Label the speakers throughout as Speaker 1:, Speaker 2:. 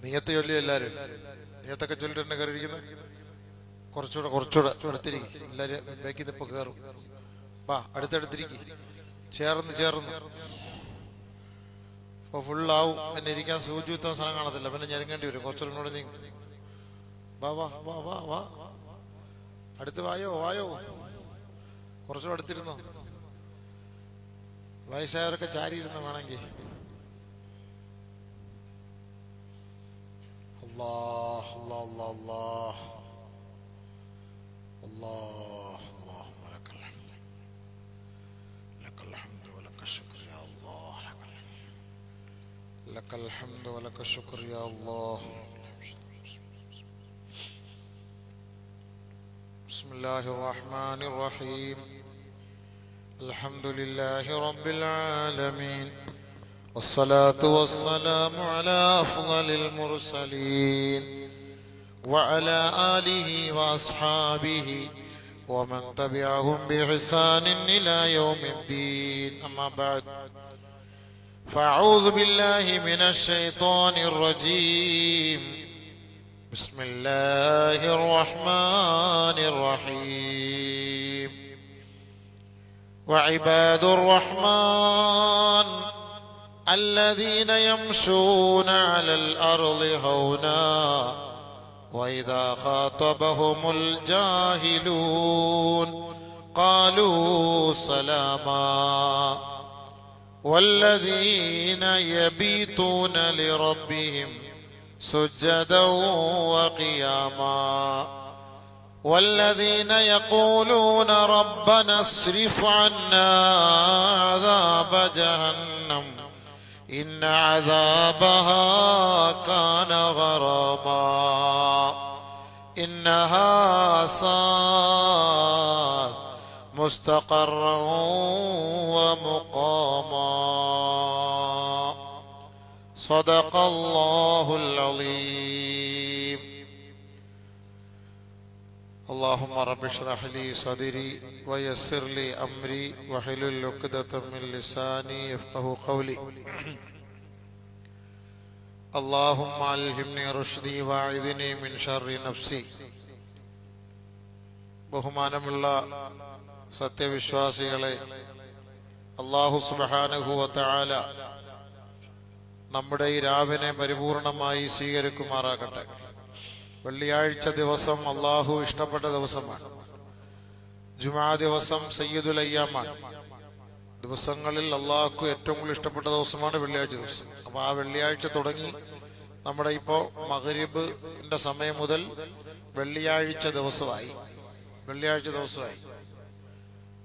Speaker 1: നീയത്ത് ചൊല്ലി എല്ലാവരും നീയത്തൊക്കെ ചൊല്ലിട്ട് കയറിയിരിക്കുന്നത്. കുറച്ചുകൂടെ അടുത്തിരിക്കും. എല്ലാവരും ബാക്കിൽ നിന്ന് ഇപ്പൊ കയറും. വാ, അടുത്തടുത്തിരിക്കും. ചേർന്ന് ഇപ്പൊ ഫുള്ളാവും. പിന്നെ ഇരിക്കാൻ സൂചിത്താൻ സ്ഥലം കാണത്തില്ല. പിന്നെ ഞെരുങ്ങേണ്ടി വരും. കുറച്ചുകൂടെ കൂടെ നീ വാ വാ വാ വാ വാ അടുത്ത് വായോ കുറച്ചുകൂടെ അടുത്തിരുന്നോ. വയസ്സായവരൊക്കെ ചാരിയിരുന്നോ വേണമെങ്കിൽ. അല്ലാഹ് അല്ലാഹ് അല്ലാഹ് അല്ലാഹ് അല്ലാഹുമ്മ ലക്കൽ ഹംദ് വലക്കൽ ശുക്ർ യാ അല്ലാഹ് ലക്കൽ ഹംദ് വലക്കൽ ശുക്ർ യാ അല്ലാഹ്. ബിസ്മില്ലാഹിർ റഹ്മാനിർ റഹീം. അൽഹംദുലില്ലാഹി റബ്ബിൽ ആലമീൻ. والصلاة والسلام على أفضل المرسلين وعلى آله وأصحابه ومن تبعهم بإحسان إلى يوم الدين. أما بعد فأعوذ بالله من الشيطان الرجيم. بسم الله الرحمن الرحيم. وعباد الرحمن الذين يمشون على الأرض هونا وإذا خاطبهم الجاهلون قالوا سلاما والذين يبيتون لربهم سجدا وقياما والذين يقولون ربنا اصرف عنا عذاب جهنم إن عذابها كان غراما إنها ساءت مستقرا ومقاما. صدق الله العظيم. اللهم رب اشرح لي صدري ويسر لي أمري واحلل عقدة من لساني يفقهوا قولي. اللهم ألهمني رشدي واعذني من شر نفسي. ബഹുമാനമുള്ള സത്യവിശ്വാസികളെ, അല്ലാഹു സുബ്ഹാനഹു വ തആല നമ്മുടെ ഈ രാവിനെ പരിപൂർണമായി സ്വീകരിക്കുമാറാകട്ടെ. വെള്ളിയാഴ്ച ദിവസം അല്ലാഹു ഇഷ്ടപ്പെട്ട ദിവസമാണ്. ജുമാ ദിവസം സയ്യിദുൽ അയ്യാമാണ്. ദിവസങ്ങളിൽ അല്ലാഹുക്ക് ഏറ്റവും കൂടുതൽ ഇഷ്ടപ്പെട്ട ദിവസമാണ് വെള്ളിയാഴ്ച ദിവസം. അപ്പൊ ആ വെള്ളിയാഴ്ച തുടങ്ങി നമ്മുടെ ഇപ്പോ മഗ്രിബിന്റെ സമയം മുതൽ വെള്ളിയാഴ്ച ദിവസമായി.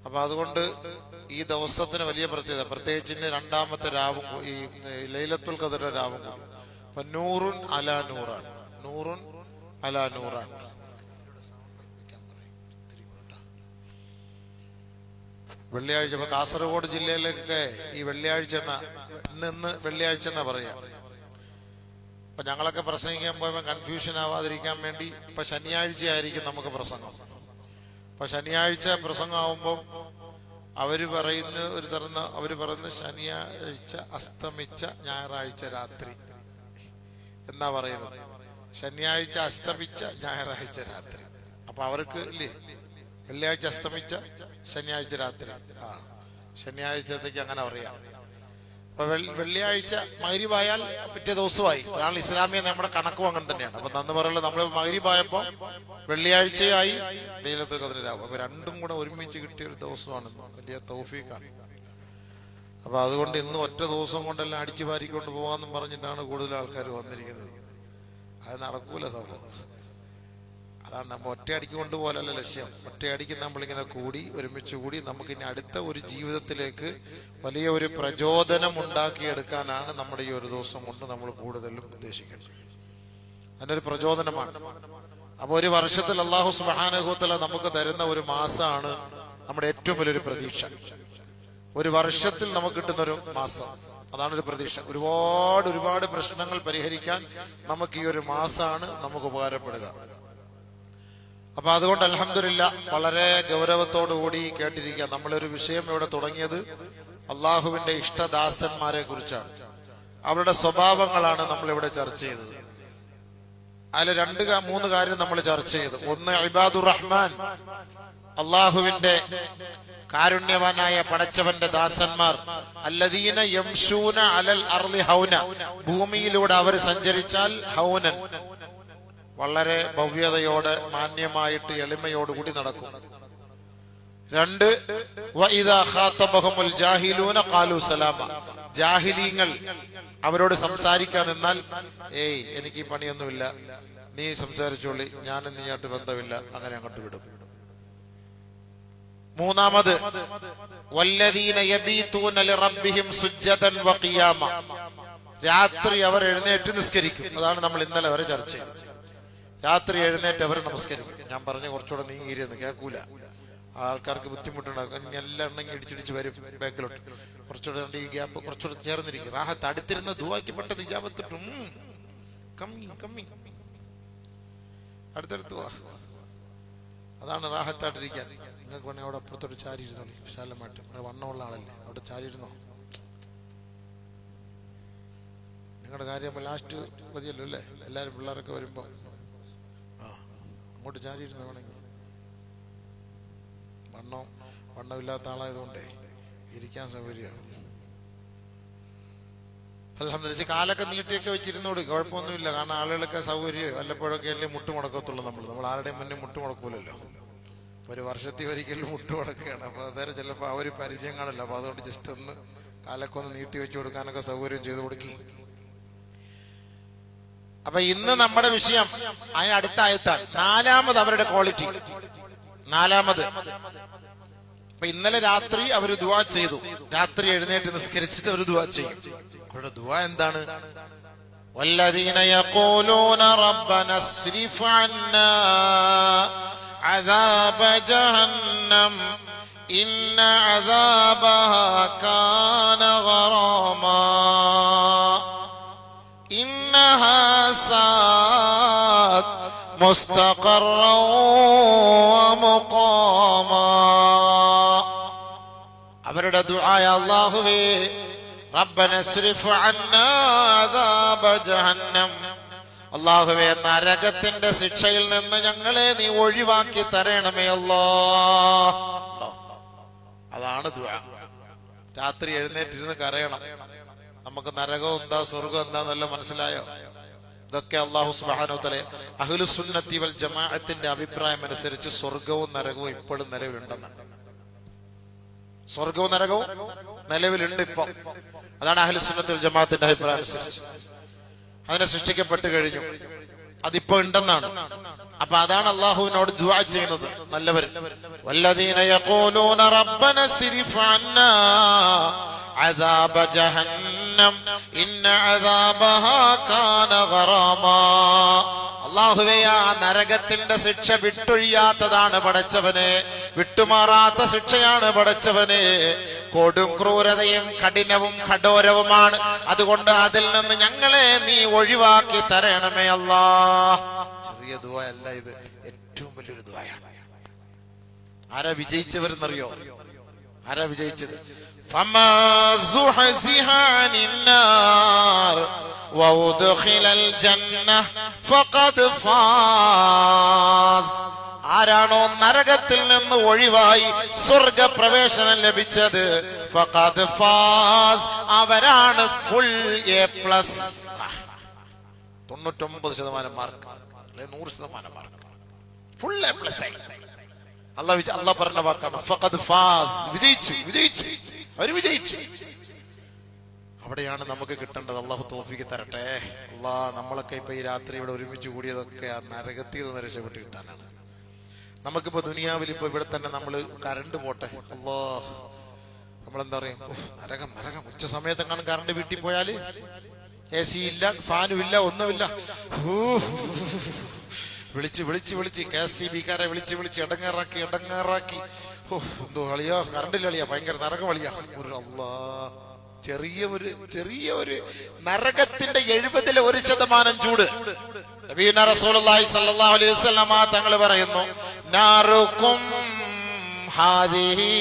Speaker 1: അപ്പൊ അതുകൊണ്ട് ഈ ദിവസത്തിന് വലിയ പ്രത്യേകത, പ്രത്യേകിച്ച് രണ്ടാമത്തെ രാവും ഈ ലൈലത്തുൽ ഖദറിന്റെ രാവും കൂടി. അപ്പൊ നൂറുൻ അലാ നൂറാണ്. വെള്ളിയാഴ്ച ഇപ്പൊ കാസർഗോഡ് ജില്ലയിലൊക്കെ ഈ വെള്ളിയാഴ്ച ഇന്ന് വെള്ളിയാഴ്ച എന്നാ പറയാ. അപ്പൊ ഞങ്ങളൊക്കെ പ്രസംഗിക്കാൻ പോയപ്പോ കൺഫ്യൂഷൻ ആവാതിരിക്കാൻ വേണ്ടി ഇപ്പൊ ശനിയാഴ്ച ആയിരിക്കും നമുക്ക് പ്രസംഗം. അപ്പൊ ശനിയാഴ്ച പ്രസംഗമാവുമ്പോ അവര് പറയുന്ന ശനിയാഴ്ച അസ്തമിച്ച ഞായറാഴ്ച രാത്രി എന്നാ പറയുന്നത്. ശനിയാഴ്ച അസ്തമിച്ച ഞായറാഴ്ച രാത്രി. അപ്പൊ അവർക്ക് ഇല്ലേ വെള്ളിയാഴ്ച അസ്തമിച്ച ശനിയാഴ്ച രാത്രി. ശനിയാഴ്ചത്തേക്ക് അങ്ങനെ പറയാം. അപ്പൊ വെള്ളിയാഴ്ച മഗ്രിബായാൽ പിറ്റേ ദിവസമായി. അതാണ് ഇസ്ലാമിയ നമ്മുടെ കണക്കും അങ്ങനെ തന്നെയാണ്. അപ്പൊ നന്ന് പറയുന്നത് നമ്മൾ മഗ്രിബായപ്പോ വെള്ളിയാഴ്ചയായി ലൈലത്തുൽ ഖദർ രാവ്. അപ്പൊ രണ്ടും കൂടെ ഒരുമിച്ച് കിട്ടിയ ഒരു ദിവസമാണ്. വലിയ തൗഫീഖാണ്. അപ്പൊ അതുകൊണ്ട് ഇന്ന് ഒറ്റ ദിവസം കൊണ്ടെല്ലാം അടിച്ചു വാരിക്കൊണ്ട് പോകാന്നും പറഞ്ഞിട്ടാണ് കൂടുതൽ ആൾക്കാർ വന്നിരിക്കുന്നത്. അത് നടക്കൂല സംഭവം. അതാണ് നമ്മൾ ഒറ്റയടിക്ക് കൊണ്ടുപോലല്ല ലക്ഷ്യം. ഒറ്റയടിക്ക് നമ്മളിങ്ങനെ ഒരുമിച്ച് കൂടി നമുക്കിനി അടുത്ത ഒരു ജീവിതത്തിലേക്ക് വലിയ ഒരു പ്രചോദനം ഉണ്ടാക്കിയെടുക്കാനാണ് നമ്മുടെ ഈ ഒരു ദിവസം കൊണ്ട് നമ്മൾ കൂടുതലും ഉദ്ദേശിക്കുന്നത്. അതിനൊരു പ്രചോദനമാണ്. അപ്പൊ ഒരു വർഷത്തിൽ അല്ലാഹു സുബ്ഹാനഹു വ തആല നമുക്ക് തരുന്ന ഒരു മാസമാണ് നമ്മുടെ ഏറ്റവും വലിയൊരു പ്രതീക്ഷ. ഒരു വർഷത്തിൽ നമുക്ക് കിട്ടുന്ന ഒരു മാസം, അതാണ് ഒരു പ്രതീക്ഷ. ഒരുപാട് പ്രശ്നങ്ങൾ പരിഹരിക്കാൻ നമുക്ക് ഈ ഒരു മാസമാണ് നമുക്ക് ഉപകാരപ്പെടുക. അപ്പൊ അതുകൊണ്ട് അൽഹംദുലില്ലാഹ് വളരെ ഗൗരവത്തോടുകൂടി കേട്ടിരിക്കുക. നമ്മളൊരു വിഷയം ഇവിടെ തുടങ്ങിയത് അള്ളാഹുവിന്റെ ഇഷ്ടദാസന്മാരെ കുറിച്ചാണ്. അവരുടെ സ്വഭാവങ്ങളാണ് നമ്മൾ ഇവിടെ ചർച്ച ചെയ്തത്. അതിൽ മൂന്ന് കാര്യം നമ്മൾ ചർച്ച ചെയ്തു. ഒന്ന്, ഇബാദുർ റഹ്മാൻ, അള്ളാഹുവിന്റെ കാരുണ്യവാനായ പടച്ചവന്റെ ദാസന്മാർ. അല്ലദീന യംശൂന അലൽ അർളി ഹൗന, ഭൂമിയിലൂടെ അവർ സഞ്ചരിച്ചാൽ ഹൗനൻ, വളരെ ഭവ്യതയോടെ മാന്യമായിട്ട് എളിമയോടുകൂടി നടക്കും. രണ്ട്, വഇദാ ഖാതബഹുൽ ജാഹിലൂന ഖാലു സലാമ, ജാഹിലീങ്ങൾ അവരോട് സംസാരിക്കാൻ നിന്നാൽ ഏയ് എനിക്ക് ഈ പണിയൊന്നുമില്ല, നീ സംസാരിച്ചോളി, ഞാനും നീയായിട്ട് ബന്ധമില്ല, അങ്ങനെ അങ്ങോട്ട് വിടും. മൂന്നാമത്, വല്ലദീന യബീതൂന ലിറബ്ബിഹിം സുജ്ജദൻ വഖിയാമ, രാത്രി അവർ എഴുന്നേറ്റ് നിസ്കരിക്കും. അതാണ് നമ്മൾ ഇന്നലെ വരെ ചർച്ച ചെയ്തത്. രാത്രി എഴുന്നേറ്റ് അവർ നമസ്കരിക്കും. ഞാൻ പറഞ്ഞ കുറച്ചുകൂടെ നീങ്ങിയിരുന്ന് കേൾക്കൂല, ആൾക്കാർക്ക് ബുദ്ധിമുട്ടുണ്ടാകും. എല്ലാം എണ്ണെങ്കിൽ ഇടിച്ചിടിച്ച് വരും ബാക്കിലോട്ട്. കുറച്ചുകൂടെ ഈ ഗ്യാപ്പ് കുറച്ചുകൂടെ ചേർന്നിരിക്കും. റാഹത്ത് അടുത്തിരുന്ന ദുആക്ക് പെട്ടെന്ന് ഇജാബത്തിട്ടും കമ്മി അടുത്തടുത്ത് വാ. അതാണ് റാഹത്തായിട്ടിരിക്കാൻ. നിങ്ങൾക്ക് വേണമെങ്കിൽ അവിടെ അപ്പുറത്തോട്ട് ചാരി ഇരുന്നോളി, വിശാലമായിട്ട്. വണ്ണമുള്ള ആളല്ലേ, അവിടെ ചാരി ഇരുന്നോ. നിങ്ങളുടെ കാര്യം ലാസ്റ്റ് മതിയല്ലോ അല്ലേ, എല്ലാവരും പിള്ളേരൊക്കെ വരുമ്പോൾ അങ്ങോട്ട് ചാരി ഇരുന്ന് വേണമെങ്കിൽ. വണ്ണമില്ലാത്ത ആളായതുകൊണ്ടേ ഇരിക്കാൻ സൗകര്യമാകും. അൽഹംദുലില്ലാഹ് കാലൊക്കെ നീട്ടിയൊക്കെ വെച്ചിരുന്നോട് കുഴപ്പമൊന്നുമില്ല. കാരണം ആളുകളൊക്കെ സൗകര്യം വല്ലപ്പോഴൊക്കെ അല്ലേ മുട്ടുമുടക്കത്തുള്ളൂ. നമ്മൾ ആരുടെയും മുന്നേ മുട്ടുമുടക്കൂലല്ലോ. ഒരു വർഷത്തിൽ ഒരിക്കലും മുട്ടുമുടക്കുകയാണ്. അപ്പൊ അന്നേരം ചിലപ്പോൾ ആ ഒരു പരിചയം കാണില്ല. അപ്പൊ അതുകൊണ്ട് ജസ്റ്റ് ഒന്ന് കാലൊക്കെ ഒന്ന് നീട്ടി വെച്ചു കൊടുക്കാനൊക്കെ സൗകര്യം ചെയ്തു കൊടുക്കി. അപ്പൊ ഇന്ന് നമ്മുടെ വിഷയം അതിന് അടുത്ത ആയത്താണ്. നാലാമത് അവരുടെ ക്വാളിറ്റി. നാലാമത്, അപ്പൊ ഇന്നലെ രാത്രി അവർ ദുആ ചെയ്തു. രാത്രി എഴുന്നേറ്റ് നിസ്കരിച്ചിട്ട് അവർ ദുആ ചെയ്യും. അവരുടെ ദുആ എന്താണ്? വല്ലദീന യഖൂലൂന റബ്ബന സ്രിഫ് അന്നാ അദാബ ജഹന്നം ഇന്ന അദാബഹാ കാന ഗറാമാ ഇന്നഹാ സാഅത് മുസ്തഖറൻ വമുഖാമാ. അവരുടെ ദുആ, അല്ലാഹുവേ റബ്ബന സ്രിഫ് അന്നാ അദാബ ജഹന്നം, അല്ലാഹുവേ നരകത്തിന്റെ ശിക്ഷയിൽ നിന്ന് ഞങ്ങളെ നീ ഒഴിവാക്കി തരണമേ അല്ലാഹ്. അതാണ് ദുആ. രാത്രി എഴുന്നേറ്റിരുന്ന് കരയണം. നമുക്ക് നരകം എന്താ സ്വർഗം എന്താന്നല്ല മനസ്സിലായോ? ഇതൊക്കെ അല്ലാഹു സുബ്ഹാനഹു വ തആല അഹ്ലുസ് സുന്നത്തി വൽ ജമാഅത്തിന്റെ അഭിപ്രായം അനുസരിച്ച് സ്വർഗവും നരകവും ഇപ്പോഴും നിലവിലുണ്ടെന്നാണ്. സ്വർഗവും നരകവും നിലവിലുണ്ട് ഇപ്പൊ. അതാണ് അഹ്ലുസ് സുന്നത്തി വൽ ജമാഅത്തിന്റെ അഭിപ്രായം അനുസരിച്ച്. അതിനെ സൃഷ്ടിക്കപ്പെട്ട് കഴിഞ്ഞു, അതിപ്പോ ഉണ്ടെന്നാണ്. അപ്പൊ അതാണ് അല്ലാഹുവിനോട് ദുആ ചെയ്യുന്നത് നല്ലവർ. വല്ലദീന യഖൂലൂന റബ്ബന സ്രിഫ് അന്നാ അദാബ ജഹന്നം ഇന്ന അദാബഹാ കാന ഗറാമാ. അല്ലാഹുവേ ആ നരകത്തിന്റെ ശിക്ഷ വിട്ടൊഴിയാത്തതാണ് പടച്ചവനെ, വിട്ടുമാറാത്ത ശിക്ഷയാണ് പടച്ചവനെ. കൊടും ക്രൂരതയും കഠിനവും കഠോരവുമാണ്. അതുകൊണ്ട് അതിൽ നിന്ന് ഞങ്ങളെ നീ ഒഴിവാക്കി തരണമേ അല്ലാഹ്. ചെറിയ ദുആ അല്ല ഇത്, ഏറ്റവും വലിയൊരു ദുആയാണ്. ആരാ വിജയിച്ചവരെന്നറിയോ? ആരാ വിജയിച്ചത്? فما زحزح عن النار وأدخل الجنة فقد فاز. ആരാണോ നരകത്തിൽ നിന്ന് ഒഴിവായി സ്വർഗപ്രവേശനം ലഭിച്ചത്, ഫഖദ് ഫാസ്, അവരാണ് full A+. 99% mark, 100% mark, full A+. അല്ലാഹ് പറഞ്ഞ വാക്കാണ് ഫഖദ് ഫാസ്. വിജയിച്ചു, വിജയിച്ചു, അവർ വിജയിച്ചു. അവിടെയാണ് നമുക്ക് കിട്ടേണ്ടത്. അല്ലാഹു തൗഫീഖ് തരട്ടെ. അല്ലാഹ് നമ്മളൊക്കെ ഇപ്പൊ ഈ രാത്രി ഇവിടെ ഒരുമിച്ച് കൂടിയതൊക്കെ ആ നരകത്തിൽ നിന്ന് രക്ഷപ്പെട്ട് കിട്ടാനാണ്. നമുക്കിപ്പോ ദുനിയാവിൽ ഇപ്പൊ ഇവിടെ തന്നെ നമ്മൾ കറണ്ട് പോട്ടെ, അല്ലാഹ് നമ്മളെന്താ പറയാ, നരകം നരകം. ഉച്ച സമയത്ത് എങ്ങാനും കറണ്ട് വീട്ടിൽ പോയാല് AC ഇല്ല, ഫാനും ഇല്ല, ഒന്നുമില്ല. വിളിച്ച് വിളിച്ച് വിളിച്ച് KSCB-കാരെ വിളിച്ച് വിളിച്ച് ഇടങ്ങേറാക്കി. എന്തോ കളിയാ, കറണ്ടില്ല കളിയാ, ഭയങ്കര നരകം കളിയാ. ഒരു അല്ലാഹ്, ചെറിയ ഒരു നരകത്തിന്റെ 70% ചൂട്. നബിയുനാ റസൂലുള്ളാഹി സ്വല്ലല്ലാഹു അലൈഹി വസല്ലമ തങ്ങൾ പറയുന്നു, നാറുക്കും ഹാദിഹി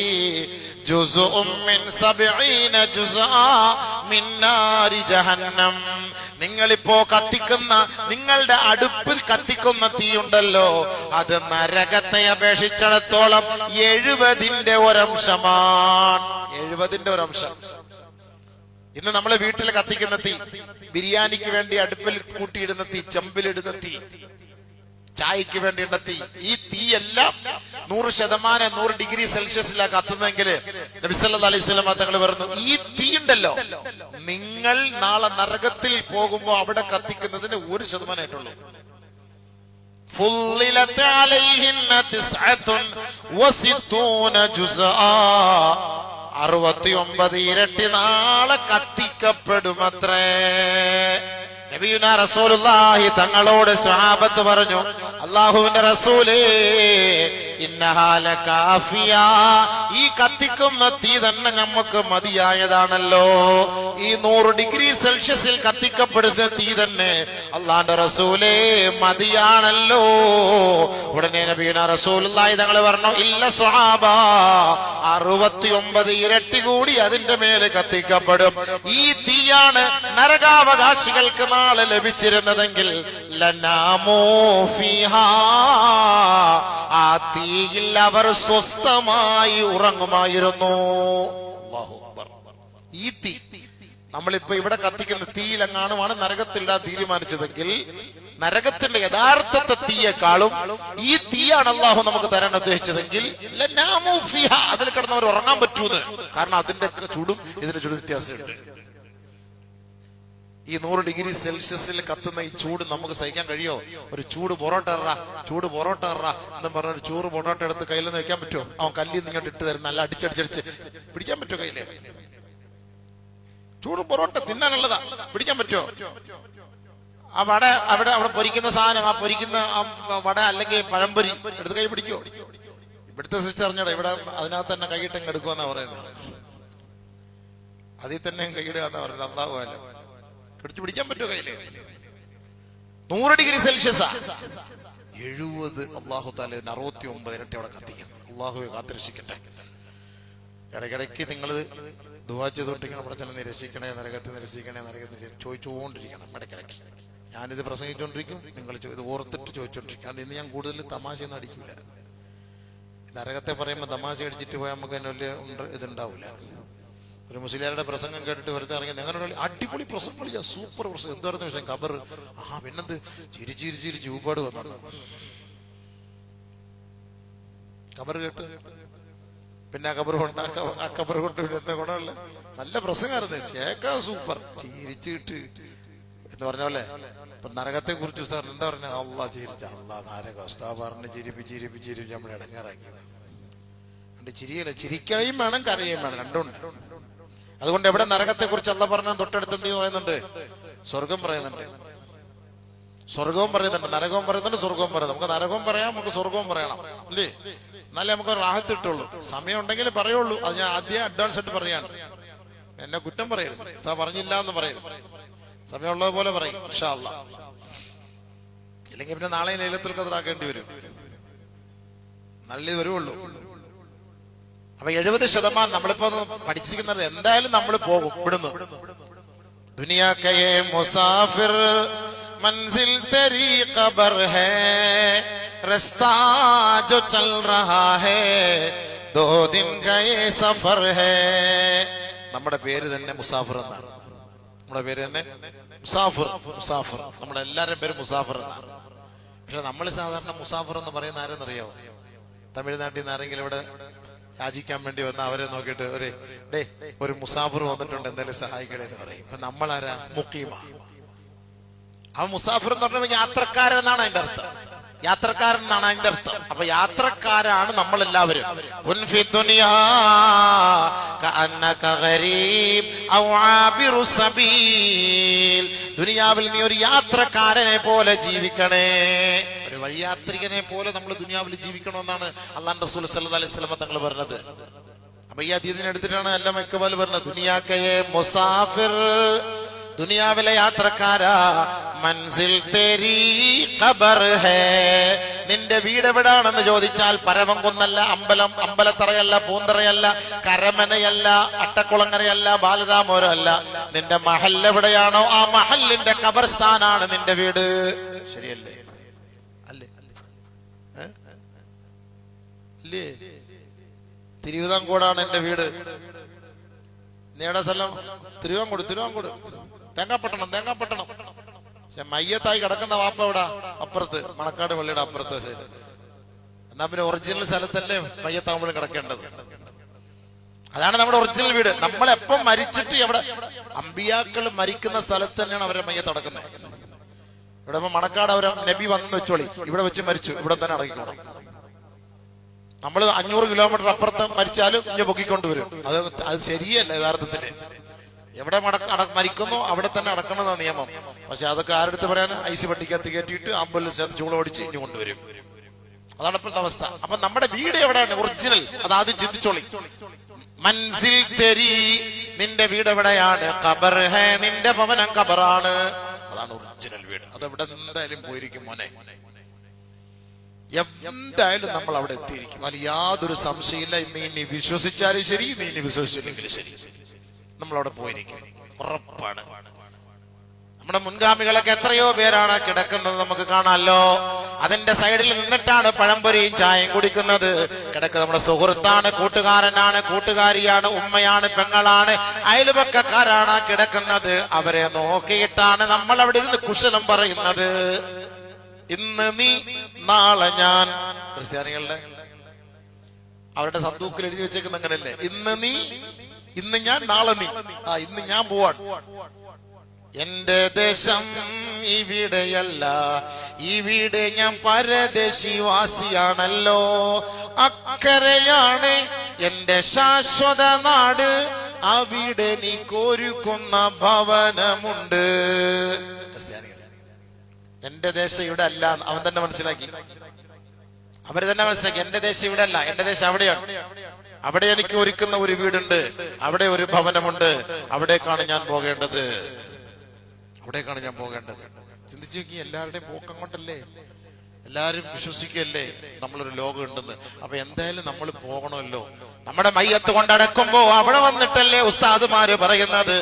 Speaker 1: ജുസ്ഉം മിൻ 70 ജുസ്ആ. മിൻ നാരി ജഹന്നം. നിങ്ങളിപ്പോ കത്തിക്കുന്ന, നിങ്ങളുടെ അടുപ്പിൽ കത്തിക്കുന്ന തീയുണ്ടല്ലോ, അത് നരകത്തെ അപേക്ഷിച്ചിടത്തോളം 70ന്റെ ഒരംശമാണ്. 70ന്റെ ഒരംശം. ഇന്ന് നമ്മളെ വീട്ടിൽ കത്തിക്കുന്ന തീ, ബിരിയാണിക്ക് വേണ്ടി അടുപ്പിൽ കൂട്ടിയിടുന്ന തീ, ചെമ്പിലിടുന്ന തീ, ചായക്ക് വേണ്ടിയിടുന്ന തീ, ഈ തീയെല്ലാം 100% 100 ഡിഗ്രി സെൽഷ്യസിലാണ് കത്തുന്നതെങ്കിൽ നബി സല്ലല്ലാഹു അലൈഹി വസല്ലം തങ്ങൾ പറഞ്ഞു, ഈ തീ ഉണ്ടല്ലോ നിങ്ങൾ നാളെ നരകത്തിൽ പോകുമ്പോ അവിടെ കത്തിക്കുന്നതിന് 1% ആയിട്ടുള്ളൂ. 69 ഇരട്ടി നാളെ കത്തിക്കപ്പെടുമത്രേ. നബിയുനാ റസൂലുള്ളാഹി തങ്ങളോട് സ്വഹാബത്ത് പറഞ്ഞു, അല്ലാഹുവിന്റെ റസൂലേ, ഇന്നഹാ ലകാഫിയ, ഈ കത്തിക്കുന്ന തീ തന്നെ നമുക്ക് മതിയായതാണല്ലോ. ഈ 100 ഡിഗ്രി സെൽഷ്യസിൽ കത്തിക്കപ്പെടുന്ന തീ തന്നെ അല്ലാഹുവിന്റെ റസൂലേ മതിയാണല്ലോ. ഉടനെ നബിയുനാ റസൂലുള്ളാഹി തങ്ങൾ പറഞ്ഞു, ഇല്ല സ്വഹാബ, 69 ഇരട്ടി കൂടി അതിന്റെ മേലെ കത്തിക്കപ്പെടും. ഈ തീയാണ് നരകാവകാശികൾക്ക് നാളെ ലഭിച്ചിരുന്നതെങ്കിൽ ലനാമോ ഫീഹാ, ആ തീയിൽ അവർ സ്വസ്ഥമായി ഉറങ്ങുമായിരുന്നു. അല്ലാഹു അക്ബർ. ഈ തീ നമ്മളിപ്പോ ഇവിടെ കത്തിക്കുന്ന തീയിലെങ്ങാനുമാണ് നരകത്തിലിടാൻ തീരുമാനിച്ചതെങ്കിൽ നരകത്തിന്റെ യഥാർത്ഥത്തെ തീയെക്കാളും ഈ തീയാണ് അള്ളാഹു നമുക്ക് തരാൻ ഉദ്ദേശിച്ചതെങ്കിൽ ലനാമു ഫീഹാ, അതിൽ കിടന്നവർ ഉറങ്ങാൻ പറ്റൂന്ന്. കാരണം അതിന്റെ ചൂടും ഇതിന്റെ ചൂടും വ്യത്യാസമുണ്ട്. ഈ 100 ഡിഗ്രി സെൽഷ്യസിൽ കത്തുന്ന ഈ ചൂട് നമുക്ക് സഹിക്കാൻ കഴിയോ? ഒരു ചൂട് പൊറോട്ട എന്നും പറഞ്ഞ ഒരു ചൂട് പൊറോട്ട എടുത്ത് കയ്യിലൊന്ന് വെക്കാൻ പറ്റുമോ? അവൻ കല്ലിൽ നിന്ന് ഇങ്ങോട്ട് ഇട്ട് തരും, നല്ല അടിച്ചടിച്ചടിച്ച് പിടിക്കാൻ പറ്റുമോ കയ്യില്? ചൂട് പൊറോട്ട തിന്നാനുള്ളതാ, പിടിക്കാൻ പറ്റുമോ? ആ വട അവിടെ പൊരിക്കുന്ന സാധനം, ആ പൊരിക്കുന്ന വട അല്ലെങ്കിൽ പഴംപൊരി എടുത്ത് കൈ പിടിക്കോ? ഇവിടുത്തെ സ്വിച്ച് അറിഞ്ഞോടെ, ഇവിടെ അതിനകത്ത് തന്നെ കൈയിട്ട് എടുക്കുമെന്നാ പറയുന്നത്. അതിൽ തന്നെ കൈയിടുക എന്നാ പറയുന്നത്. അല്ലാഹു അലം. പിടിച്ചു പിടിക്കാൻ പറ്റുമോ കയ്യില്? 100 ഡിഗ്രി സെൽഷ്യസാ. 70 അള്ളാഹു താല 69 ഇരട്ടി അവിടെ കത്തിക്കുന്നു. അള്ളാഹുവെ കാത്തിരക്ഷിക്കട്ടെ. ഇടയ്ക്കിടയ്ക്ക് നിങ്ങൾ ദുആ ചെയ്തോണ്ടിരിക്കണം, പടച്ചോനെ നിരക്ഷിക്കണേ, നരകത്തെ നിരക്ഷിക്കണേ, നരകത്തെ ചോദിച്ചുകൊണ്ടിരിക്കണം ഇടയ്ക്കിടയ്ക്ക്. ഞാനിത് പ്രസംഗിച്ചുകൊണ്ടിരിക്കും, നിങ്ങൾ ഇത് ഓർത്തിട്ട് ചോദിച്ചോണ്ടിരിക്കും. അത് ഇന്ന് ഞാൻ കൂടുതൽ തമാശയൊന്നും അടിക്കില്ല. നരകത്തെ പറയുമ്പോൾ തമാശ അടിച്ചിട്ട് പോയാൽ നമുക്ക് അതിന് വലിയ ഇതുണ്ടാവില്ല. ഒരു മുസ്ലിയാരുടെ പ്രസംഗം കേട്ടിട്ട് വെറുതെ ഇറങ്ങി, ഞങ്ങളുടെ അടിപൊളി പ്രസംഗം വിളിച്ച സൂപ്പർ പ്രസംഗം, എന്തായിരുന്നു വിഷയം? ഖബർ. പിന്നെന്ത് ചിരിച്ചിരിച്ചിരിച്ച് ഊപ്പാട് വന്നത് ഖബർ കേട്ട്. പിന്നെ ആ ഖബർ കൊണ്ട് എന്താ ഗുണമല്ല? നല്ല പ്രസംഗമായിരുന്നു, കേൾക്കാൻ സൂപ്പർ, ചിരിച്ചിട്ട് എന്ന് പറഞ്ഞ പോലെ. ഇപ്പൊ നരകത്തെ കുറിച്ച് ഉസ്താദ് എന്താ പറഞ്ഞ? അള്ളാഹ് ചിരിച്ച, അള്ളാഹ് നരകം ഉസ്താദ് പറഞ്ഞ് ചിരിപ്പിച്ച് നമ്മളെ ഇടങ്ങാറാക്കിയത്. ചിരിയല്ല, ചിരിക്കുകയും വേണം, കരയുകയും വേണം, രണ്ടുണ്ട്. അതുകൊണ്ട് എവിടെ നരകത്തെ കുറിച്ച് അള്ളാഹ് പറഞ്ഞ തൊട്ടടുത്ത് എന്ത് പറയുന്നുണ്ട്? സ്വർഗം പറയുന്നുണ്ട്, സ്വർഗവും പറയുന്നുണ്ട്, നരകവും പറയുന്നുണ്ട്, സ്വർഗവും പറയുന്നത്. നമുക്ക് നരകവും പറയാം, നമുക്ക് സ്വർഗവും പറയണം, അല്ലേ? എന്നാലേ നമുക്ക് റാഹത്ത് കിട്ടുള്ളൂ. സമയം ഉണ്ടെങ്കിൽ പറയുള്ളൂ. അത് ഞാൻ ആദ്യം അഡ്വാൻസ് ആയിട്ട് പറയാണ്. എന്നെ കുറ്റം പറയരുത്, സാ പറഞ്ഞില്ല എന്ന് പറയരുത്. സമയമുള്ളത് പോലെ പറയും ഇൻഷാ അല്ലാഹ്. ഇല്ലെങ്കിൽ പിന്നെ നാളെ ലൈലത്തുൽ ഖദ്ർ ആക്കേണ്ടി വരും, നല്ലത് വരുള്ളൂ. അപ്പൊ 70% നമ്മളിപ്പോ പഠിച്ചിരിക്കുന്നത് എന്തായാലും നമ്മൾ പോകും ഇവിടുന്ന്. ദുനിയാ കേ മുസാഫിർ मंजिल तेरी कबर है, रास्ता जो चल रहा है 2 दिन गए सफर है. നമ്മുടെ പേര് തന്നെ മുസാഫിർ എന്നാണ്. നമ്മുടെ പേര് തന്നെ മുസാഫിർ. നമ്മുടെ എല്ലാവരുടെയും പേര് മുസാഫിർ എന്നാണ്. പക്ഷെ നമ്മൾ സാധാരണ മുസാഫിർ എന്ന് പറയുന്ന ആരെന്നറിയാവോ? തമിഴ്നാട്ടിൽ നിന്ന് ആരെങ്കിലും ഇവിടെ യാചിക്കാൻ വേണ്ടി വന്ന അവരെ നോക്കിയിട്ട് ഒരു മുസാഫിർ വന്നിട്ടുണ്ട്, എന്തായാലും സഹായിക്കണേ എന്ന് പറയും. ഇപ്പൊ നമ്മളാരാ? മുഖീമ. ആ മുസാഫിർ എന്ന് പറഞ്ഞാൽ യാത്രക്കാരൻ എന്നാണ് അതിന്റെ അർത്ഥം. യാത്രക്കാരൻ എന്നാണ് അതിന്റെ അർത്ഥം. അപ്പൊ യാത്രക്കാരാണ് നമ്മളെല്ലാവരും. കുൻ ഫി ദുനിയാ കഅന്നക ഗരീബ് ഔ ആബിറു സബീൽ. ദുനിയാവിൽ നീ ഒരു യാത്രക്കാരനെ പോലെ ജീവിക്കണേ, ഒരു വഴിയാത്രികനെ പോലെ നമ്മൾ ദുനിയാവിൽ ജീവിക്കണമെന്നാണ് അല്ലാഹു റസൂൽ സല്ലല്ലാഹു അലൈഹി വസല്ലം തങ്ങൾ പറഞ്ഞത്. അപ്പൊ ഈ ഹദീസിനെ എടുത്തിട്ടാണ് അല്ലാമ ഇഖ്ബാൽ പറഞ്ഞത്, ദുനിയാക്കേ മുസാഫിർ, ദുനിയാവിലെ യാത്രക്കാരാ, മൻസിൽ തേരി ഖബർ ഹേ, നിന്റെ വീട് എവിടാണെന്ന് ചോദിച്ചാൽ പരവംകുന്നല്ല, അമ്പലത്തറയല്ല, പൂന്തറയല്ല, കരമനയല്ല, അട്ടക്കുളങ്ങരയല്ല, ബാലരാമപുരം അല്ല. നിന്റെ മഹൽ എവിടെയാണോ ആ മഹലിന്റെ ഖബർസ്ഥാനാണ് നിന്റെ വീട്. ശരിയല്ലേ? അല്ലേ? അല്ലേ? തിരുവിതാംകൂടാണ് എന്റെ വീട്. നീയുടെ സ്ഥലം തിരുവാങ്കൂട്, തേങ്ങാപ്പട്ടണം. പക്ഷെ മയ്യത്തായി കിടക്കുന്ന വാപ്പ എവിടാ? അപ്പുറത്ത്, മണക്കാട് പള്ളിയുടെ അപ്പുറത്ത് സൈഡ്. എന്നാ പിന്നെ ഒറിജിനൽ സ്ഥലത്തല്ലേ മയ്യത്താകുമ്പോഴും കിടക്കേണ്ടത്. അതാണ് നമ്മുടെ ഒറിജിനൽ വീട്. നമ്മളെപ്പം മരിച്ചിട്ട് എവിടെ, അമ്പിയാക്കൾ മരിക്കുന്ന സ്ഥലത്ത് തന്നെയാണ് അവരെ മയ്യത്ത് അടക്കുന്നത്. ഇവിടെ ഇപ്പൊ മണക്കാട് അവരെ നബി വന്നെന്ന് വെച്ചോളി, ഇവിടെ വെച്ച് മരിച്ചു, ഇവിടെ തന്നെ അടക്കിക്കോണം. നമ്മൾ 500 കിലോമീറ്റർ അപ്പുറത്ത് മരിച്ചാലും ഇഞ്ഞ് പൊക്കിക്കൊണ്ടുവരും. അത് ശരിയല്ല യഥാർത്ഥത്തില്. എവിടെ മരിക്കുന്നോ അവിടെ തന്നെ അടക്കണമെന്ന നിയമം. പക്ഷെ അതൊക്കെ ആരെടുത്ത് പറയാൻ? ഐസ് പെട്ടിക്കകത്ത് കയറ്റിയിട്ട് ആംബുലൻസ് ചൂളോടിച്ച് ഇഞ്ഞു കൊണ്ടുവരും. അതാണ് ഇപ്പോഴത്തെ അവസ്ഥ. അപ്പൊ നമ്മുടെ വീട് എവിടെയാണ് ഒറിജിനൽ? അത് ആദ്യം ചിന്തിച്ചോളി. മൻസിൽ തെരി, നിന്റെ വീട് എവിടെയാണ്? ഖബർ ഹേ, നിന്റെ ഭവനം ഖബറാണ്. അതാണ് ഒറിജിനൽ വീട്. അതെവിടെ എന്തായാലും പോയിരിക്കും മോനെ, എന്തായാലും നമ്മൾ അവിടെ എത്തിയിരിക്കും. അതിൽ യാതൊരു സംശയമില്ല. നീ വിശ്വസിച്ചാലും ശരി, നീ വിശ്വസിച്ചില്ലെങ്കിലും ശരി, നമ്മളവിടെ പോയിരിക്കും, ഉറപ്പാണ്. നമ്മുടെ മുൻഗാമികളൊക്കെ എത്രയോ പേരാണ് കിടക്കുന്നത് നമുക്ക് കാണാമല്ലോ. അതിന്റെ സൈഡിൽ നിന്നിട്ടാണ് പഴംപൊരിയും ചായയും കുടിക്കുന്നത്. കിടക്കുന്നത് നമ്മുടെ സുഹൃത്താണ്, കൂട്ടുകാരനാണ്, കൂട്ടുകാരിയാണ്, ഉമ്മയാണ്, പെങ്ങളാണ്, അയൽപക്കക്കാരാണ് കിടക്കുന്നത്. അവരെ നോക്കിയിട്ടാണ് നമ്മൾ അവിടെ ഇരുന്ന് കുശലം പറയുന്നത്. ഇന്ന് നീ നാളെ ഞാൻ. ക്രിസ്ത്യാനികളുടെ അവരുടെ സന്തൂക്കിൽ എഴുതി വെച്ചേക്കുന്ന അങ്ങനല്ലേ? ഇന്ന് നീ, ഇന്ന് ഞാൻ, നാളെ നീ. ഇന്ന് ഞാൻ പോവാണ്. എന്റെ ദേശം ഇവിടെയല്ല, ഇവിടെ ഞാൻ പരദേശിവാസിയാണല്ലോ. അക്കരയാണ് എന്റെ ശാശ്വത നാട്, അവിടെ നീ കോരുക്കുന്ന ഭവനമുണ്ട്. എന്റെ ദേശം ഇവിടെ അല്ല, അവൻ തന്നെ മനസ്സിലാക്കി, അവര് തന്നെ മനസ്സിലാക്കി. എന്റെ ദേശം ഇവിടെ അല്ല, എന്റെ ദേശം അവിടെയാണ്. അവിടെ എനിക്ക് ഒരുക്കുന്ന ഒരു വീടുണ്ട്, അവിടെ ഒരു ഭവനമുണ്ട്, അവിടേക്കാണ് ഞാൻ പോകേണ്ടത്. ചിന്തിച്ചു നോക്കി. എല്ലാവരുടെയും പോക്കം കൊണ്ടല്ലേ എല്ലാരും വിശ്വസിക്കല്ലേ നമ്മളൊരു ലോകം ഉണ്ടെന്ന്. അപ്പൊ എന്തായാലും നമ്മൾ പോകണമല്ലോ. നമ്മുടെ മയ്യത്ത് കൊണ്ടടക്കുമ്പോ അവിടെ വന്നിട്ടല്ലേ ഉസ്താദുമാര് പറയുന്നത്,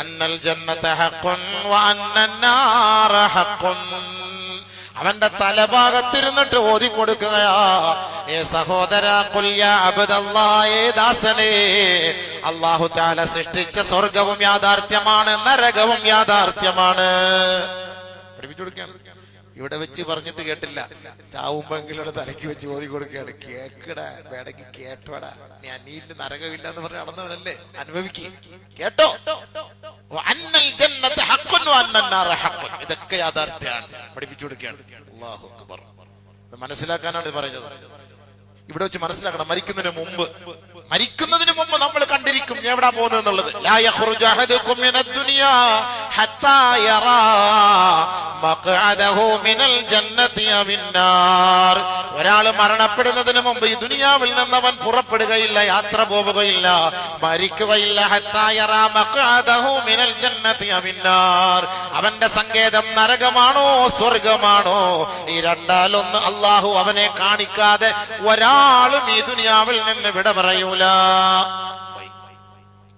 Speaker 1: അന്നൽ ജന്നത ഹഖ്ഖുൻ വ അന്നന്നാറ ഹഖ്ഖുൻ. അവന്റെ തലഭാഗത്തിരുന്നിട്ട് ഓതി കൊടുക്കുകയാ, ഏ സഹോദര, ഖുൽ യാ അബ്ദല്ലാഹ്, ഏ ദാസനേ, അല്ലാഹു തആല സൃഷ്ടിച്ച സ്വർഗവും യാഥാർത്ഥ്യമാണ്, നരകവും യാഥാർത്ഥ്യമാണ്. പഠിപ്പിച്ചു കൊടുക്കുകയാണ്. ഇവിടെ വെച്ച് പറഞ്ഞിട്ട് കേട്ടില്ല, ചാവുമ്പെങ്കിലൂടെ തലയ്ക്ക് വെച്ച് ഓതി കൊടുക്കുകയാണ്. കേക്കടാ, വേണമെങ്കിൽ കേട്ടോടാ, നീ അനിയിൽ നരകമില്ല എന്ന് പറഞ്ഞ് നടന്നവനല്ലേ, അനുഭവിക്കുക, കേട്ടോ. ഇതൊക്കെ യാഥാർത്ഥ്യമാണ്, പഠിപ്പിച്ചു കൊടുക്കുകയാണ്. അല്ലാഹു അക്ബർ. ഇത് മനസ്സിലാക്കാനാണ് പറഞ്ഞത്. ഇവിടെ വെച്ച് മനസ്സിലാക്കണം, മരിക്കുന്നതിന് മുമ്പ് നമ്മൾ കണ്ടിരിക്കും എവിടാ പോകുന്നത് എന്നുള്ളത്. ലാ യഖ്റുജു അഹദുകും മിനദ് ദുനിയാ ഹത്താ യറാ മഖഅദഹു മിനൽ ജന്നതി അവിന്നാർ. ഒരാൾ മരണപ്പെടുന്നതിന് മുമ്പ് ഈ ദുനിയാവിൽ നിന്ന് അവൻ പുറപ്പെടുകയില്ല, യാത്ര പോവുകയില്ല, മരിക്കുകയില്ല. ഹത്താ യറാ മഖഅദഹു മിനൽ ജന്നതി അവിന്നാർ. അവന്റെ സങ്കേതം നരകമാണോ സ്വർഗമാണോ, ഈ രണ്ടാലൊന്ന് അല്ലാഹു അവനെ കാണിക്കാതെ ഒരാളും ഈ ദുനിയാവിൽ നിന്ന് വിട പറയൂല.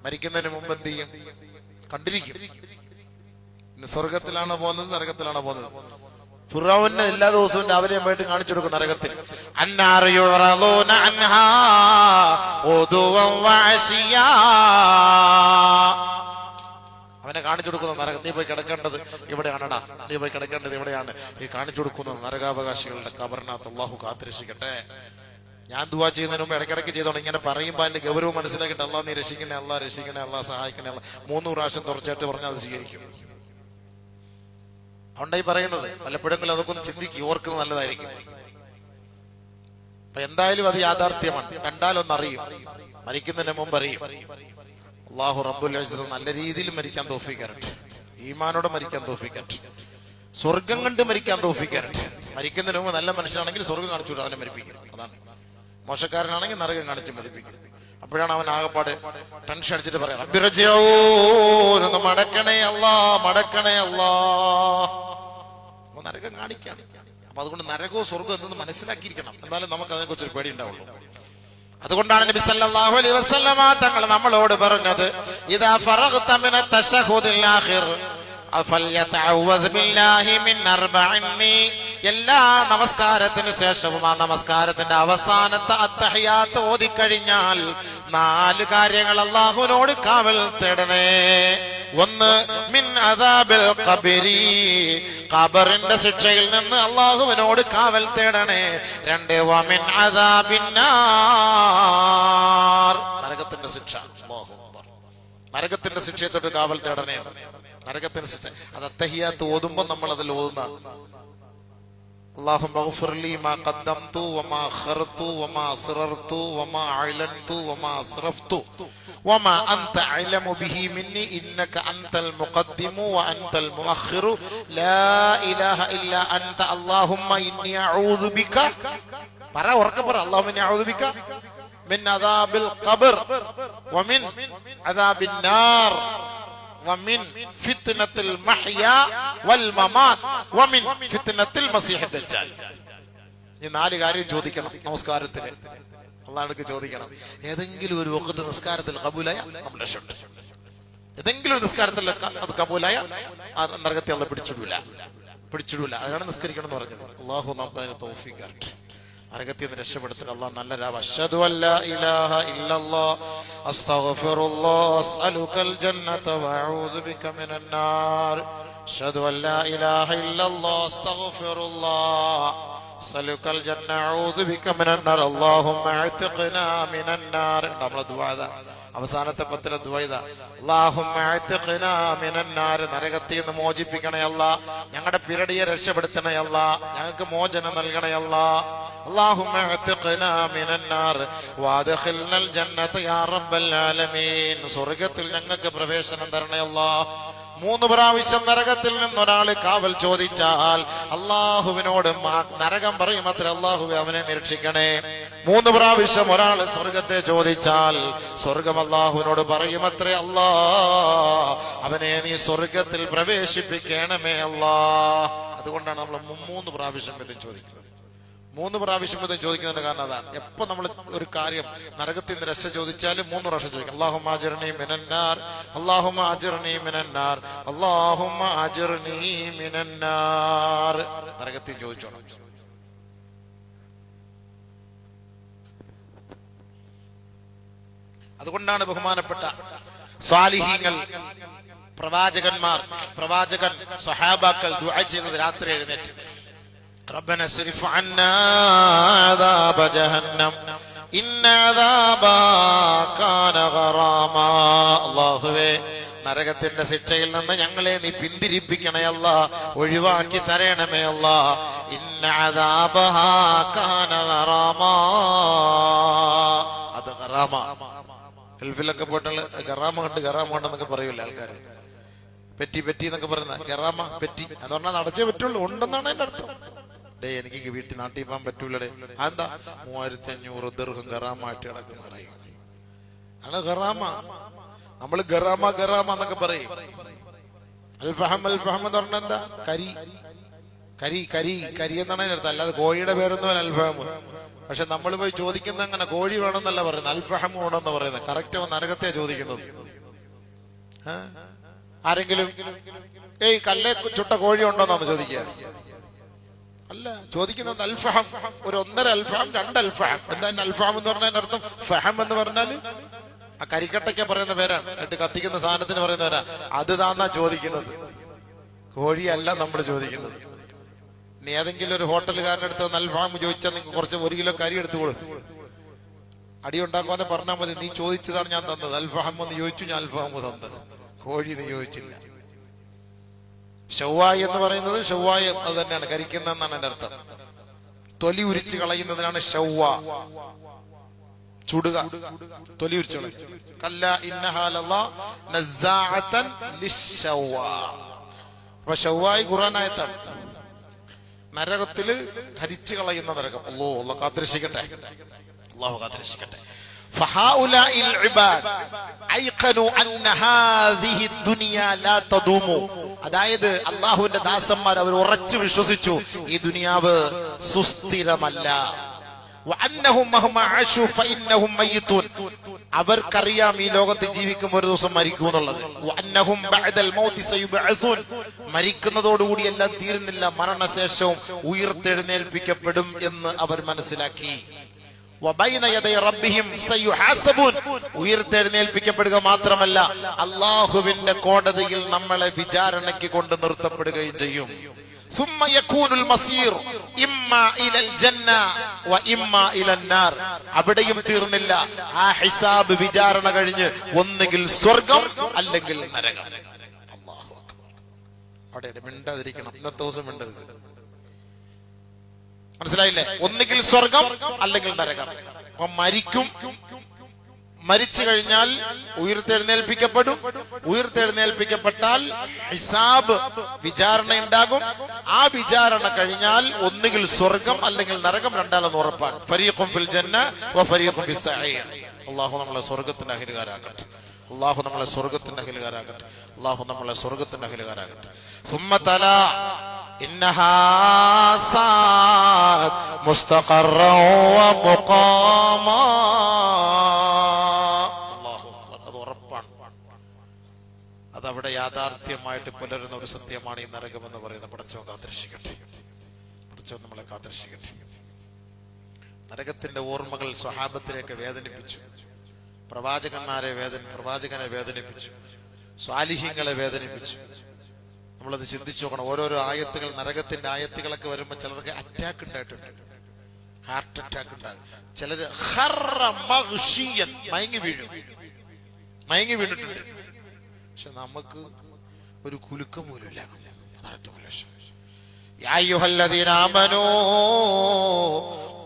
Speaker 1: മരിക്കുന്നതിന് മുമ്പ് എന്ത് ചെയ്യും? കണ്ടിരിക്കും. സ്വർഗത്തിലാണോ പോകുന്നത്, നരകത്തിലാണോ പോകുന്നത്? ഫിറഔന് എല്ലാ ദിവസവും രാവിലെ പോയിട്ട് കാണിച്ചു കൊടുക്കും നരകത്തിൽ. അവനെ കാണിച്ചു കൊടുക്കുന്ന നരകം. നീ പോയി കിടക്കേണ്ടത് ഇവിടെയാണടാ, നീ പോയി കിടക്കേണ്ടത് ഇവിടെയാണ്. ഈ കാണിച്ചു കൊടുക്കുന്ന നരകാവകാശികളുടെ ഖബറിനകത്ത് അല്ലാഹു കാത്തുരക്ഷിക്കട്ടെ. ഞാൻ ദുആ ചെയ്യുന്നതിന് മുമ്പ് ഇടയ്ക്കിടയ്ക്ക് ചെയ്തോണം. ഇങ്ങനെ പറയുമ്പോൾ അതിന്റെ ഗൗരവം മനസ്സിലാക്കിയിട്ട് അല്ലാഹ് നീ രക്ഷിക്കണേ, അല്ലാഹ് രക്ഷിക്കണേ, അല്ലാഹ് സഹായിക്കണേ, അല്ലാഹ് 3 പ്രാവശ്യം തുടർച്ചയായിട്ട് പറഞ്ഞാൽ അത് സ്വീകരിക്കും. അതുകൊണ്ടായി പറയുന്നത്. വല്ലപ്പോഴെങ്കിലും അതൊക്കെ ഒന്ന് ചിന്തിക്കും, ഓർക്കുന്നത് നല്ലതായിരിക്കും. അപ്പൊ എന്തായാലും അത് യാഥാർത്ഥ്യമാണ്. കണ്ടാലൊന്ന് അറിയും, മരിക്കുന്നതിന് മുമ്പ് അറിയും. അല്ലാഹു റബ്ബുൽ ഇസ്സത്ത് നല്ല രീതിയിൽ മരിക്കാൻ തൗഫീഖ് തരട്ടെ, ഈമാനോടെ മരിക്കാൻ തൗഫീഖ് തരട്ടെ, സ്വർഗം കണ്ട് മരിക്കാൻ തൗഫീഖ് തരട്ടെ. മരിക്കുന്നതിന് മുമ്പ് നല്ല മനുഷ്യനാണെങ്കിൽ സ്വർഗം കാണിച്ചു അവനെ മരിപ്പിക്കും. അതാണ്. മോശക്കാരനാണെങ്കിൽ നരകം കാണിച്ച് മരിപ്പിക്കും. അപ്പോഴാണ് അവൻ ആകപ്പാട് ടെൻഷൻ അടിച്ചിട്ട് പറയാം, മടക്കണേ അല്ലാ, മടക്കണേ അല്ലാ. നരകം കാണിക്കാണ്. അപ്പൊ അതുകൊണ്ട് നരകവും സ്വർഗവും എന്തെന്ന് മനസ്സിലാക്കിയിരിക്കണം, എന്നാലും നമുക്ക് അതിനെക്കുറിച്ചൊരു പേടി ഉണ്ടാവുള്ളൂ. അതുകൊണ്ടാണ് നബി സല്ലല്ലാഹു അലൈഹി വസല്ലമ തങ്ങൾ നമ്മളോട് പറഞ്ഞത്, ഇദാ ഫറഗ്ത മിന തശഹുദിൽ ആഖിർ ഫൽയതഅവദ് ബില്ലാഹി മിൻ അർബഇനി. എല്ലാ നമസ്കാരത്തിന് ശേഷവും ആ നമസ്കാരത്തിന്റെ അവസാനത്തെ അത്തഹിയാത്ത് ഓതിക്കഴിഞ്ഞാൽ 4 കാര്യങ്ങൾ അല്ലാഹുവിനോട് കാവൽ തേടണേ. 1 മിൻ അദാബിൽ ഖബരി, ഖബറിന്റെ ശിക്ഷയിൽ നിന്ന് അല്ലാഹുവിനോട് കാവൽ തേടണേ. 2 വമിൻ അദാബിന്നാർ, നരകത്തിന്റെ ശിക്ഷ. അല്ലാഹു അക്ബർ. നരകത്തിന്റെ ശിക്ഷയെ തൊട്ട് കാവൽ തേടണേ. നരകത്തിന് ശിക്ഷ അത് അത്തഹിയാത്ത് ഓതുമ്പോൾ നമ്മൾ അതിൽ ഓതുന്നതാണ്. اللهم اغفر لي ما قدمت وما أخرت وما أسررت وما أعلنت وما أسرفت وما أنت أعلم به مني إنك أنت المقدم وأنت المؤخر لا إله إلا أنت اللهم إني أعوذ بك اللهم إني أعوذ بك من عذاب القبر ومن عذاب النار ومن فتنة المحيا والممات ومن فتنة المسيح الدجال. ഈ 4 കാര്യം ചോദിക്കണം നമസ്കാരത്തിന്. അല്ലാഹുവിനോട് ചോദിക്കണം. ഏതെങ്കിലും ഒരു വഖത്ത് നിസ്കാരത്തിൽ ഖബൂലായ നമ്മൾ രക്ഷപ്പെട്ടു. ഏതെങ്കിലും ഒരു നിസ്കാരത്തിൽ അത് ഖബൂലായ നരകത്തെ അല്ലാഹു പിടിച്ചിടൂല. അതാണ് നിസ്കരിക്കണം എന്ന് പറഞ്ഞത്. അല്ലാഹു നമുക്ക് അതിന് തൗഫീഖ് തരട്ടെ. നരകത്തിൽ നിന്ന് രക്ഷപ്പെടുത്തുക. അല്ലാഹു നല്ല രാവ്. അശ്ഹദു അല്ലാ ഇലാഹ ഇല്ലല്ലാഹ് അസ്തഗ്ഫിറുല്ലാഹ് അസ്അലുകൽ ജന്നത വഅഊദു ബിക മിനൻ നാർ. അശ്ഹദു അല്ലാ ഇലാഹ ഇല്ലല്ലാഹ് അസ്തഗ്ഫിറുല്ലാഹ് അസ്അലുകൽ ജന്ന അഊദു ബിക മിനൻ നാർ. അല്ലാഹുമ്മ അഅ്തിഖ്നാ മിനൻ നാർ. നമ്മുടെ ദുആ അവസാനത്തെ 10 ദുആ ഇതാ. അല്ലാഹുമ്മ അഅ്തിഖ്നാ മിനൻ നാർ, നരകത്തിൽ നിന്ന് മോചിപ്പിക്കണേ അല്ലാഹ്. ഞങ്ങളുടെ പിരടിയെ രക്ഷപ്പെടുത്തണേ അല്ലാഹ്. ഞങ്ങൾക്ക് മോചനം നൽകണേ അല്ലാഹ്. اللهم اعتقنا من النار وادخلنا الجنة يا رب العالمين. സ്വർഗ്ഗത്തിൽ ഞങ്ങൾക്ക് പ്രവേശനം തരണേ അല്ലാഹ്. 3 പ്രാവശ്യം നരകത്തിൽ നിന്നൊരാൾ കാവൽ ചോദിച്ചാൽ അല്ലാഹുവിനോട് നരകം പറയും അത്ര, അല്ലാഹുവേ അവനെ നിരീക്ഷിക്കണേ. 3 പ്രാവശ്യം ഒരാൾ സ്വർഗത്തെ ചോദിച്ചാൽ സ്വർഗം അല്ലാഹുവിനോട് പറയും അത്രേ, അല്ലാഹ് അവനെ നീ സ്വർഗത്തിൽ പ്രവേശിപ്പിക്കണമേ അല്ലാഹ്. അതുകൊണ്ടാണ് നമ്മൾ 3 പ്രാവശ്യം ഇത് ചോദിക്കുന്നത്. 3 പ്രാവശ്യം ഇത് ചോദിക്കുന്നതിന്റെ കാരണം അതാണ്. എപ്പോ നമ്മൾ ഒരു കാര്യം നരകത്തിൽ നിന്ന് രക്ഷ ചോദിച്ചാലും 3 പ്രാവശ്യം ചോദിക്കും. അല്ലാഹുമ്മ അജിർനി മിനന്നാർ, അല്ലാഹുമ്മ അജിർനി മിനന്നാർ, അല്ലാഹുമ്മ അജിർനി മിനന്നാർ. നരകത്തിൽ ചോദിച്ചോണം. അതുകൊണ്ടാണ് ബഹുമാനപ്പെട്ട സാലിഹീങ്ങൾ, പ്രവാചകൻ സ്വഹാബാക്കൾ ദുആ ചെയ്തത് രാത്രി എഴുന്നേറ്റ്, ربنا اصرف عنا عذاب جهنم إن عذابها كان غراما. അല്ലാഹുവേ, നരകത്തിന്റെ ശിക്ഷയിൽ നിന്ന് ഞങ്ങളെ നീ പിന്തിരിപ്പിക്കണേ അല്ലാഹ്, ഒഴിവാക്കി തരണമേ അല്ലാഹ്. ഇന്ന അദാബഹാ കാന ഗറാമാ. അത് ഗറാമ. ഗൾഫിലൊക്കെ പോയിട്ടുള്ള ഗറാമ കണ്ടെന്നൊക്കെ പറയൂല ആൾക്കാർ. പെറ്റി എന്നൊക്കെ പറയുന്ന ഗറാമ പെറ്റി എന്ന് പറഞ്ഞാൽ നടച്ചേ പറ്റുള്ളൂ, ഉണ്ടെന്നാണ് എന്റെ അർത്ഥം. എനിക്ക് വീട്ടിൽ നാട്ടിൽ പോകാൻ പറ്റൂലേ. അതെന്താ 3500 ദിർഹം ഗറാമായിട്ട് കിടക്കുന്ന പറയും. ആണ് ഗറാമ. നമ്മൾ ഗറാമ എന്നൊക്കെ പറയും. അൽഫഹം എന്ന് പറഞ്ഞാൽ എന്താ? കരി എന്നാണ് അതിനർത്ഥം. അല്ലാതെ കോഴിയുടെ പേരൊന്നും അൽഫഹം. പക്ഷെ നമ്മൾ പോയി ചോദിക്കുന്നത് അങ്ങനെ കോഴി വേണമെന്നല്ല പറയുന്നത്, അൽഫഹം വേണമെന്ന് പറയുന്നത്. കറക്റ്റ് നരകത്തെ ചോദിക്കുന്നത്. ആരെങ്കിലും കല്ലേ ചുട്ട കോഴി ഉണ്ടോന്നാണ് ചോദിക്കുക? അല്ല, ചോദിക്കുന്നത് അൽഫഹം. ഒരു 1.5 അൽഫഹം, 2 അൽഫഹം. എന്താ അൽഫഹം എന്ന് പറഞ്ഞതിന്റെ അർത്ഥം? ഫഹം എന്ന് പറഞ്ഞാല് ആ കരിക്കട്ടയ്ക്ക് പറയുന്ന പേരാണ്, എന്നിട്ട് കത്തിക്കുന്ന സാധനത്തിന് പറയുന്ന പേരാ. അത് താന്നാ ചോദിക്കുന്നത്, കോഴിയല്ല നമ്മൾ ചോദിക്കുന്നത്. ഇനി ഏതെങ്കിലും ഒരു ഹോട്ടലുകാരൻ്റെ അടുത്ത് അൽഫഹം ചോദിച്ചാൽ നിങ്ങൾക്ക് കുറച്ച് 1 കിലോ കരി എടുത്തു കൊടുക്കും. അടി ഉണ്ടാക്കുവാന്ന് പറഞ്ഞാൽ മതി, നീ ചോദിച്ചതാണ് ഞാൻ തന്നത്. അൽഫഹം എന്ന് ചോദിച്ചു, ഞാൻ അൽഫഹം തന്നത്. കോഴി നീ ചോദിച്ചില്ല. ഷവ്വായ് എന്ന് പറയുന്നത് ഷവ്വായ് അത് തന്നെയാണ്, കരിക്കുന്നതെന്നാണ് എന്റെ അർത്ഥം. തൊലി ഉരിച്ച് കളയുന്നതിനാണ് ഷവ്വ. ചുടുക, തൊലി ഉരിച്ച് കളയും. അപ്പൊ ഷവ്വായ് ഖുർആനായത്താണ്. നരകത്തില് ധരിച്ചു കളയുന്ന നരകം. അല്ലാഹു കാത്തിരക്ഷിക്കട്ടെ, അല്ലാഹു കാത്തിരക്ഷിക്കട്ടെ. فهؤلاء العباد أيقنوا أن هذه الدنيا لا تدوم അതായത് അള്ളാഹുവിന്റെ ദാസന്മാർ അവർ ഉറച്ചു വിശ്വസിച്ചു ഈ ദുനിയാവ് സുസ്ഥിരമല്ല. അവർക്കറിയാം ഈ ലോകത്ത് ജീവിക്കുമ്പോൾ ഒരു ദിവസം മരിക്കും എന്നുള്ളത്. മരിക്കുന്നതോടുകൂടി എല്ലാം തീരുന്നില്ല, മരണശേഷവും ഉയർത്തെഴുന്നേൽപ്പിക്കപ്പെടും എന്ന് അവർ മനസ്സിലാക്കി. ഉയർത്തെഴുന്നേൽപ്പിക്കപ്പെടുക മാത്രമല്ല, അള്ളാഹുവിന്റെ കോടതിയിൽ നമ്മളെ വിചാരണയ്ക്ക് കൊണ്ട് നിർത്തപ്പെടുകയും ചെയ്യും. അവിടെയും തീർന്നില്ല. ആ ഹിസാബ് വിചാരണ കഴിഞ്ഞ് ഒന്നുകിൽ സ്വർഗം അല്ലെങ്കിൽ നരകം. അല്ലാഹു അക്ബർ. അവിടെ മിണ്ടാതിരിക്കണം, ഇന്നത്തെ ദിവസം മിണ്ടരുത്. മനസ്സിലായില്ലേ? ഒന്നുകിൽ സ്വർഗം അല്ലെങ്കിൽ നരകം. അപ്പൊ മരിക്കും, മരിച്ചു കഴിഞ്ഞാൽ ഉയർത്തെഴുന്നേൽപ്പിക്കപ്പെടും. ഉയർത്തെഴുന്നേൽപ്പിക്കപ്പെട്ടാൽ ഹിസാബ് വിചാരണ ഉണ്ടാകും. ആ വിചാരണ കഴിഞ്ഞാൽ ഒന്നുകിൽ സ്വർഗം അല്ലെങ്കിൽ നരകം, രണ്ടാലെന്ന് ഉറപ്പാണ്. ഫരീഖും ഫിൽ ജന്ന വ ഫരീഖും ഫിസ് സഈർ. അല്ലാഹു നമ്മളെ സ്വർഗ്ഗത്തിന്റെ അഹിലുകാരാകട്ടെ. അല്ലാഹു നമ്മളെ സ്വർഗ്ഗത്തിന്റെ അഹിലുകാരാകട്ടെ. അല്ലാഹു നമ്മളെ സ്വർഗ്ഗത്തിന്റെ അഹിലുകാരാകട്ടെ. സുമ്മ തലാ ഇന്നഹാ സാഅത് മുസ്തഖറൻ വ മുഖാമാ. അതവിടെ യാഥാർത്ഥ്യമായിട്ട് പുലരുന്ന ഒരു സത്യമാണ് ഈ നരകം എന്ന് പറയുന്നത്. പടച്ചവൻ കാത്തിരക്ഷിക്കട്ടെ, പടച്ചവൻ നമ്മളെ കാത്തിരക്ഷിക്കട്ടെ. നരകത്തിന്റെ ഓർമ്മകൾ സ്വഹാബത്തിലേക്ക് വേദനിപ്പിച്ചു, പ്രവാചകനെ വേദനിപ്പിച്ചു, സ്വാലിഹീങ്ങളെ വേദനിപ്പിച്ചു. നമ്മളത് ചിന്തിച്ചു നോക്കണം. ഓരോരോ ആയത്തുകൾ, നരകത്തിന്റെ ആയത്തുകളൊക്കെ വരുമ്പോൾ ചിലർക്ക് അറ്റാക്ക് ഉണ്ടായിട്ടുണ്ട്, ഹാർട്ട് അറ്റാക്ക് ഉണ്ടാകും. ചിലര് മയങ്ങി വീണിട്ടുണ്ട്. പക്ഷെ നമുക്ക് ഒരു കുലുക്കം പോലുമില്ല. യാ അയ്യുഹല്ലദീന ആമനൂ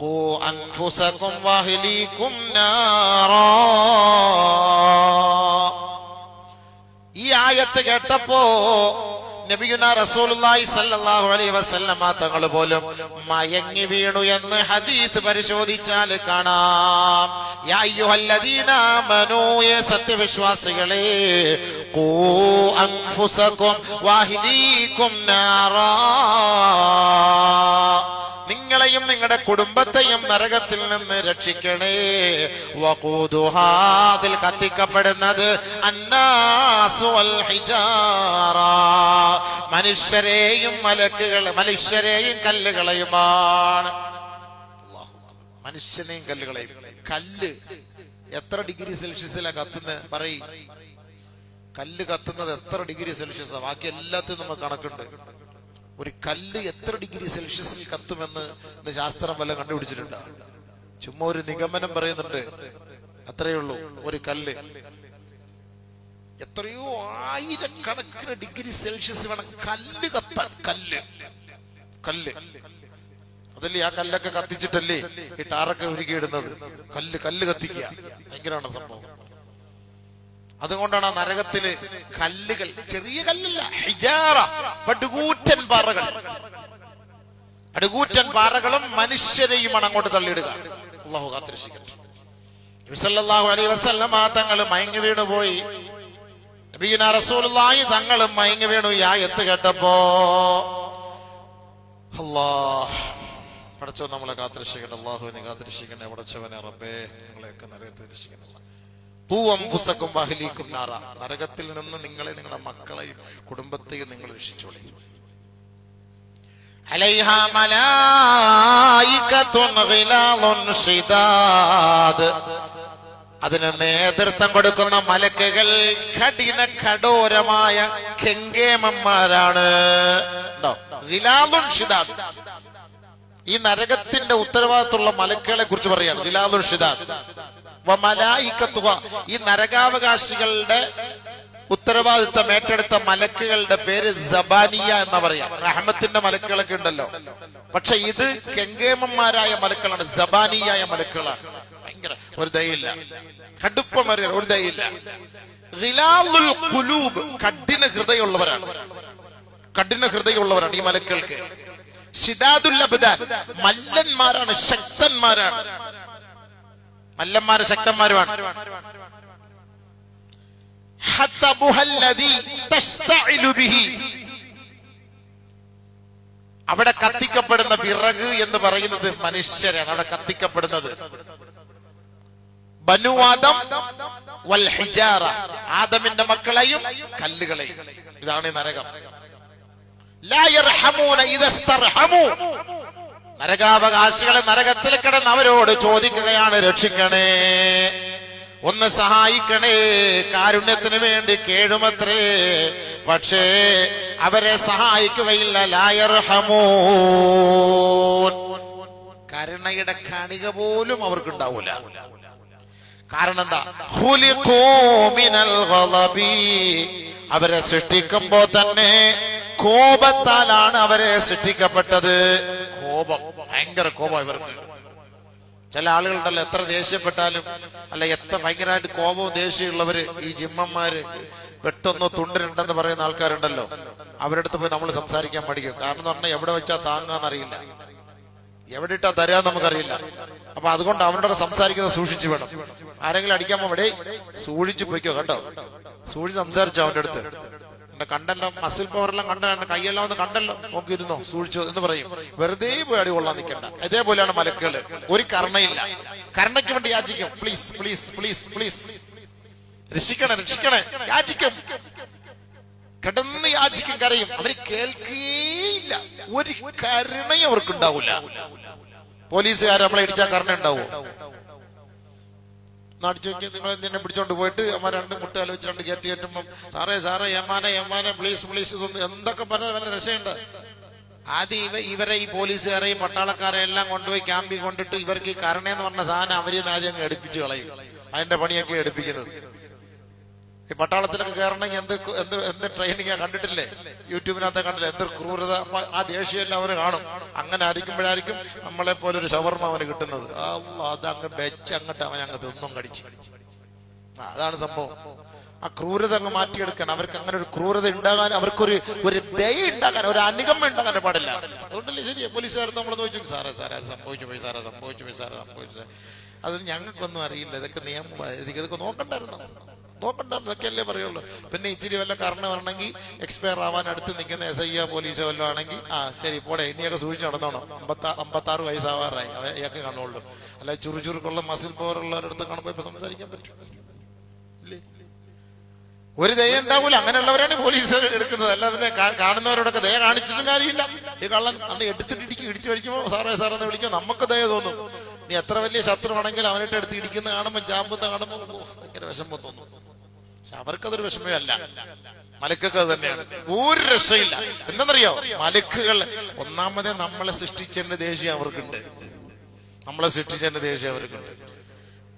Speaker 1: ഖൂ അൻഫുസകും വഅഹ്ലീകും നാറാ. ഈ ആയത്ത് കേട്ടപ്പോ നബിയുനാ റസൂലുള്ളാഹി സ്വല്ലല്ലാഹു അലൈഹി വസല്ലമ തങ്ങൾ പോലും മയങ്ങി വീണു എന്ന് ഹദീസ് പരിശോധിച്ചാൽ കാണാം. യാ അയ്യുഹല്ലദീന ആമനൂ, സത്യവിശ്വാസികളെ, ഖൂ അൻഫുസകും വഅഹ്ലീകും നാറാ, നിങ്ങളെയും നിങ്ങളുടെ കുടുംബത്തെയും നരകത്തിൽ നിന്ന് രക്ഷിക്കണേ. വഖൂദുഹാ, അതിൽ കത്തിക്കപ്പെടുന്നത് അന്നാസു വൽ ഹിജാറ, മനുഷ്യരെയും മനുഷ്യരെയും കല്ലുകളെയുമാണ്. മനുഷ്യനെയും കല്ലുകളെയും. കല്ല് എത്ര ഡിഗ്രി സെൽഷ്യസിലാണ് കത്തുന്നത് പറയും? കല്ല് കത്തുന്നത് എത്ര ഡിഗ്രി സെൽഷ്യസാ? ബാക്കി എല്ലാത്തിനും നമുക്ക് കണക്കുണ്ട്. ഒരു കല്ല് എത്ര ഡിഗ്രി സെൽഷ്യസിൽ കത്തുമെന്ന് ശാസ്ത്രം വല്ലതും കണ്ടുപിടിച്ചിട്ടുണ്ടോ? ചുമ്മാ ഒരു നിഗമനം പറയുന്നുണ്ട്, അത്രയേ ഉള്ളൂ. ഒരു കല്ല് എത്രയോ ആയിരക്കണക്കിന് ഡിഗ്രി സെൽഷ്യസ് വേണം കല്ല് കത്താൻ. കല്ല് അതല്ലേ, ആ കല്ലൊക്കെ കത്തിച്ചിട്ടല്ലേ ഈ ടാറൊക്കെ ഒരുക്കിയിടുന്നത്. കല്ല് കത്തിക്കുക ഭയങ്കരമാണ് സംഭവം. അതുകൊണ്ടാണ് ആ നരകത്തില് കല്ലുകൾ, ചെറിയ കല്ലല്ല, ഹിജാറ, പടുകൂറ്റൻ പാറകളും മനുഷ്യരെയുമാണ് അങ്ങോട്ട് തള്ളിയിടുക. അല്ലാഹു കാത്തിരക്ഷിക്കട്ടെ. നബി സല്ലല്ലാഹു അലൈഹി വസല്ലമ തങ്ങൾ മയങ്ങി വീണു പോയി. നബിയുനാ റസൂലുള്ളാഹി തങ്ങൾ മയങ്ങി വീണു ഈ ആയത്ത് കേട്ടപ്പോ. അല്ലാഹ്, പടച്ചവൻ നമ്മളെ കാത്തിരക്ഷിക്കട്ടെ. അല്ലാഹുവിനെ കാത്തിരക്ഷിക്കണേ പടച്ചവനെ. റബ്ബേ, നിങ്ങളെയൊക്കെ നരകത്തിൽ രക്ഷിക്കണം. നരകത്തിൽ നിന്ന് നിങ്ങളെ, നിങ്ങളുടെ മക്കളെയും കുടുംബത്തെയും നിങ്ങൾ രക്ഷിച്ചോളി. അലൈഹാ മലായികത്തുൻ ഗിലാദുൻ ശിദാദ്, അതിന് നേതൃത്വം കൊടുക്കുന്ന മലക്കുകൾ കഠോരമായ കെങ്കേമന്മാരാണ്. ഗിലാദുൻ ശിദാദ്, ഈ നരകത്തിന്റെ ഉത്തരവാദിത്തമുള്ള മലക്കുകളെ കുറിച്ച് പറയാണ്. ഗിലാദുൻ ശിദാദ് ഈ നരകാവകാശികളുടെ ഉത്തരവാദിത്തം ഏറ്റെടുത്ത മലക്കുകളുടെ പേര് സബാനിയ എന്ന് പറയാം. റഹ്മത്തിന്റെ മലക്കുകളൊക്കെ ഉണ്ടല്ലോ, പക്ഷെ ഇത് കെങ്കേമന്മാരായ മലക്കുകളാണ്, സബാനിയായ മലക്കുകളാണ്. ഭയങ്കര ഒരു ദയയില്ല, കടുപ്പമറിയ ഒരു ദയയില്ല. ഗിലാദുൽ ഖുലൂബ്, കഠിന ഹൃദയമുള്ളവരാണ് ഈ മലക്കുകൾക്ക്. ശിദാദുൽ അബ്ദാൻ, മല്ലന്മാരാണ്, ശക്തന്മാരാണ്. മല്ലന്മാര് ശക്തന്മാരുമാണ്. അവിടെ കത്തിക്കപ്പെടുന്ന വിറക് എന്ന് പറയുന്നത് മനുഷ്യരാണ്. അവിടെ കത്തിക്കപ്പെടുന്നത് ബനു ആദം വൽ ഹിജാറ, ആദമിന്റെ മക്കളെയും കല്ലുകളെയും. ഇതാണ് നരകം. ലാ യർഹമൂന ഇദസ്തർഹമു, നരകാവകാശികളെ നരകത്തിൽ കിടന്ന് അവരോട് ചോദിക്കുകയാണ്, രക്ഷിക്കണേ, ഒന്ന് സഹായിക്കണേ, കാരുണ്യത്തിന് വേണ്ടി കേഴുമത്രേ, പക്ഷേ അവരെ സഹായിക്കുകയില്ല. ലാ യർഹമൂൻ, കരുണയുടെ കണിക പോലും അവർക്കുണ്ടാവൂല. കാരണം എന്താ? ഖുലിഖൂ മിനൽ ഗളബി, അവരെ സൃഷ്ടിക്കുമ്പോ തന്നെ കോപത്താലാണ് അവരെ സൃഷ്ടിക്കപ്പെട്ടത്. കോപം, ഭയങ്കര കോപം ഇവർക്ക്. ചില ആളുകളുണ്ടല്ലോ, എത്ര ദേഷ്യപ്പെട്ടാലും അല്ല, എത്ര ഭയങ്കരമായിട്ട് കോപവും ദേഷ്യമുള്ളവര്, ഈ ജിമ്മന്മാര്, പെട്ടെന്നോ തുണ്ടരുണ്ടെന്ന് പറയുന്ന ആൾക്കാരുണ്ടല്ലോ, അവരുടെ അടുത്ത് പോയി നമ്മൾ സംസാരിക്കാൻ പഠിക്കും. കാരണം എന്ന് പറഞ്ഞാൽ എവിടെ വെച്ചാൽ താങ്ങാന്നറിയില്ല, എവിടെ ഇട്ടാ തരാന്ന് നമുക്കറിയില്ല. അപ്പൊ അതുകൊണ്ട് അവനോടൊക്കെ സംസാരിക്കുന്നത് സൂക്ഷിച്ചു വേണം. ആരെങ്കിലും അടിക്കാൻ ഇവിടെ സൂക്ഷിച്ചു പോയിക്കോ കേട്ടോ, സൂക്ഷിച്ച് സംസാരിച്ചോ അവന്റെ അടുത്ത്. എന്റെ കണ്ടല്ലോ, മസിൽ പവറെല്ലാം കണ്ടല്ലോ, കൈയെല്ലാം ഒന്ന് കണ്ടല്ലോ, നോക്കിയിരുന്നോ, സൂക്ഷിച്ചു എന്ന് പറയും. വെറുതെ പോയി അടി കൊള്ളാൻ നിൽക്കണ്ട. ഇതേപോലെയാണ് മലക്കുകള്. ഒരു കരുണയില്ല, കരുണയ്ക്ക് വേണ്ടി യാചിക്കും. പ്ലീസ് പ്ലീസ് പ്ലീസ് പ്ലീസ്, രക്ഷിക്കണേ രക്ഷിക്കണേ, യാചിക്കും, കിടന്ന് യാചിക്കും, കരയും. അവര് കേൾക്കുകയില്ല. ഒരു കരുണയും അവർക്ക് ഉണ്ടാവില്ല. പോലീസുകാർ നമ്മളെ ഇടിച്ചാൽ കരുണ ഉണ്ടാവോ? നാടിച്ചു നോക്കി, നിങ്ങൾ എന്തിനെ പിടിച്ചോണ്ട് പോയിട്ട് അമ്മ രണ്ട് മുട്ടുകാല വെച്ച് രണ്ട് കയറ്റി കെട്ടുമ്പം, സാറേ സാറേ എമ്മാനെ പ്ലീസ് പ്ലീസ്, ഇതൊന്ന് എന്തൊക്കെ പറഞ്ഞ നല്ല രക്ഷയുണ്ട്. ആദ്യം ഇവരെ ഈ പോലീസുകാരെയും പട്ടാളക്കാരെ എല്ലാം കൊണ്ടുപോയി ക്യാമ്പിൽ കൊണ്ടിട്ട് ഇവർക്ക് ഈ കരുണയെന്ന് പറഞ്ഞ സാധനം അവര് ആദ്യം അങ്ങ് എടുപ്പിച്ച് കളയും. അതിന്റെ പണിയൊക്കെ എടുപ്പിക്കുന്നത്. ഈ പട്ടാളത്തിലൊക്കെ കയറണമെങ്കിൽ എന്ത് ട്രെയിനിങ് കണ്ടിട്ടില്ലേ? യൂട്യൂബിനകത്ത് കണ്ടില്ലേ? എന്തൊരു ക്രൂരത. ആ ദേഷ്യമെല്ലാം അവര് കാണും. അങ്ങനെ ആയിരിക്കുമ്പോഴായിരിക്കും നമ്മളെ പോലെ ഒരു ഷവർമ അവന് കിട്ടുന്നത്. അതങ്ങ് വെച്ച് അങ്ങോട്ട് അവൻ അങ്ങ് തിന്നും കടിച്ച്. അതാണ് സംഭവം. ആ ക്രൂരത അങ്ങ് മാറ്റിയെടുക്കാൻ അവർക്ക്, അങ്ങനെ ഒരു ക്രൂരത ഉണ്ടാകാൻ, അവർക്കൊരു ദയ ഉണ്ടാകാൻ, ഒരു അനുകമ്പ ഉണ്ടാകാൻ പാടില്ല. അതുകൊണ്ടല്ലേ ശരി പോലീസുകാർ നമ്മൾ ചോദിച്ചു, സാറേ സാറേ അത് സംഭവിച്ചു പോയി, സാറേ സംഭവിച്ചു പോയി, സാറേ സംഭവിച്ചു. അത് ഞങ്ങൾക്കൊന്നും അറിയില്ല, ഇതൊക്കെ നിയമം, ഇതൊക്കെ നോക്കണ്ടായിരുന്നു, നോക്കണ്ടെന്നൊക്കെയല്ലേ പറയുള്ളൂ. പിന്നെ ഇച്ചിരി വല്ല കാരണം വരണമെങ്കിൽ എക്സ്പയർ ആവാൻ അടുത്ത് നിൽക്കുന്ന SI പോലീസോ വല്ലതും ആണെങ്കിൽ ശരി പോടെ, ഇനിയൊക്കെ സൂക്ഷിച്ച് നടന്നോണം, 56 വയസ്സാവാറായി, ഇയാൾക്ക് കാണുള്ളൂ. അല്ല ചുറുചുറുക്കുള്ള മസിൽ പവർ ഉള്ളവരുടെ അടുത്ത് കാണുമ്പോൾ ഇപ്പൊ സംസാരിക്കാൻ പറ്റും ഇല്ലേ? ഒരു ദയ ഉണ്ടാവൂല. അങ്ങനെയുള്ളവരാണ് പോലീസ് എടുക്കുന്നത്. അല്ലാതെ കാണുന്നവരോടൊക്കെ ദയ കാണിച്ചിട്ടും കാര്യമില്ല. ഈ കള്ളൻ അന്ന് ഇടിച്ചു കഴിക്കുമ്പോൾ സാറേ സാറെന്ന് വിളിക്കുമ്പോൾ നമുക്ക് ദയ തോന്നും. നീ എത്ര വലിയ ശത്രുവാണെങ്കിൽ അവനായിട്ട് എടുത്ത് ഇടിക്കുന്ന കാണുമ്പോൾ, ചാമ്പുന്ന കാണുമ്പോൾ ഭയങ്കര വിഷമം തോന്നും. പക്ഷെ അവർക്കതൊരു വിഷമേ അല്ല. മലക്കൊക്കെ അത് തന്നെയാണ്. ഒരു രക്ഷയില്ല. എന്തെന്നറിയോ? മലക്കുകൾ ഒന്നാമതേ നമ്മളെ സൃഷ്ടിച്ചതിന്റെ ദേഷ്യം അവർക്കുണ്ട്.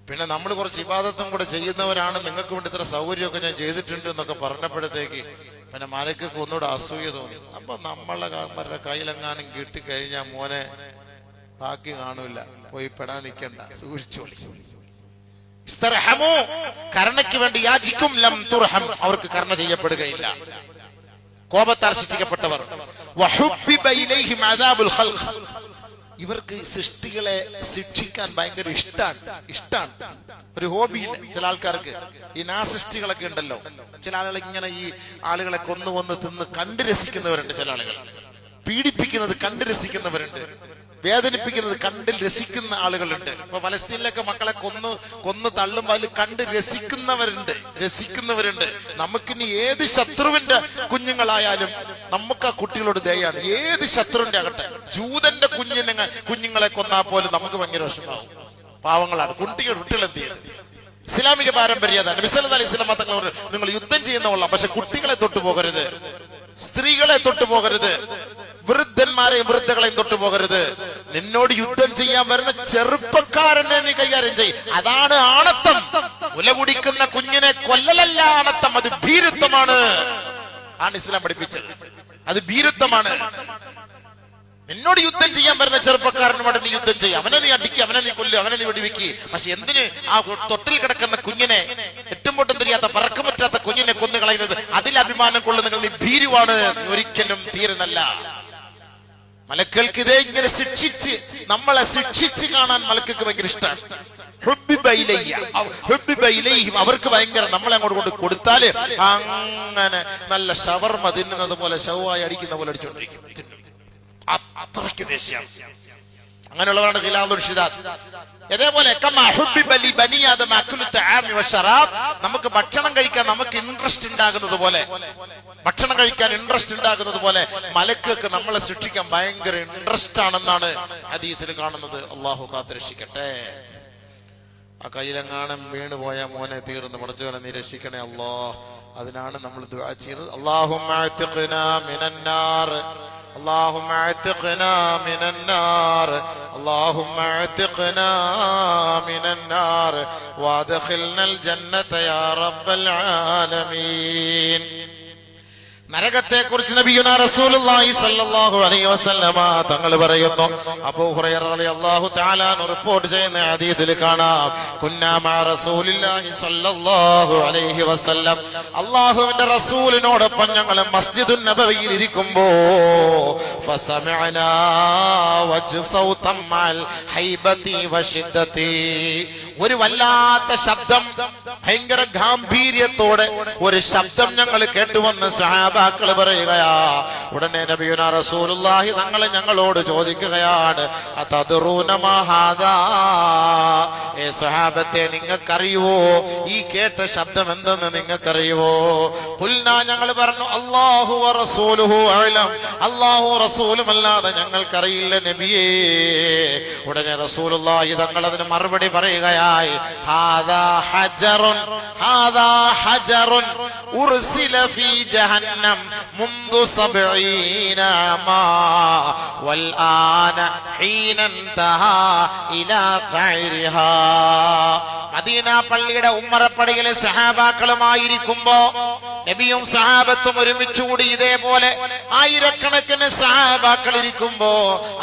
Speaker 1: പിന്നെ നമ്മൾ കുറച്ച് ഇബാദത്തും കൂടെ ചെയ്യുന്നവരാണ്, നിങ്ങൾക്ക് വേണ്ടി ഇത്ര സൗകര്യമൊക്കെ ഞാൻ ചെയ്തിട്ടുണ്ട് എന്നൊക്കെ പറഞ്ഞപ്പോഴത്തേക്ക് പിന്നെ മലക്കൊക്കെ ഒന്നുകൂടെ അസൂയ തോന്നി. അപ്പൊ നമ്മളെ കയ്യിലെങ്ങാനും കിട്ടിക്കഴിഞ്ഞാൽ മോനെ ബാക്കി കാണൂല, പോയി പെടാൻ നിൽക്കണ്ട, സൂക്ഷിച്ചോളി. കരുണയ്ക്ക് വേണ്ടി യാചിക്കും, ലം തുർഹം, അവർക്ക് കരുണ ചെയ്യപ്പെടുകയില്ല. കോപത്താൽ സൃഷ്ടിക്കപ്പെട്ടവർ. ഇവർക്ക് സൃഷ്ടികളെ ശിക്ഷിക്കാൻ ഭയങ്കര ഇഷ്ടാണ്. ഒരു ഹോബിയില്ല ചില ആൾക്കാർക്ക്. ഈ നാസിസ്റ്റുകളൊക്കെ ഉണ്ടല്ലോ, ചില ആളുകൾ ഇങ്ങനെ ഈ ആളുകളെ കൊന്നു തിന്ന് കണ്ടു രസിക്കുന്നവരുണ്ട്. ചില ആളുകൾ പീഡിപ്പിക്കുന്നത് കണ്ടു രസിക്കുന്നവരുണ്ട്, വേദനിപ്പിക്കുന്നത് കണ്ടിൽ രസിക്കുന്ന ആളുകളുണ്ട്. ഇപ്പൊ ഫലസ്തീനിലൊക്കെ മക്കളെ കൊന്നു തള്ളുമ്പോൾ അതിൽ കണ്ട് രസിക്കുന്നവരുണ്ട്. നമുക്കിനി ഏത് ശത്രുവിന്റെ കുഞ്ഞുങ്ങളായാലും നമുക്ക് ആ കുട്ടികളോട് ദയാണ്. ഏത് ശത്രുവിന്റെ ആകട്ടെ, ജൂതന്റെ കുഞ്ഞുങ്ങളെ കൊന്നാൽ പോലും നമുക്ക് ഭയങ്കര വിഷമാവും. പാവങ്ങളാണ് കുട്ടികൾ എന്ത് ചെയ്ത്? ഇസ്ലാമിക പാരമ്പര്യത നബി സല്ലല്ലാഹു അലൈഹി വസല്ലം തങ്ങൾ നിങ്ങൾ യുദ്ധം ചെയ്യുന്നവളാണ്, പക്ഷെ കുട്ടികളെ തൊട്ടു പോകരുത്, സ്ത്രീകളെ തൊട്ടു പോകരുത്, വൃദ്ധന്മാരെയും വൃദ്ധകളെയും തൊട്ടു പോകരുത്. നിന്നോട് യുദ്ധം ചെയ്യാൻ വരുന്ന ചെറുപ്പക്കാരനെ നീ കൈകാര്യം ചെയ്യും. അതാണ് ആണത്തം. മുല കുടിക്കുന്ന കുഞ്ഞിനെ കൊല്ലലല്ല ആണത്തം, അത് ഭീരുത്വമാണ്. ആണ് ഇസ്ലാം പഠിപ്പിച്ചത്. അത് ഭീരുത്വമാണ്. നിന്നോട് യുദ്ധം ചെയ്യാൻ വരുന്ന ചെറുപ്പക്കാരനോട് നീ യുദ്ധം ചെയ്യും. അവനെ നീ അടിക്കുക, അവനെ നീ കൊല്ലുക, അവനെ നീ വെടിവെക്കുക. പക്ഷെ എന്തിന് ആ തൊട്ടിൽ കിടക്കുന്ന കുഞ്ഞിനെ, എട്ടും പൊട്ടും തിരിയാത്ത പറക്കം പറ്റാത്ത കുഞ്ഞിനെ കൊന്നു കളയുന്നത്? അതിൽ അഭിമാനം കൊള്ളുന്ന നീ ഭീരുവാണ്. ഒരിക്കലും ധീരനല്ല. മലക്കുകൾക്ക് ഇതേ ഇങ്ങനെ നമ്മളെ ശിക്ഷിച്ച് കാണാൻ മലക്കൾക്ക് ഭയങ്കര ഇഷ്ടമാണ്. അവർക്ക് ഭയങ്കര, നമ്മളെ അങ്ങോട്ട് കൊണ്ട് കൊടുത്താല് അങ്ങനെ നല്ല ഷവർമ തിന്നുന്നത് പോലെ, ഷവായി അടിക്കുന്ന പോലെ അടിച്ചുകൊണ്ടിരിക്കും. അത്രയ്ക്ക് ദേഷ്യം. അങ്ങനെയുള്ളവരാണ് ഖിലാദുൽ ഷിദാദ്. അതേപോലെ നമുക്ക് ഭക്ഷണം കഴിക്കാൻ നമുക്ക് ഇൻട്രസ്റ്റ് ഉണ്ടാകുന്നത് പോലെ, ഭക്ഷണം കഴിക്കാൻ ഇൻട്രസ്റ്റ് ഉണ്ടാകുന്നത് പോലെ മലക്കുകൾക്ക് നമ്മളെ ശിക്ഷിക്കാൻ ഭയങ്കര ഇൻട്രസ്റ്റ് ആണെന്നാണ് ഹദീസിൽ കാണുന്നത്. അള്ളാഹു കാത്തുരക്ഷിക്കട്ടെ. ആ കയ്യിലെങ്ങാനും വീണ് പോയ മോനെ തീർന്ന് പടച്ചവനെ നീ രക്ഷിക്കണേ അല്ലാ. അതിനാണ് നമ്മൾ ദുആ ചെയ്തത്. അല്ലാഹുമ്മ അഅ്തിഖ്നാ മിനന്നാർ, اللهم اعتقنا من النار، اللهم اعتقنا من النار وادخلنا الجنة يا رب العالمين. നരകത്തെ കുറിച്ച് നബിയുനാ റസൂലുള്ളാഹി സ്വല്ലല്ലാഹു അലൈഹി വസല്ലമ തങ്ങൾ പറയുന്നു, അബൂ ഹുറൈറ റളിയല്ലാഹു തആല റിപ്പോർട്ട് ചെയ്യുന്ന ഹദീസിൽ കാണാം, കുന്നാ മഅ റസൂലില്ലാഹി സ്വല്ലല്ലാഹു അലൈഹി വസല്ലം, അല്ലാഹുവിന്റെ റസൂലിനോടൊപ്പം ഞങ്ങൾ മസ്ജിദുൻ നബവിയിൽ ഇരിക്കുമ്പോൾ ഫസമഅനാ വജ്സൗതം മൽ ഹൈബതി വശിദ്ദതി, ഒരു വല്ലാത്ത ശബ്ദം, ഭയങ്കര ഗാംഭീര്യത്തോടെ ഒരു ശബ്ദം ഞങ്ങൾ കേട്ടുവന്ന് സഹാബാക്കൾ പറയുകയാ. ഉടനെ നബിയുനാ റസൂലുള്ളാഹി തങ്ങൾ ഞങ്ങളോട് ചോദിക്കുകയാണ്, അതദ്റൂന മാ ഹാദാ, ഏ സഹാബത്തെ നിങ്ങൾക്കറിയുവോ ഈ കേട്ട ശബ്ദം എന്തെന്ന് നിങ്ങൾക്കറിയുവോ? ഖുൽനാ, ഞങ്ങൾ പറഞ്ഞു, അല്ലാഹു വറസൂലുഹു അഅലം, അല്ലാഹു റസൂലും അല്ലാതെ ഞങ്ങൾക്കറിയില്ല നബിയേ. ഉടനെ റസൂലുള്ളാഹി തങ്ങൾ അതിന് മറുപടി പറയുകയായി, ഹാദാ ഹജറുൻ, ഹാദാ ഹജറുൻ ഉർസില ഫീ ജഹന്നം മുൻദു 70 ആമാ വൽ ആന ഹീന ഇൻതഹാ ഇലാ ഖൈരിഹാ. മദീന പള്ളിയുടെ ഉമ്മറപ്പടിയിലെ സഹാബാക്കളുമായിരിക്കുമ്പോ നബിയും സഹാബത്തും ഒരുമിച്ചുകൂടി ഇതേപോലെ ആയിരക്കണക്കിന് സഹാബാക്കൾ ഇരിക്കുമ്പോ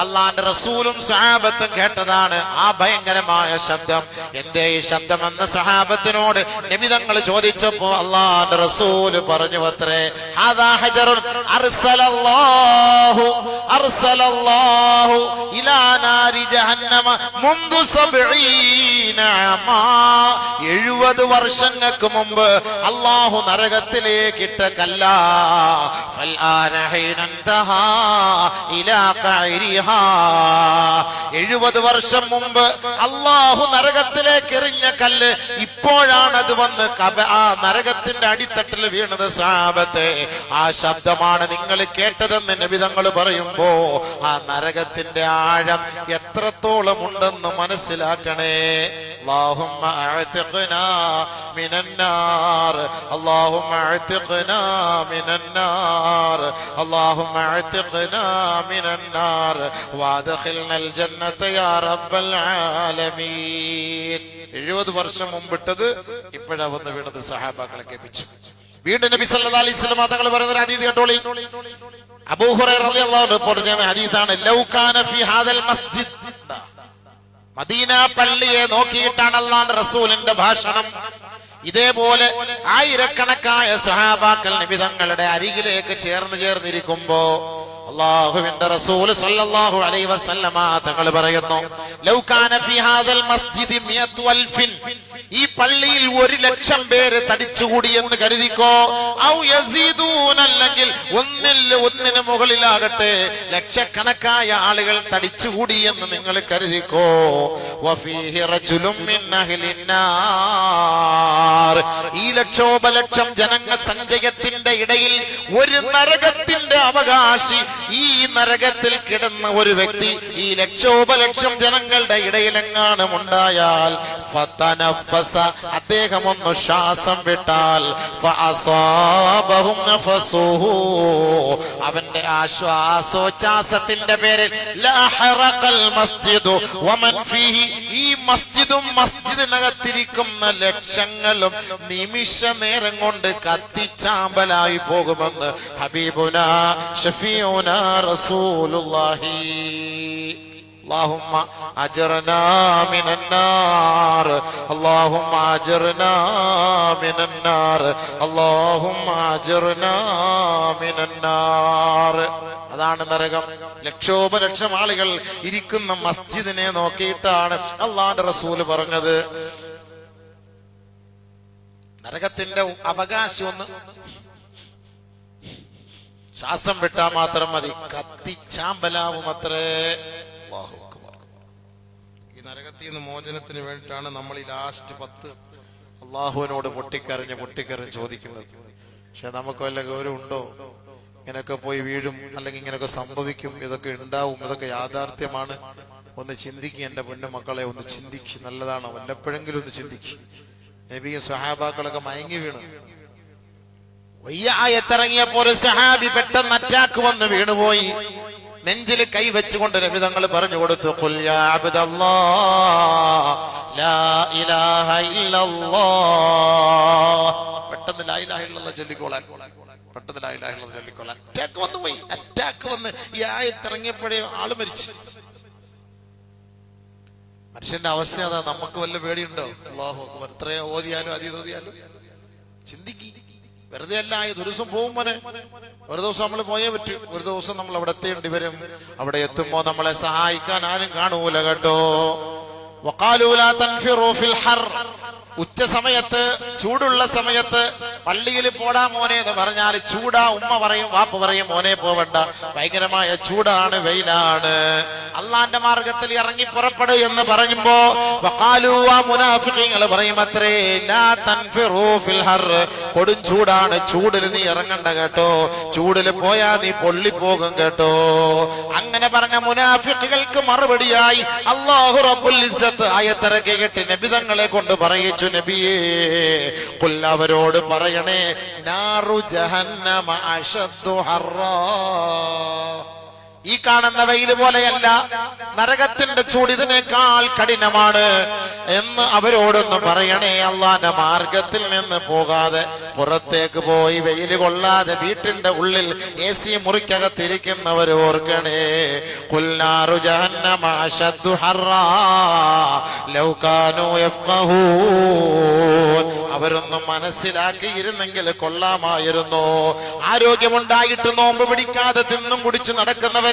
Speaker 1: അള്ളാന്റെ റസൂലും സഹാബത്തും കേട്ടതാണ് ആ ഭയങ്കരമായ ശബ്ദം. എന്തേ ഈ ശബ്ദം എന്ന് സഹാബത്തിനോട് നബി തങ്ങൾ ചോദിച്ചപ്പോ അള്ളാന്റെ റസൂല് പറഞ്ഞു അത്രേ, ഹാദാ ഹജറുൻ അർസലല്ലാഹു ഇലാ നാരി ജഹന്നമ മുൻദു 70 ആമാ, 70 വർഷങ്ങൾക്ക് മുമ്പ് അല്ലാഹു നരകത്തിലേക്ക് ഇട്ട കല്ല. ഫൽആന ഹീന ഇൻതഹാ ഇലാ ഖൈരിഹാ, 70 വർഷം മുമ്പ് അല്ലാഹു നരകത്തിലേക്ക് എറിഞ്ഞ കല്ല് ഇപ്പോഴാണ് അത് വന്ന് ആ നരകത്തിന്റെ അടിത്തട്ടിൽ വീണത്. സഹാബത്തെ, ആ ശബ്ദമാണ് നിങ്ങൾ കേട്ടതെന്ന് നബി തങ്ങൾ പറയുമ്പോ ആ നരകത്തിന്റെ ആഴം എത്രത്തോളം ഉണ്ടെന്ന് മനസ്സിലാക്കണേ. اللهم اعتقنا من النار، اللهم اعتقنا من النار، اللهم اعتقنا من النار وادخلنا الجنة يا رب العالمين. 70 വർഷം മുമ്പിട്ടത് ഇപ്പോഴാ വന്ന് വീണത് സഹാബാക്കളെ കേൾപ്പിച്ചു. വീണ്ടും നബി സല്ലല്ലാഹു അലൈഹി വസല്ലം തങ്ങൾ പറയുന്ന ഹദീസ് കേട്ടോളി. അബൂ ഹുറൈറ റളിയല്ലാഹു അൻഹു റിപ്പോർട്ട് ചെയ്യുന്ന ഹദീസാണ്, ലൗ കാന ഫീ ഹാദൽ മസ്ജിദ്, മദീന പള്ളിയെ നോക്കിയിട്ടാണ് അല്ലാഹുവിന്റെ റസൂലിന്റെ ഭാഷണം. ഇതേപോലെ ആയിരക്കണക്കായ സഹാബാക്കൾ നബി തങ്ങളുടെ അരികിലേക്ക് ചേർന്നിരിക്കുമ്പോ അല്ലാഹുവിന്റെ റസൂൽ സല്ലല്ലാഹു അലൈഹി വസല്ലമ തങ്ങൾ പറയുന്നു, ലൗ കാന ഫീ ഹാദൽ മസ്ജിദി 100,000, ഈ പള്ളിയിൽ 100,000 പേര് തടിച്ചുകൂടി എന്ന് കരുതിക്കോ, ഔ യസീദൂന, അല്ലെങ്കിൽ ഒന്നിന് മുകളിലാകട്ടെ ലക്ഷക്കണക്കായ ആളുകൾ തടിച്ചുകൂടി എന്ന് നിങ്ങൾ കരുതിക്കോ, വഫീഹി റജുലുൻ മിൻ അഹ്ലിന്നാർ, ഈ ലക്ഷോപലക്ഷം ജനങ്ങ സഞ്ചയത്തിന്റെ ഇടയിൽ ഒരു നരകത്തിന്റെ അവകാശി, ഈ നരകത്തിൽ കിടന്ന ഒരു വ്യക്തി ഈ ലക്ഷോപലക്ഷം ജനങ്ങളുടെ ഇടയിലെങ്ങാനും ഉണ്ടായാൽ ഫതനഫസ, അദ്ദേഹം ഒന്ന് ശ്വാസം വിട്ടാൽ ഫഅസാബഹും നഫസുഹു, അവന്റെ ആശ്വാസോച്ഛ്വാസത്തിന്റെ പേരിൽ ലഹറഖൽ മസ്ജിദു വമൻ ഫീഹി, ഈ മസ്ജിദും മസ്ജിദിനകത്തിരിക്കുന്ന ലക്ഷങ്ങളും നിമിഷ നേരം കൊണ്ട് കത്തിച്ചാമ്പലായി പോകുമെന്ന് ഹബീബുനാ ഷഫീഉനാ റസൂലുള്ളാഹി. اللهم أجرنا من النار، اللهم أجرنا من النار، اللهم أجرنا من النار. അതാണ് നരകം. ലക്ഷോപലക്ഷം ആളുകൾ ഇരിക്കുന്ന മസ്ജിദിനെ നോക്കിയിട്ടാണ് അല്ലാഹുവിന്റെ റസൂല് പറഞ്ഞത്, നരകത്തിന്റെ അവകാശി ഒന്ന് ശ്വാസം വിട്ടാൽ മാത്രം മതി, കത്തിച്ചാമ്പലാവും അത്രേ. അല്ലാഹു അക്ബർ. ഈ നരകത്തിൽ നിന്ന് മോചനത്തിന് വേണ്ടിയിട്ടാണ് നമ്മൾ ഈ ലാസ്റ്റ് 10 അള്ളാഹുവിനോട് പൊട്ടിക്കരഞ്ഞ് ചോദിക്കുന്നത്. പക്ഷെ നമുക്ക് വല്ല ഗൗരവം ഉണ്ടോ? ഇങ്ങനെയൊക്കെ പോയി വീഴും, അല്ലെങ്കിൽ ഇങ്ങനെയൊക്കെ സംഭവിക്കും, ഇതൊക്കെ ഉണ്ടാവും, ഇതൊക്കെ യാഥാർത്ഥ്യമാണ്. ഒന്ന് ചിന്തിക്കുക എന്റെ പൊന്നു മക്കളെ, ഒന്ന് ചിന്തിക്ക്. നല്ലതാണ് വല്ലപ്പോഴെങ്കിലും ഒന്ന് ചിന്തിക്ക്. നബിയും സ്വഹാബാക്കളൊക്കെ മയങ്ങി വീണ് വയ്യായത്തിറങ്ങിയപ്പോ ഒരു സഹാബി പെട്ടെന്ന് അറ്റാക്ക് വന്ന് വീണുപോയി. നെഞ്ചിൽ കൈ വെച്ചുകൊണ്ട് നബി തങ്ങൾ പറഞ്ഞു കൊടുത്തു, ഖുൽ യാ അബ്ദല്ലാഹ് ലാ ഇലാഹ ഇല്ലല്ലാഹ്. പെട്ടെന്ന് ലാ ഇലാഹ ഇല്ലല്ലാഹ് ചൊല്ലിക്കോളാൻ, പെട്ടെന്ന് ലാ ഇലാഹ ഇല്ലല്ലാഹ് ചൊല്ലിക്കോളാൻ. അറ്റാക്ക് വന്നു പോയി. അറ്റാക്ക് വന്ന് ഈ ആയത്തിറങ്ങിയപ്പോഴേ ആള് മരിച്ചു. മനുഷ്യന്റെ അവസ്ഥ അതാ. നമുക്ക് വല്ല പേടിയുണ്ടോ? അല്ലാഹു അക്ബർ. എത്രയോ ഓതിയാലും അതീതോതിയാലും ചിന്തിക്കി. വെറുതെ അല്ല. ഒരു ദിവസം പോകും മോനെ, ഒരു ദിവസം നമ്മൾ പോയേ പറ്റൂ. ഒരു ദിവസം നമ്മൾ അവിടെ എത്തേണ്ടി വരും. അവിടെ എത്തുമ്പോ നമ്മളെ സഹായിക്കാൻ ആരും കാണൂല കേട്ടോ. വഖാലൂ ലാ തൻഫിറൂ ഫിൽ ഹർ. ഉച്ച സമയത്ത്, ചൂടുള്ള സമയത്ത് പള്ളിയിൽ പോടാ മോനെ എന്ന് പറഞ്ഞാൽ ചൂടാ. ഉമ്മ പറയും, വാപ്പ പറയും, മോനെ പോവണ്ട, ഭയങ്കരമായ ചൂടാണ്, വെയിലാണ്. അള്ളാന്റെ മാർഗത്തിൽ ഇറങ്ങി പുറപ്പെടു എന്ന് പറയുമ്പോ വഖാലൂ, ആ മുനാഫിഖീങ്ങൾ പറയും അത്രേ, ലാ തൻഫിറൂ ഫിൽ ഹർ. കൊടും ചൂടാണ്, ചൂടിൽ നീ ഇറങ്ങണ്ട കേട്ടോ, ചൂടിൽ പോയാ നീ പൊള്ളിപ്പോകും കേട്ടോ. അങ്ങനെ പറഞ്ഞ മുനാഫിഖുകൾക്ക് മറുപടിയായി അല്ലാഹു റബ്ബുൽ ഇസ്സത്ത് ആയത്തിറക്കി കേട്ട് നബി തങ്ങളെ കൊണ്ട് പറയിച്ചു, നബിയേ ഖുൽ, അവരോട് പറയണേ, നാറു ജഹന്നമ അശദ്ദു ഹർറാ. ഈ കാണുന്ന വെയില് പോലെയല്ല, നരകത്തിന്റെ ചൂട് ഇതിനേക്കാൾ കഠിനമാണ് എന്ന് അവരോടൊന്നും പറയണേ. അള്ളാന്റെ മാർഗത്തിൽ നിന്ന് പോകാതെ, പുറത്തേക്ക് പോയി വെയില് കൊള്ളാതെ വീട്ടിന്റെ ഉള്ളിൽ AC മുറിക്കകത്തിരിക്കുന്നവർ ഓർക്കണേ. ഖുൽ നാറു ജഹന്നമ അശദ്ദു ഹർറാ ലൗ കാനൂ യഫ്ഖഹൂൻ. അവരൊന്നും മനസ്സിലാക്കിയിരുന്നെങ്കിൽ കൊള്ളാമായിരുന്നു. ആരോഗ്യമുണ്ടായിട്ട് നോമ്പ് പിടിക്കാതെ തിന്നും കുടിച്ചു നടക്കുന്നവർ,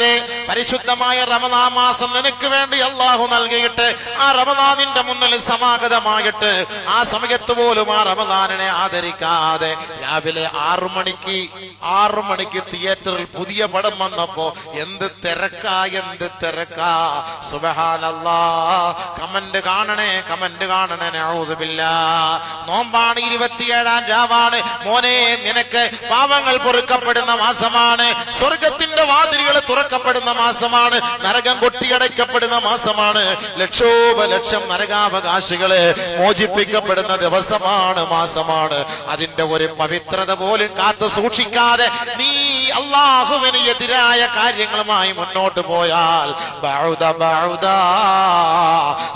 Speaker 1: പരിശുദ്ധമായ റമദാൻ മാസം നിനക്ക് വേണ്ടി അള്ളാഹു നൽകിയിട്ട് ആ റമദാനിന്റെ മുന്നിൽ സമാഗതമായിട്ട് ആ സമയത്ത് പോലും ആ റമദാനിനെ ആദരിക്കാതെ രാവിലെ 6 മണിക്ക് തിയേറ്ററിൽ പുതിയ പടം വന്നപ്പോ എന്ത് തിരക്കാ. സുബ്ഹാനല്ലാഹ്. കമന്റ് കാണണേ നഊദു ബില്ലാഹ്. നോമ്പാണ്, 27-ാം രാവാണ് മോനെ, നിനക്ക് പാവങ്ങൾ പൊറുക്കപ്പെടുന്ന മാസമാണ്, സ്വർഗത്തിന്റെ വാതിലുകൾ തുറക്കപ്പെടുന്ന മാസമാണ്, നരകം കൊട്ടിയടയ്ക്കപ്പെടുന്ന മാസമാണ്, ലക്ഷോപലക്ഷം നരകാവകാശികളെ മോചിപ്പിക്കപ്പെടുന്ന ദിവസമാണ്, മാസമാണ്. അതിന്റെ ഒരു പവിത്രത പോലും കാത്തു സൂക്ഷിക്കാതെ നീ അല്ലാഹുവിന് എതിരായ കാര്യങ്ങളുമായി മുന്നോട്ട് പോയാൽ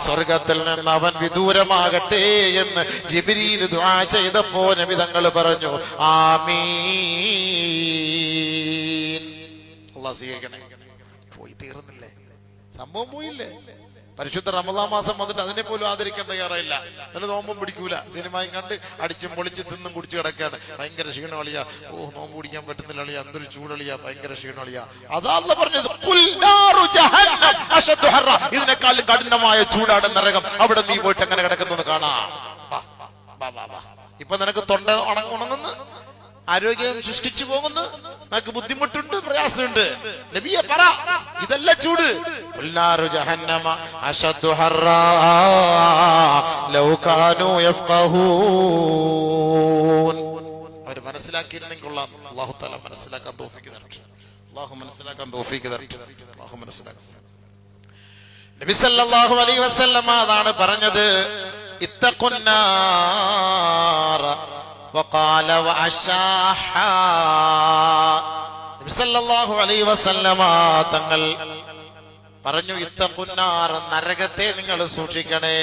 Speaker 1: സ്വർഗത്തിൽ നിന്ന് അവൻ വിദൂരമാകട്ടെ എന്ന് ജിബ്രീൽ ദുആ ചെയ്തപ്പോ നബി തങ്ങൾ പറഞ്ഞു, ആമീൻ. അല്ലാഹു സ്വീകരിക്കണേ. പോയി തീർന്നില്ലേ സംഭവം? പോയില്ലേ? പരിശുദ്ധ റമദാൻ മാസം വന്നിട്ട് അതിനെ പോലും ആദരിക്കാൻ തയ്യാറായില്ല. എന്നിട്ട് നോമ്പും പിടിക്കൂല, സിനിമയും കണ്ട് അടിച്ചും പൊളിച്ച് തിന്നും കുടിച്ചു കിടക്കാണ്. ഭയങ്കര ക്ഷീണം അളിയാ, നോമ്പ് പിടിക്കാൻ പറ്റുന്നില്ല അളിയാ, എന്തൊരു ചൂടളിയാ, ഭയങ്കര ക്ഷീണം അളിയാ. അതാ അല്ലാഹു പറഞ്ഞത്, ഖുൽ നാറു ജഹന്നം അശദ്ദു ഹർറാ. ഇതിനേക്കാളും കഠിനമായ ചൂടാണ് നരകം. അവിടെ നീ പോയിട്ട് എങ്ങനെ കിടക്കുന്നു കാണാം. ഇപ്പൊ നിനക്ക് തൊണ്ട ഉണങ്ങുന്നു, ആരോഗ്യം സൃഷ്ടിച്ചു പോകുന്നു, നിനക്ക് ബുദ്ധിമുട്ടുണ്ട്, പ്രയാസമുണ്ട്. നബിയെ പറ, ഇതല്ല ചൂട്. ഖുൽനാറു ജഹന്നമ അശദ്ദു ഹർറാ ലൗ കാനൂ യഫ്ഖഹൂൻ. അവർ മനസ്സിലാക്കിയിരുന്നെങ്കിൽ കൊള്ളാം. അല്ലാഹു തആല മനസ്സിലാക്കാൻ തൗഫീഖ് തരട്ടെ. അല്ലാഹു മനസ്സിലാക്കാൻ തൗഫീഖ് തരട്ടെ. അല്ലാഹു മനസ്സിലാക്കാൻ. നബി സല്ലല്ലാഹു അലൈഹി വസല്ലം അതാണ് പറഞ്ഞത്, ഇത്തഖുന്നാറ വഖാല വഅശാഹാ. നബി സല്ലല്ലാഹു അലൈഹി വസല്ലം തങ്ങൾ പറഞ്ഞു, ഇത്തഖുന്നാർ, നരകത്തെ നിങ്ങൾ സൂക്ഷിക്കണേ,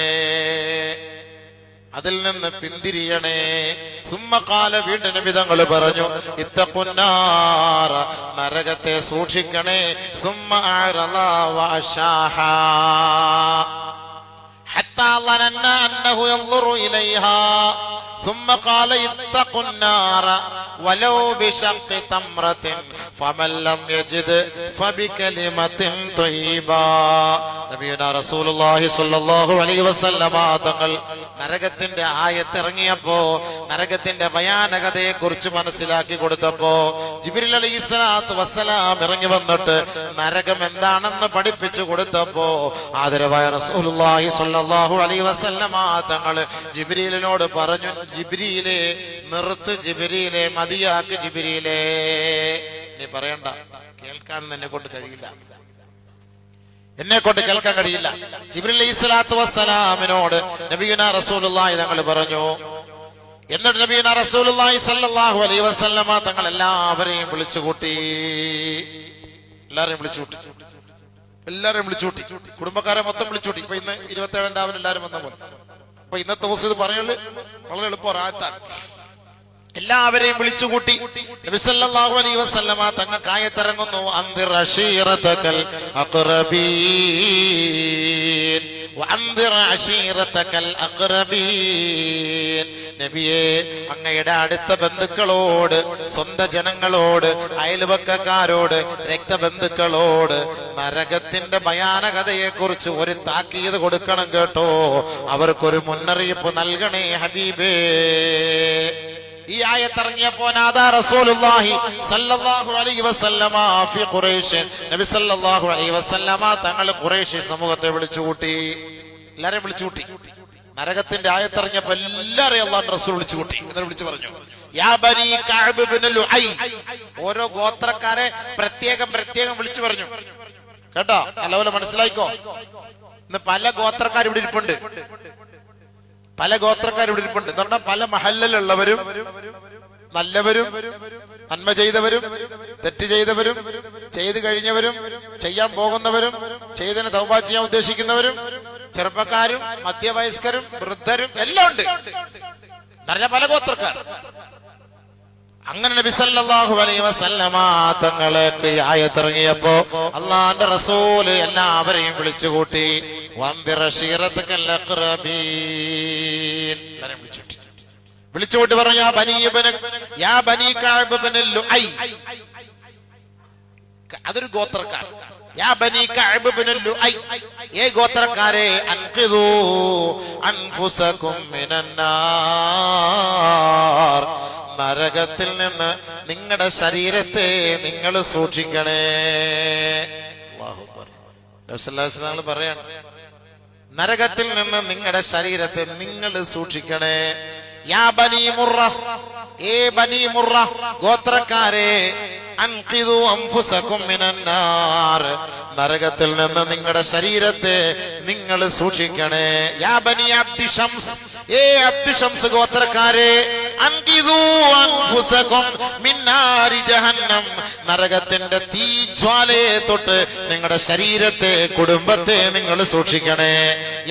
Speaker 1: അതിൽ നിന്ന് പിന്തിരിയണേ. സുമ്മ ഖാല, വീണ്ടും നബി തങ്ങൾ പറഞ്ഞു, ഇത്തഖുന്നാർ, നരകത്തെ സൂക്ഷിക്കണേ. സുമ്മ അഅറള വഅശാഹാ ഹത്താ ളനന്ന അന്നഹു യൻദുറു ഇലൈഹാ ثم قال اتقوا النار ولو بشق تمرة فمن لم يجد فبكلمة طيبة. നബിയുനാ റസൂലുള്ളാഹി സ്വല്ലല്ലാഹു അലൈഹി വസല്ലമ തങ്ങൾ നരകത്തിന്റെ ആയത്ത് ഇറങ്ങിയപ്പോ നരകത്തിന്റെ ഭയാനകതയെ കുറിച്ച് മനസ്സിലാക്കി കൊടുത്തപ്പോ ജിബ്രീൽ അലൈഹിസ്സലാത്തു വസ്സലാം ഇറങ്ങി വന്നിട്ട് നരകം എന്താണെന്ന് പഠിപ്പിച്ചു കൊടുത്തപ്പോ ആദരവായ റസൂലുള്ളാഹി സ്വല്ലല്ലാഹു അലൈഹി വസല്ലമ തങ്ങൾ ജിബ്രീലിനോട് പറഞ്ഞു, ജിബ്രീലേ നിർത്ത്, ജിബ്രീലേ മതിയാക്ക്, ജിബ്രീലേ നീ പറയണ്ട, കേൾക്കാൻ എന്നെ കൊണ്ട് കഴിയില്ല, എന്നെ കൊണ്ട് കേൾക്കാൻ കഴിയില്ല. ജിബ്രീൽ അലൈഹിസ്സലാത്തു വസ്സലാമിനോട് നബിയുനാ റസൂലുള്ളാഹി തങ്ങൾ പറഞ്ഞു. എന്നിട്ട് നബിയുനാ റസൂലുള്ളാഹി സ്വല്ലല്ലാഹു അലൈഹി വസല്ലമ തങ്ങൾ എല്ലാവരെയും വിളിച്ചുകൂട്ടി. എല്ലാരെയും വിളിച്ചുകൂട്ടി, കുടുംബക്കാരെ മൊത്തം വിളിച്ചുകൂട്ടി. ഇപ്പൊ ഇന്ന് 27 രാവിലെ എല്ലാവരും വന്ന പോലെ. അപ്പൊ ഇന്നത്തെ ദിവസം ഇത് പറയല് വളരെ എളുപ്പം റാഹത്താണ്. എല്ലാവരെയും വിളിച്ചുകൂട്ടി നബി സല്ലല്ലാഹു അലൈഹി വസല്ലമ തങ്ങൾക്ക് ആയത്തിറങ്ങുന്നു, അൻദിർ അശീറതകൽ അഖ്റബീൻ വഅൻദിർ അശീറതകൽ അഖ്റബീൻ. നബിയെ, അങ്ങയുടെ അടുത്ത ബന്ധുക്കളോട്, സ്വന്തം ജനങ്ങളോട്, അയൽവക്കക്കാരോട്, രക്തബന്ധുക്കളോട് നരകത്തിന്റെ ഭയാനകതയെ കുറിച്ച് ഒരു താക്കീത് കൊടുക്കണം കേട്ടോ, അവർക്കൊരു മുന്നറിയിപ്പ് നൽകണേ ഹബീബേ. ഈ ആയത്തിറങ്ങിയപ്പോ നാദാ റസൂലുള്ളാഹി സ്വല്ലല്ലാഹു അലൈഹി വസല്ലമ ഫി ഖുറൈശ്, നബി സല്ലല്ലാഹു അലൈഹി വസല്ലമ തങ്ങൾ ഖുറൈശി സമൂഹത്തെ വിളിച്ചുകൂട്ടി. എല്ലാരെയും വിളിച്ചുകൂട്ടി. നരകത്തിന്റെ ആയത്തിറങ്ങിയപ്പോ എല്ലാരെയും അല്ലാഹുവിന്റെ റസൂൽ വിളിച്ചുകൂട്ടി. എന്നിട്ട് വിളിച്ചു പറഞ്ഞു, യാ ബനി കഅബ് ഇബ്നു ലുഐ. ഓരോ ഗോത്രക്കാരെ പ്രത്യേകം വിളിച്ചു പറഞ്ഞു കേട്ടോ. നല്ലപോലെ മനസ്സിലായിക്കോ. ഇന്ന് പല ഗോത്രക്കാർ ഇവിടെ ഇരിപ്പുണ്ട്, എന്ന് പറഞ്ഞാൽ പല മഹല്ലിലുള്ളവരും നല്ലവരും നന്മ ചെയ്തവരും തെറ്റ് ചെയ്തവരും ചെയ്തു കഴിഞ്ഞവരും ചെയ്യാൻ പോകുന്നവരും ചെയ്തതിന് തൗബ ചെയ്യാൻ ഉദ്ദേശിക്കുന്നവരും ചെറുപ്പക്കാരും മധ്യവയസ്കരും വൃദ്ധരും എല്ലാം ഉണ്ട്. പറഞ്ഞ പല ഗോത്രക്കാർ. അങ്ങനെ നബി സല്ലല്ലാഹു അലൈഹി വസല്ലമ തങ്ങൾക്ക് ആയത്തിറങ്ങിയപ്പോ അല്ലാഹുവിന്റെ റസൂല് എല്ലാവരെയും വിളിച്ചുകൂട്ടി. വിളിച്ചുകൂട്ടി പറഞ്ഞു, യാ ബനി കഅബ് ഇബ്നു ലുഐ. അതൊരു ഗോത്രക്കാർ. യാ ബനി കഅബ് ഇബ്നു ലുഐ, ഏ ഗോത്രക്കാരെ, അൻഖിദൂ അൻഫുസകും മിനന്നാർ. നരകത്തിൽ നിന്ന് നിങ്ങളുടെ ശരീരത്തെ നിങ്ങൾ സൂക്ഷിക്കണേ. അല്ലാഹു അക്ബർ. നബി സല്ലല്ലാഹു അലൈഹി വസല്ലം പറയാണ്, നരകത്തിൽ നിന്ന് നിങ്ങളുടെ ശരീരത്തെ നിങ്ങൾ സൂക്ഷിക്കണേ. യാ ബനി മുറ, ഏ ബനി മുറ ഗോത്രക്കാരെ, അൻഖിദൂ അൻഫുസകും മിനന്നാർ. നരകത്തിൽ നിന്ന് നിങ്ങളുടെ ശരീരത്തെ നിങ്ങൾ സൂക്ഷിക്കണേ. യാ ബനി അബ്ദി ഷംസ്, ഏ അബ്ദു ഷംസ് ഗോത്രക്കാരെ, അൻഖിദൂ അൻഫുസകും മിൻ നാരി ജഹന്നം. നരകത്തിന്റെ തീജ്വാലയെ തൊട്ട് നിങ്ങളുടെ ശരീരത്തെ, കുടുംബത്തെ നിങ്ങൾ സൂക്ഷിക്കണേ.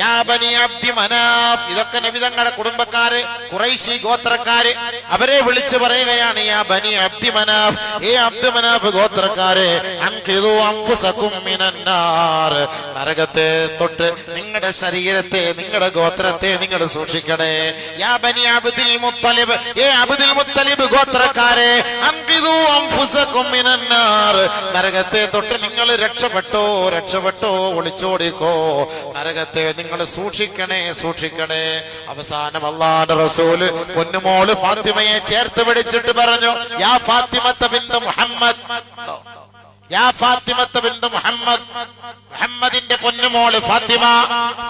Speaker 1: യാ ബനി അബ്ദി മനാഫ്, ഇതൊക്കെ നബി തങ്ങളുടെ കുടുംബക്കാര്, ഖുറൈശി ഗോത്രക്കാര്, അവരെ വിളിച്ചു പറയുകയാണ്, യാ ബനി അബ്ദി മനാഫ്, ഏ അബ്ദു മനാഫ് ഗോത്രക്കാരെ, അൻഖിദൂ അൻഫുസകും മിനന്നാർ. നരകത്തെ തൊട്ട് നിങ്ങളുടെ ശരീരത്തെ, നിങ്ങളുടെ ഗോത്രത്തെ നിങ്ങൾ സൂക്ഷിക്കണേ. യാ ബനി അബ്ദുൽ മുത്തലിബ്, ഏ അബ്ദുൽ മുത്തലിബ് ഗോത്രക്കാരെ, അൻഖിദൂ അൻഫുസകും മിനന്നാർ. നരകത്തെ തൊട്ട് നിങ്ങൾ രക്ഷപ്പെട്ടോ, ഒളിച്ചോടിക്കോ. നരകത്തെ നിങ്ങൾ സൂക്ഷിക്കണേ. അവസാനം അല്ലാഹുവിന്റെ റസൂല് പൊന്നുമോള് ഫാത്തിമയെ ചേർത്ത് പിടിച്ചിട്ട് പറഞ്ഞു, യാ ഫാത്തിമത്ത ബിൻത് മുഹമ്മദ്, യാ ഫാത്തിമത്ത ബിൻത് മുഹമ്മദ്, മുഹമ്മദിന്റെ പൊന്നുമോള് ഫാത്തിമ,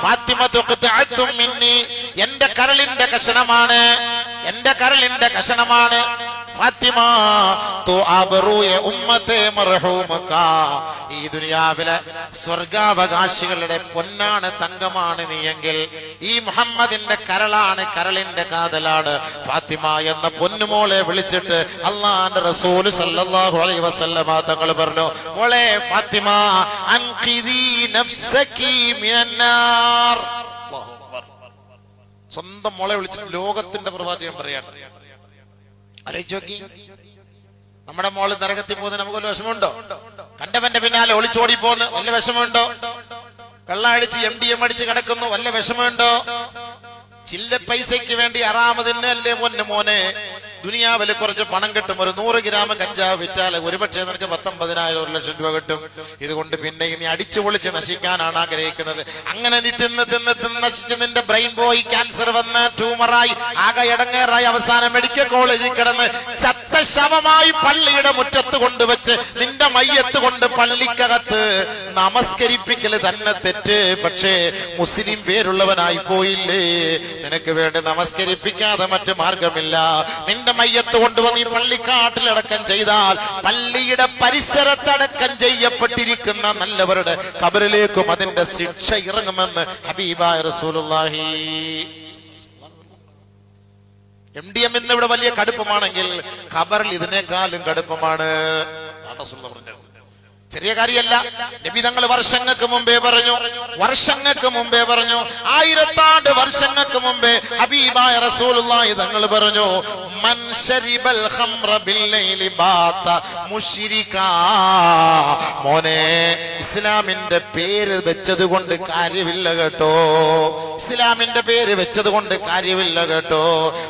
Speaker 1: ഫാത്തിമത്തു ഖത്അത്തും മിന്നി, എന്റെ കരളിന്റെ കഷണമാണ് ഫാത്തിമ. തോ അബ്റൂയ ഉമ്മത്തെ മർഹൂമക. ഈ ദുനിയാവിലെ സ്വർഗാവകാശികളുടെ പൊന്നാണ്, തങ്കമാണ് നീയെങ്കിൽ ഈ മുഹമ്മദിന്റെ കരളിന്റെ കാതലാണ് ഫാത്തിമ എന്ന പൊന്നുമോളെ വിളിച്ചിട്ട് അല്ലാഹുവിന്റെ റസൂൽ സല്ലല്ലാഹു അലൈഹി വസല്ലമ തങ്ങൾ പറഞ്ഞു, മോളെ ഫാത്തിമ, അൻഖിദി നഫ്സകി മിനന്നാർ. അല്ലാഹു അക്ബർ. സ്വന്തം മോളെ വിളിച്ചിട്ട് ലോകത്തിന്റെ പ്രവാചകൻ പറയാണ്. ആലോചിച്ചോക്കി, നമ്മുടെ മോള് നരകത്തിൽ പോകുന്ന നമുക്ക് വല്ല വിഷമമുണ്ടോ? കണ്ടവന്റെ പിന്നാലെ ഒളിച്ചോടി പോന്ന് വല്ല വിഷമമുണ്ടോ? വെള്ളം അടിച്ച് MDM അടിച്ച് കിടക്കുന്നു വല്ല വിഷമമുണ്ടോ? ചില്ല പൈസയ്ക്ക് വേണ്ടി അറാമതിന് അല്ലേ മോനെ ദുനിയാവിൽ കുറച്ച് പണം കിട്ടും. ഒരു 100 ഗ്രാം കഞ്ചാവ് വിറ്റാൽ ഒരുപക്ഷെ നിനക്ക് 19,000 1 ലക്ഷം രൂപ കിട്ടും. ഇതുകൊണ്ട് പിന്നെ നീ അടിച്ചു പൊളിച്ച് നശിക്കാനാണ് ആഗ്രഹിക്കുന്നത്. അങ്ങനെ നീ തിന്ന് നശിച്ച് നിന്റെ ബ്രെയിൻ പോയി, ക്യാൻസർ വന്ന് ട്യൂമറായി ആകെ ഇടങ്ങേറായി അവസാനം മെഡിക്കൽ കോളേജിൽ കിടന്ന് ചത്ത ശവമായി പള്ളിയുടെ മുറ്റത്ത് കൊണ്ടുവച്ച് നിന്റെ മയ്യത്ത് കൊണ്ട് പള്ളിക്കകത്ത് നമസ്കരിപ്പിക്കല് തന്നെ തെറ്റ്. പക്ഷേ മുസ്ലിം പേരുള്ളവനായി പോയില്ലേ, നിനക്ക് വേണ്ടി നമസ്കരിപ്പിക്കാതെ മറ്റു മാർഗമില്ല. നിന്റെ മയ്യത്ത് കൊണ്ടുവന്ന് ഈ പള്ളിക്കാട്ടിലടക്കം ചെയ്താൽ പള്ളിയുടെ പരിസരത്തടക്കം ചെയ്യപ്പെട്ടിരിക്കുന്ന നല്ലവരുടെ ഖബറിലേക്കും അതിന്റെ ശിക്ഷ ഇറങ്ങുമെന്ന് ഹബീബായ റസൂലുള്ളാഹി. MDM ഇവിടെ വലിയ കടുപ്പമാണെങ്കിൽ ഖബറിൽ ഇതിനേക്കാളും കടുപ്പമാണ്. ചെറിയ കാര്യമല്ല. നബി തങ്ങൾ വർഷങ്ങൾക്ക് മുമ്പേ പറഞ്ഞു 1000 വർഷങ്ങൾക്ക് മുമ്പേ ഹബീബായ റസൂലുള്ളാഹി തങ്ങൾ പറഞ്ഞു, മൻ ശരിബൽ ഖംറ ബില്ലൈലി ബാത മുശ്രികാ. മോനെ, ഇസ്ലാമിന്റെ പേര് വെച്ചത് കൊണ്ട് കാര്യമില്ല കേട്ടോ, ഇസ്ലാമിന്റെ പേര് വെച്ചത് കൊണ്ട് കാര്യമില്ല കേട്ടോ.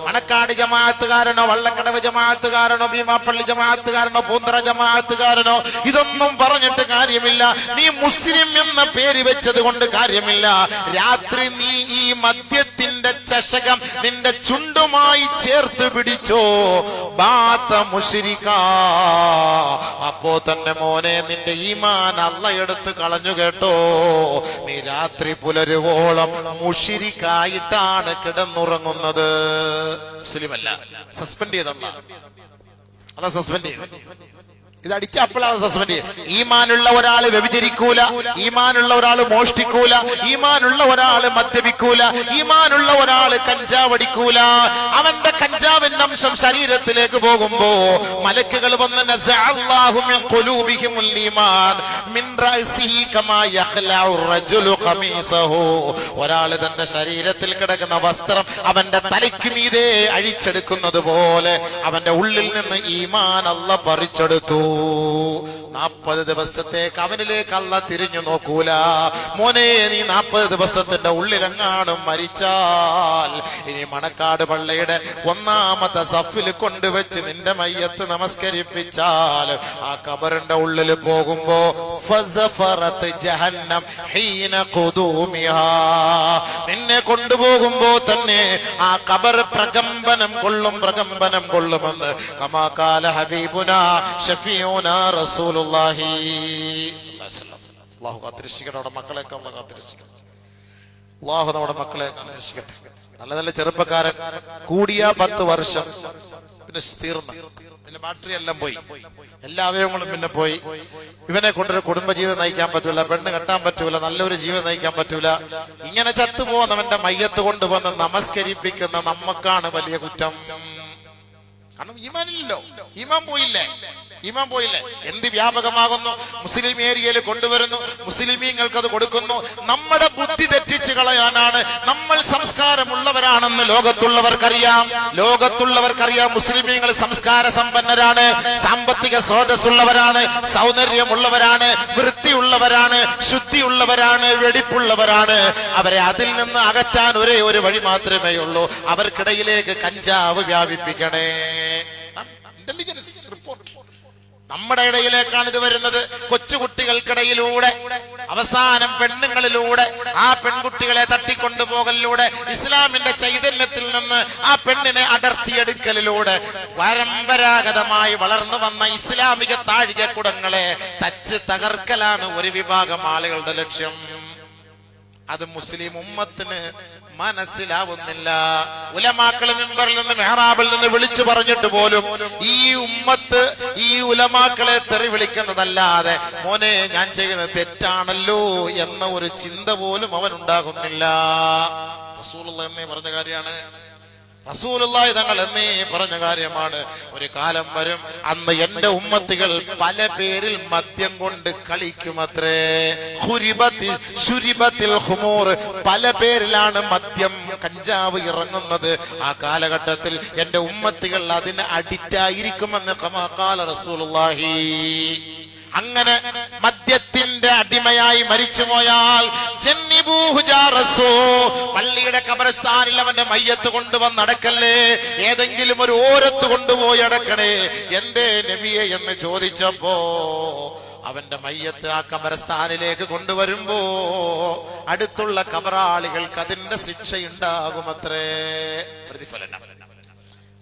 Speaker 1: മണക്കാട് ജമാഅത്തുകാരനോ വള്ളക്കടവ് ജമാഅത്തുകാരനോ ഭീമാപ്പള്ളി ജമാഅത്തുകാരനോ പൂന്തറ ജമാഅത്തുകാരനോ ഇതൊന്നും പറഞ്ഞിട്ട് കാര്യമില്ല. നീ മുസ്ലിം എന്ന പേര് വെച്ചത് കൊണ്ട് കാര്യമില്ല. രാത്രി നീ ഈ മദ്യത്തിന്റെ ചഷകം നിന്റെ ചുണ്ടുമായി ചേർത്ത് പിടിച്ചോ, ബാത്ത മുശ്രികാ. അപ്പോ തന്നെ മോനെ നിന്റെ ഈമാൻ അല്ലാഹ് എടുത്ത് കളഞ്ഞു കേട്ടോ. നീ രാത്രി പുലരുവോളം മുശ്രിക്കായിട്ടാണ് കിടന്നുറങ്ങുന്നത്. മുസ്ലിമല്ല, സസ്പെൻഡ് ചെയ്തല്ല, അതാ സസ്പെൻഡ് ചെയ്ത്. ഇത് അടിച്ച അപ്പോഴാണ് സസ്പെൻഡ് ചെയ്യുക. ഈമാനുള്ള ഒരാള് വ്യഭിചരിക്കൂല, ഈമാനുള്ള ഒരാള് മോഷ്ടിക്കൂല, ഈമാനുള്ള ഒരാള് മദ്യപിക്കൂല, ഈമാനുള്ള ഒരാള് കഞ്ചാവടിക്കൂല. അവന്റെ കഞ്ചാവിന്റെ അംശം ശരീരത്തിലേക്ക് പോകുമ്പോ മലക്കുകൾ വന്ന് നസഅല്ലാഹു മിൻ ഖുലൂബിഹിമുൽ ഈമാൻ മിൻ റഅസിഹി കമാ യഖ്ലഉ റജുലു ഖമീസഹു. ഒരാൾ തന്റെ ശരീരത്തിൽ കിടക്കുന്ന വസ്ത്രം അവന്റെ തലയ്ക്ക് മീതെ അഴിച്ചെടുക്കുന്നത് പോലെ അവന്റെ ഉള്ളിൽ നിന്ന് ഈമാൻ അല്ലാഹ് പറിച്ചെടുത്തു. 40 ദിവസത്തേക്ക് അവനിലേക്ക് അല്ലാഹ് തിരിഞ്ഞു നോക്കൂല. മോനെ, നീ 40 ദിവസത്തിന്റെ ഉള്ളിലെങ്ങാനും മരിച്ചാൽ ഇനി മണക്കാട് പള്ളിയുടെ 1ാമത്തെ സഫിൽ കൊണ്ടുവച്ച് നിന്റെ മയ്യത്ത് നമസ്കരിപ്പിച്ചാൽ ആ ഖബറിന്റെ ഉള്ളിൽ പോകുമ്പോ ഫസഫറത് ജഹന്നം ഹീന ഖുദൂമിഹാ. നിന്നെ കൊണ്ടുപോകുമ്പോ തന്നെ ആ ഖബർ പ്രകമ്പനം കൊള്ളുമെന്ന് കമാ ഖാല ഹബീബുനാ ഷഫീഉനാ റസൂലുള്ളാഹി അല്ലാഹു കാത്തിരക്ഷിക്കട്ടെ. നമ്മുടെ മക്കളെയൊക്കെ അല്ലാഹു കാത്തിരക്ഷിക്കട്ടെ. അല്ലാഹു നമ്മുടെ മക്കളെ കാത്തിരക്ഷിക്കട്ടെ. നല്ല നല്ല ചെറുപ്പക്കാരൻ കൂടിയ 10 വർഷം പിന്നെ തീർന്നു, പിന്നെ ബാറ്ററി എല്ലാം പോയി, എല്ലാ അവയവങ്ങളും പിന്നെ പോയി. ഇവനെ കൊണ്ടൊരു കുടുംബജീവിതം നയിക്കാൻ പറ്റൂല, പെണ്ണ് കെട്ടാൻ പറ്റൂല, നല്ലൊരു ജീവിതം നയിക്കാൻ പറ്റൂല. ഇങ്ങനെ ചത്തുപോകുന്നവന്റെ മയ്യത്ത് കൊണ്ടുവന്ന് നമസ്കരിപ്പിക്കുന്ന നമ്മക്കാണ് വലിയ കുറ്റം. കാരണം ഈമാനില്ലല്ലോ, ഈമാൻ പോയില്ലേ. എന്ത് വ്യാപകമാകുന്നു. മുസ്ലിം ഏരിയയിൽ കൊണ്ടുവരുന്നു, മുസ്ലിമീങ്ങൾക്ക് അത് കൊടുക്കുന്നു. നമ്മുടെ ബുദ്ധി തെറ്റിച്ച് കളയാനാണ്. നമ്മൾ സംസ്കാരമുള്ളവരാണെന്ന് ലോകത്തുള്ളവർക്കറിയാം. മുസ്ലിമീങ്ങൾ സംസ്കാര സമ്പന്നരാണ്, സാമ്പത്തിക സ്രോതസ്സുള്ളവരാണ്, സൗന്ദര്യമുള്ളവരാണ്, വൃത്തിയുള്ളവരാണ്, ശുദ്ധിയുള്ളവരാണ്, വെടിപ്പുള്ളവരാണ്. അവരെ അതിൽ നിന്ന് അകറ്റാൻ ഒരേ ഒരു വഴി മാത്രമേ ഉള്ളൂ. അവർക്കിടയിലേക്ക് കഞ്ചാവ് വ്യാപിപ്പിക്കണേ. ഇന്റലിജൻസ് റിപ്പോർട്ട് നമ്മുടെ ഇടയിലേക്കാണ് ഇത് വരുന്നത്. കൊച്ചുകുട്ടികൾക്കിടയിലൂടെ, അവസാനം പെണ്ണുങ്ങളിലൂടെ, ആ പെൺകുട്ടികളെ തട്ടിക്കൊണ്ടുപോകലിലൂടെ, ഇസ്ലാമിന്റെ ചൈതന്യത്തിൽ നിന്ന് ആ പെണ്ണിനെ അടർത്തിയെടുക്കലിലൂടെ പരമ്പരാഗതമായി വളർന്നു വന്ന ഇസ്ലാമിക താഴികക്കുടങ്ങളെ തച്ച് തകർക്കലാണ് ഒരു വിഭാഗം ആളുകളുടെ ലക്ഷ്യം. അത് മുസ്ലിം ഉമ്മത്തിന് മനസ്സിലാവുന്നില്ല. ഉലമാക്കൾ മിമ്പറിൽ നിന്ന് മെഹ്റാബിൽ നിന്ന് വിളിച്ചു പറഞ്ഞിട്ട് പോലും ഈ ഉമ്മത്ത് ഈ ഉലമാക്കളെ തെറി വിളിക്കുന്നതല്ലാതെ മോനെ ഞാൻ ചെയ്യുന്നത് തെറ്റാണല്ലോ എന്ന ഒരു ചിന്ത പോലും അവനുണ്ടാകുന്നില്ല. റസൂലുള്ളാഹി എന്നേ പറഞ്ഞ കാര്യമാണ്. റസൂലുള്ളാഹി തങ്ങൾ എന്നേ പറഞ്ഞ കാര്യമാണ്. ഒരു കാലം വരും അന്ന് എന്റെ ഉമ്മത്തികൾ പല പേരിൽ മദ്യം കൊണ്ട് കളിക്കുമത്രേ. ശുരിബത്തിൽ ഖുമൂർ, പല പേരിലാണ് മദ്യം കഞ്ചാവ് ഇറങ്ങുന്നത്. ആ കാലഘട്ടത്തിൽ എന്റെ ഉമ്മത്തികൾ അതിന് അഡിക്റ്റായിരിക്കുമെന്ന് കമാ ഖാല റസൂലുള്ളാഹി. അങ്ങനെ മദ്യത്തിന്റെ അടിമയായി മരിച്ചുപോയാൽ ജന്നിബു പള്ളിയുടെ ഖബർസ്ഥാനിൽ അവന്റെ മയ്യത്ത് കൊണ്ടുവന്ന് അടക്കല്ലേ, ഏതെങ്കിലും ഒരു ഓരത്ത് കൊണ്ടുപോയി അടക്കണേ. എന്തേ നബിയെ എന്ന് ചോദിച്ചപ്പോ അവന്റെ മയ്യത്ത് ആ ഖബർസ്ഥാനിലേക്ക് കൊണ്ടുവരുമ്പോ അടുത്തുള്ള ഖബറാളികൾക്ക് അതിന്റെ ശിക്ഷയുണ്ടാകുമത്രേ, പ്രതിഫലനം.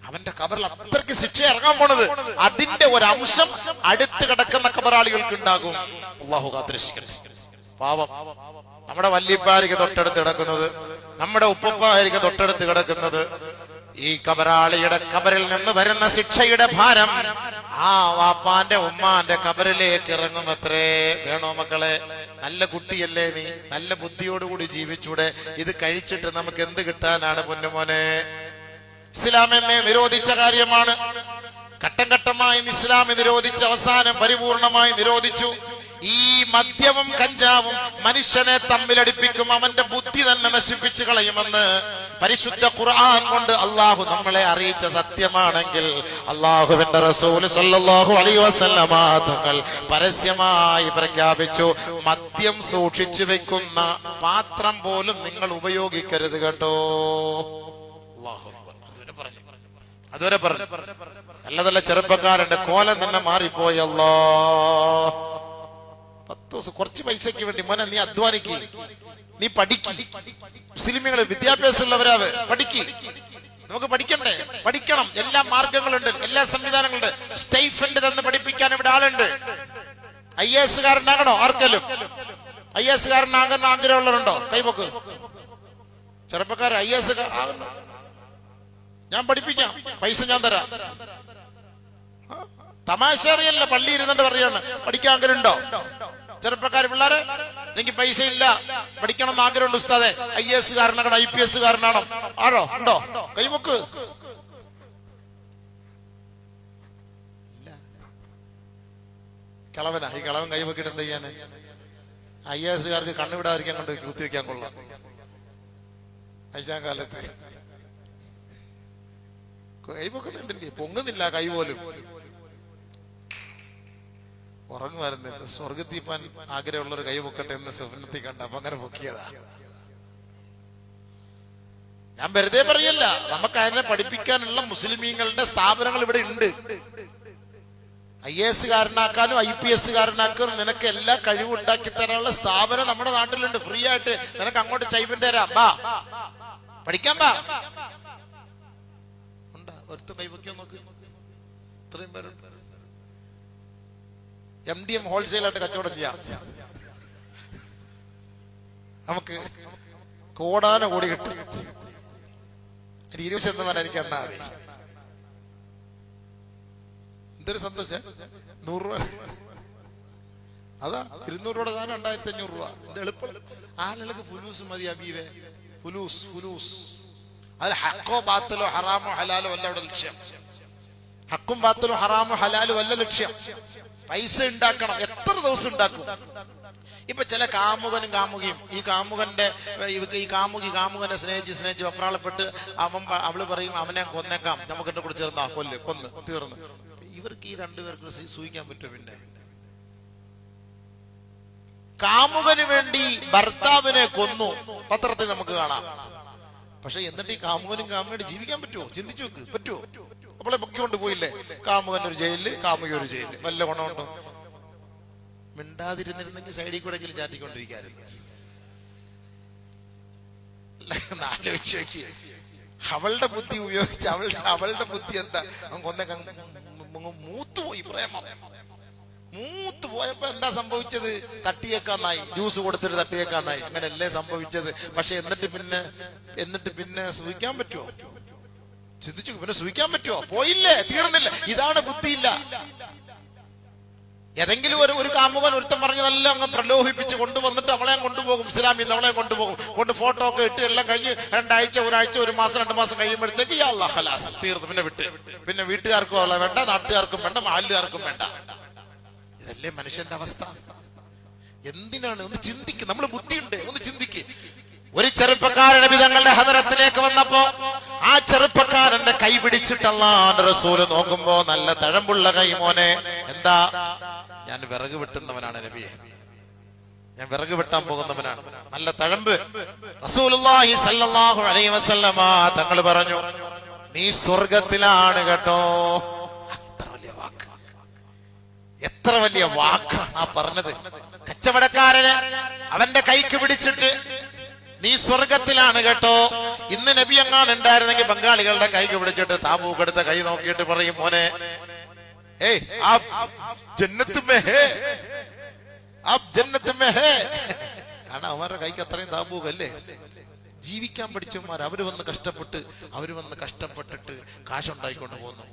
Speaker 1: അവന്റെ ഖബറിൽ അത്രയ്ക്ക് ശിക്ഷ ഇറങ്ങാൻ പോണത്, അതിന്റെ ഒരംശം അടുത്ത് കിടക്കുന്ന ഖബറാളികൾക്ക് ഉണ്ടാകും. അല്ലാഹു കാത്തിരക്ഷിക്കട്ടെ. പാവം നമ്മുടെ വല്യപ്പാരിക്ക് തൊട്ടടുത്ത് കിടക്കുന്നത്, നമ്മുടെ ഉപ്പപ്പാരിക്ക് തൊട്ടടുത്ത് കിടക്കുന്നത്, ഈ ഖബറാളിയുടെ ഖബറിൽ നിന്ന് വരുന്ന ശിക്ഷയുടെ ഭാരം ആ വാപ്പാന്റെ ഉമ്മാന്റെ ഖബറിലേക്ക് ഇറങ്ങുമത്രേ. വേണോ മക്കളെ? നല്ല കുട്ടിയല്ലേ നീ? നല്ല ബുദ്ധിയോടുകൂടി ജീവിച്ചൂടെ? ഇത് കഴിച്ചിട്ട് നമുക്ക് എന്ത് കിട്ടാനാണ് പൊന്നുമോനെ? ഇസ്ലാം എന്നെ നിരോധിച്ച കാര്യമാണ്. ഘട്ടം ഘട്ടമായി ഇസ്ലാം നിരോധിച്ച് അവസാനം പരിപൂർണമായി നിരോധിച്ചു. ഈ മദ്യവും കഞ്ചാവും മനുഷ്യനെ തമ്മിലടിപ്പിക്കും, അവന്റെ ബുദ്ധി തന്നെ നശിപ്പിച്ചു കളയുമെന്ന് പരിശുദ്ധ ഖുർആൻ കൊണ്ട് അള്ളാഹു നമ്മളെ അറിയിച്ച സത്യമാണെങ്കിൽ അള്ളാഹുവിന്റെ റസൂൽ സല്ലല്ലാഹു അലൈഹി വസല്ലമ തങ്ങൾ പരസ്യമായി പ്രഖ്യാപിച്ചു, മദ്യം സൂക്ഷിച്ചു വെക്കുന്ന പാത്രം പോലും നിങ്ങൾ ഉപയോഗിക്കരുത് കേട്ടോ. അല്ലാഹു അതുവരെ പറഞ്ഞു. നല്ലതല്ല ചെറുപ്പക്കാരന്റെ കോലം തന്നെ മാറിപ്പോയി. അല്ലാ, 10 ദിവസം കുറച്ച് പൈസക്ക് വേണ്ടി മോനെ നീ അധ്വാനിക്ക്, നീ പഠിക്ക്. മുസ്ലിമുകൾ വിദ്യാഭ്യാസമുള്ളവരാവ്, പഠിക്ക്. നമുക്ക് പഠിക്കണ്ടേ? പഠിക്കണം. എല്ലാ മാർഗങ്ങളുണ്ട്, എല്ലാ സംവിധാനങ്ങളുണ്ട്. സ്റ്റൈഫൻഡ് തന്ന് പഠിപ്പിക്കാൻ ഇവിടെ ആളുണ്ട്. IAS കാരനാകണോ? ആർക്കെങ്കിലും IAS കാരനാകാൻ ആഗ്രഹമുള്ളവരുണ്ടോ? കൈപൊക്ക്. ചെറുപ്പക്കാർ IAS ഞാൻ പഠിപ്പിക്കാം, പൈസ ഞാൻ തരാം. തമാശ അറിയല്ല, പള്ളി ഇരുന്നിട്ട് പറയാണ് പഠിക്കാൻ ആഗ്രഹമുണ്ടോ? ചെറുപ്പക്കാർ പിള്ളേരെ, എനിക്ക് പൈസ ഇല്ല, പഠിക്കണം എന്ന് ആഗ്രഹമുണ്ട് ഉസ്താദെ. IAS കാരനാകണം, IPS കാരനാണോ? ആണോ? ഉണ്ടോ? കൈമുക്ക്. കളവനാ ഈ കളവൻ കൈമുക്കിട്ട് എന്ത് ചെയ്യാന്? IAS കാർക്ക് കണ്ണുവിടാതിരിക്കാൻ കൊണ്ട് കുത്തിവെക്കാൻ കൊള്ളാം. അയച്ചാൻ കാലത്ത് കൈപൊക്കുന്നുണ്ടല്ലേ, പൊങ്ങുന്നില്ല കൈ പോലും. ഉറങ്ങുമായിരുന്നു. സ്വർഗത്തിൽ പോകാൻ ആഗ്രഹമുള്ളൊരു കൈ പൊക്കട്ടെ എന്ന് സ്വപ്നത്തിൽ കണ്ട, അപ്പൊ അങ്ങനെ പൊക്കിയതാ. ഞാൻ വെറുതെ പറയല്ല, നമുക്ക് അതിനെ പഠിപ്പിക്കാനുള്ള മുസ്ലിമീങ്ങളുടെ സ്ഥാപനങ്ങൾ ഇവിടെ ഉണ്ട്. IAS കാരനാക്കാനും IPS കാരനാക്കാനും നിനക്ക് എല്ലാ കഴിവും ഉണ്ടാക്കി തരാനുള്ള സ്ഥാപനം നമ്മുടെ നാട്ടിലുണ്ട്. ഫ്രീ ആയിട്ട് നിനക്ക് അങ്ങോട്ട് ചൈബൻ തരാം, ബാ പഠിക്കാൻ ബാ. ഒരുത്ത കൈവയ്ക്കാൻ നോക്ക്, ഇത്രയും പേരുണ്ട്. MDM ഹോൾസെയിലായിട്ട് കച്ചവടം ചെയ്യാം. നമുക്ക് കോടാന കോടി കിട്ടും. 20% എനിക്ക് എന്നാ മതി. എന്തൊരു സന്തോഷം. 100 രൂപ അതാ, 200 രൂപയുടെ സാധനം 2500 രൂപ. ഇത് എളുപ്പം. ആളുകൾക്ക് ഫുലൂസ് മതി അബീവേ, ഫുലൂസ് ഫുലൂസ്. അത് ഹക്കോ ബാത്തലോ ഹറാമോ ഹലാലോ അല്ല ഇവിടെ ലക്ഷ്യം. ഹക്കും ബാത്തലോ ഹറാമോ ഹലാലോ അല്ല ലക്ഷ്യം. പൈസ ഉണ്ടാക്കണം. എത്ര ദിവസം ഉണ്ടാക്കും? ഇപ്പൊ ചില കാമുകനും കാമുകിയും, ഈ കാമുകനെ സ്നേഹിച്ച് വെപ്രാളപ്പെട്ട് അവള് പറയും അവനെ കൊന്നേക്കാം, നമുക്ക് എന്നെ കൂടെ ചേർന്നാ കൊന്ന് തീർന്ന്. ഇവർക്ക് ഈ രണ്ടുപേർക്ക് സൂഹിക്കാൻ പറ്റുമോ? പിന്നെ കാമുകന് വേണ്ടി ഭർത്താവിനെ കൊന്നു, പത്രത്തിൽ നമുക്ക് കാണാം. പക്ഷെ എന്നിട്ട് ഈ കാമുകനും കാമുകനും ജീവിക്കാൻ പറ്റുമോ? ചിന്തിച്ചു നോക്ക്, പറ്റുമോ? അവളെ പൊക്കിക്കൊണ്ട് പോയില്ലേ, കാമുകൻ ഒരു ജയിലില്, കാമുക ഒരു ജയിലില്. വല്ല ഗുണമുണ്ടോ? മിണ്ടാതിരുന്നിരുന്നെങ്കിൽ സൈഡിൽ കൂടെ എങ്കിലും ചാറ്റിക്കൊണ്ടിരിക്കായിരുന്നു. ആലോചിച്ച് നോക്കി, അവളുടെ ബുദ്ധി ഉപയോഗിച്ച് അവളുടെ ബുദ്ധി എന്താ? മൂത്തുപോയി, പ്രേമം മൂത്ത് പോയപ്പോ എന്താ സംഭവിച്ചത്? തട്ടിയേക്കാന്നായി, ജ്യൂസ് കൊടുത്തിട്ട് തട്ടിയേക്കാന്നായി. അങ്ങനെയല്ലേ സംഭവിച്ചത്. പക്ഷെ എന്നിട്ട് പിന്നെ സൂഹിക്കാൻ പറ്റുമോ? ചിന്തിച്ചു, പിന്നെ സൂഹിക്കാൻ പറ്റുമോ? പോയില്ലേ, തീർന്നില്ല. ഇതാണ് ബുദ്ധിയില്ല. ഏതെങ്കിലും ഒരു കാമുകൻ ഒരുത്തം പറഞ്ഞതെല്ലാം അങ്ങ് പ്രലോഭിപ്പിച്ച് കൊണ്ടുവന്നിട്ട് അവളെ കൊണ്ടുപോകും, ഇസ്ലാമിൽ നിന്ന് അവളെ കൊണ്ടുപോകും. ഫോട്ടോ ഒക്കെ ഇട്ട് എല്ലാം കഴിഞ്ഞ് 2 ആഴ്ച, 1 ആഴ്ച, 1 മാസം, 2 മാസം കഴിയുമ്പോഴത്തേക്ക് യാ അല്ലാഹ് ഖലാസ്, തീർന്നു. പിന്നെ വീട്ടുകാർക്കും അവളെ വേണ്ട, നാട്ടുകാർക്കും വേണ്ട, മാലുകാർക്കും വേണ്ട. ഇതല്ലേ മനുഷ്യന്റെ അവസ്ഥ? എന്തിനാണ്? ഒന്ന് ചിന്തിക്ക്. നമ്മൾ ബുദ്ധിയുണ്ട്, ഒന്ന് ചിന്തിക്ക്. ഒരു ചെറുപ്പക്കാരൻ നബി തങ്ങളുടെ ഹദറത്തിലേക്ക് വന്നപ്പോ ആ ചെറുപ്പക്കാരന്റെ കൈ പിടിച്ചിട്ട് അല്ലാഹുവിന്റെ റസൂൽ നോക്കുമ്പോ നല്ല തഴമ്പുള്ള കൈ. മോനെ എന്താ? ഞാൻ വിറക് വെട്ടുന്നവനാണ് നബിയെ, ഞാൻ വിറക് വെട്ടാൻ പോകുന്നവനാണ്. നല്ല തഴമ്പ്. റസൂലുള്ളാഹി സ്വല്ലല്ലാഹു അലൈഹി വസല്ലമ തങ്ങൾ പറഞ്ഞു, നീ സ്വർഗത്തിലാണ് കേട്ടോ. എത്ര വലിയ വാക്കാണ് ആ പറഞ്ഞത്. കച്ചവടക്കാരന് അവന്റെ കൈക്ക് പിടിച്ചിട്ട് നീ സ്വർഗത്തിലാണ് കേട്ടോ. ഇന്ന് നബി എങ്ങാൻ ഉണ്ടായിരുന്നെങ്കിൽ ബംഗാളികളുടെ കൈക്ക് പിടിച്ചിട്ട് താബൂക്കെടുത്ത കൈ നോക്കിയിട്ട് പറയും, മോനെ ഏയ് ആപ് ജന്നത്ത് മേ ഹേ, ആപ് ജന്നത്ത് മേ ഹേ. കാരണം അവരുടെ കൈക്ക് അത്രയും താബൂക്കല്ലേ. ജീവിക്കാൻ പഠിച്ചവന്മാർ അവര് വന്ന് കഷ്ടപ്പെട്ടിട്ട് കാശുണ്ടായിക്കൊണ്ട് പോകുന്നു.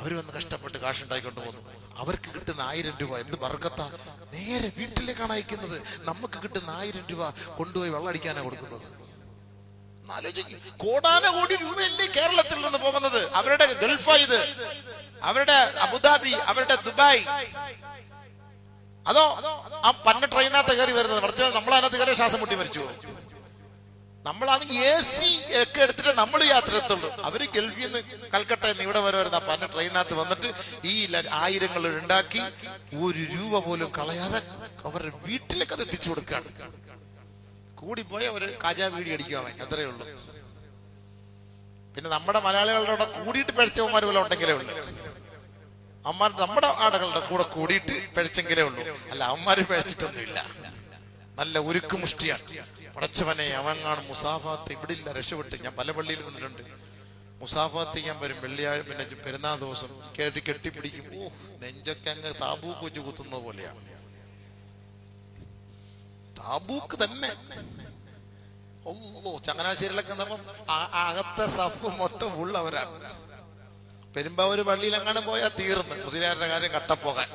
Speaker 1: അവര് വന്ന് കഷ്ടപ്പെട്ട് കാശുണ്ടായിക്കൊണ്ട് പോകുന്നു. അവർക്ക് കിട്ടുന്ന 1000 രൂപ എന്ത് ബർക്കത്താ, നേരെ വീട്ടിലേക്കാണ് അയക്കുന്നത്. നമുക്ക് കിട്ടുന്ന 1000 രൂപ കൊണ്ടുപോയി വെള്ളമടിക്കാനാണ് കൊടുക്കുന്നത്. കോടാനകോടി രൂപയല്ലേ കേരളത്തിൽ നിന്ന് പോകുന്നത്. അവരുടെ ഗൾഫായത്, അവരുടെ അബുദാബി, അവരുടെ ദുബായ്. അതോ ആ പന്ന ട്രെയിനകത്ത് കയറി വരുന്നത്. മറിച്ച് നമ്മളതിനകത്ത് കയറി ശ്വാസം മുട്ടി മരിച്ചു. നമ്മളാണെങ്കിൽ AC ഒക്കെ എടുത്തിട്ട് നമ്മൾ യാത്ര എത്തുള്ളൂ. അവര് ഗൾഫിൽ നിന്ന് കൽക്കട്ടയിൽ നിന്ന് ഇവിടെ വരെ വരുന്ന പന്ന ട്രെയിനകത്ത് വന്നിട്ട് ഈ 1000 ഉണ്ടാക്കി 1 രൂപ പോലും കളയാതെ അവരുടെ വീട്ടിലേക്ക് അത് എത്തിച്ചു കൊടുക്കുകയാണ്. കൂടിപ്പോയ ഒരു കാജാ വീടി അടിക്കുവാൻ അത്രയേ ഉള്ളൂ. പിന്നെ നമ്മുടെ മലയാളികളുടെ കൂടെ കൂടിയിട്ട് പിഴച്ചവന്മാർ പോലെ ഉണ്ടെങ്കിലേ ഉള്ളൂ. അമ്മാർ നമ്മുടെ ആളുകളുടെ കൂടെ കൂടിയിട്ട് പിഴച്ചെങ്കിലേ ഉള്ളൂ. അല്ല, അവന്മാര് പിഴച്ചിട്ടൊന്നുമില്ല. നല്ല ഉരുക്ക് മുഷ്ടിയാണ്. പടച്ചവനെ, അവങ്ങാണ് മുസാഫാത്ത് ഇവിടെ ഇല്ല, രക്ഷപ്പെട്ട്. ഞാൻ പല പള്ളിയിൽ നിന്നിട്ടുണ്ട്. മുസാഫാത്ത് ചെയ്യാൻ വരും വെള്ളിയാഴ്ച, പിന്നെ പെരുന്നാൾ ദിവസം കയറി കെട്ടിപ്പിടിക്കും. ഓ, നെഞ്ചൊക്കെ അങ്ങ് താബൂക്ക് വെച്ച് കുത്തുന്നത് പോലെയാണ്. താബൂക്ക് തന്നെ. ഓ, ചങ്ങനാശ്ശേരിയിലൊക്കെ അകത്തെ സഫ് മൊത്തം ഉള്ളവരാണ്. പെരുമ്പാവൂര് പള്ളിയിൽ അങ്ങനെ പോയാൽ തീർന്ന് മുസ്ലിയാരുടെ കാര്യം കട്ടപ്പോകാൻ.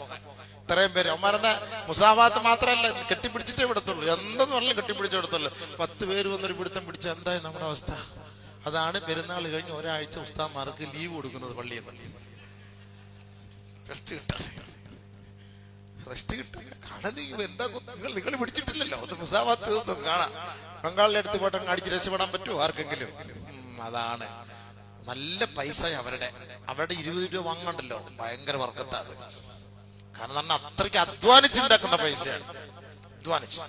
Speaker 1: ഇത്രയും പേര് അവന്മാരെന്താ മുസാഫാത്ത് മാത്രമല്ല, കെട്ടിപ്പിടിച്ചിട്ടേ വിടത്തുള്ളൂ. എന്തെന്ന് പറഞ്ഞാലും കെട്ടിപ്പിടിച്ചേ വിടത്തുള്ളൂ. 10 പേര് വന്നൊരു പിടുത്തം പിടിച്ച എന്തായി നമ്മുടെ അവസ്ഥ. അതാണ് പെരുന്നാൾ കഴിഞ്ഞ് ഒരാഴ്ച ഉസ്താദ്മാർക്ക് ലീവ് കൊടുക്കുന്നത് പള്ളിയിൽ നിന്ന്. റെസ്റ്റ് കിട്ടാൻ കാണാൻ എന്താ നിങ്ങൾ പിടിച്ചിട്ടില്ലല്ലോ. അത് മുസാഫാത്ത് കാണാം. ബംഗാളിലെ അടുത്ത് പോട്ടെ അടിച്ച് രക്ഷപ്പെടാൻ പറ്റുമോ ആർക്കെങ്കിലും? അതാണ് നല്ല പൈസ അവരുടെ 20 രൂപ വാങ്ങണ്ടല്ലോ, ഭയങ്കര വർക്കത്താ അത്. കാരണം അത്രയ്ക്ക് അധ്വാനിച്ചുണ്ടാക്കുന്ന പൈസയാണ്. അധ്വാനിച്ചു.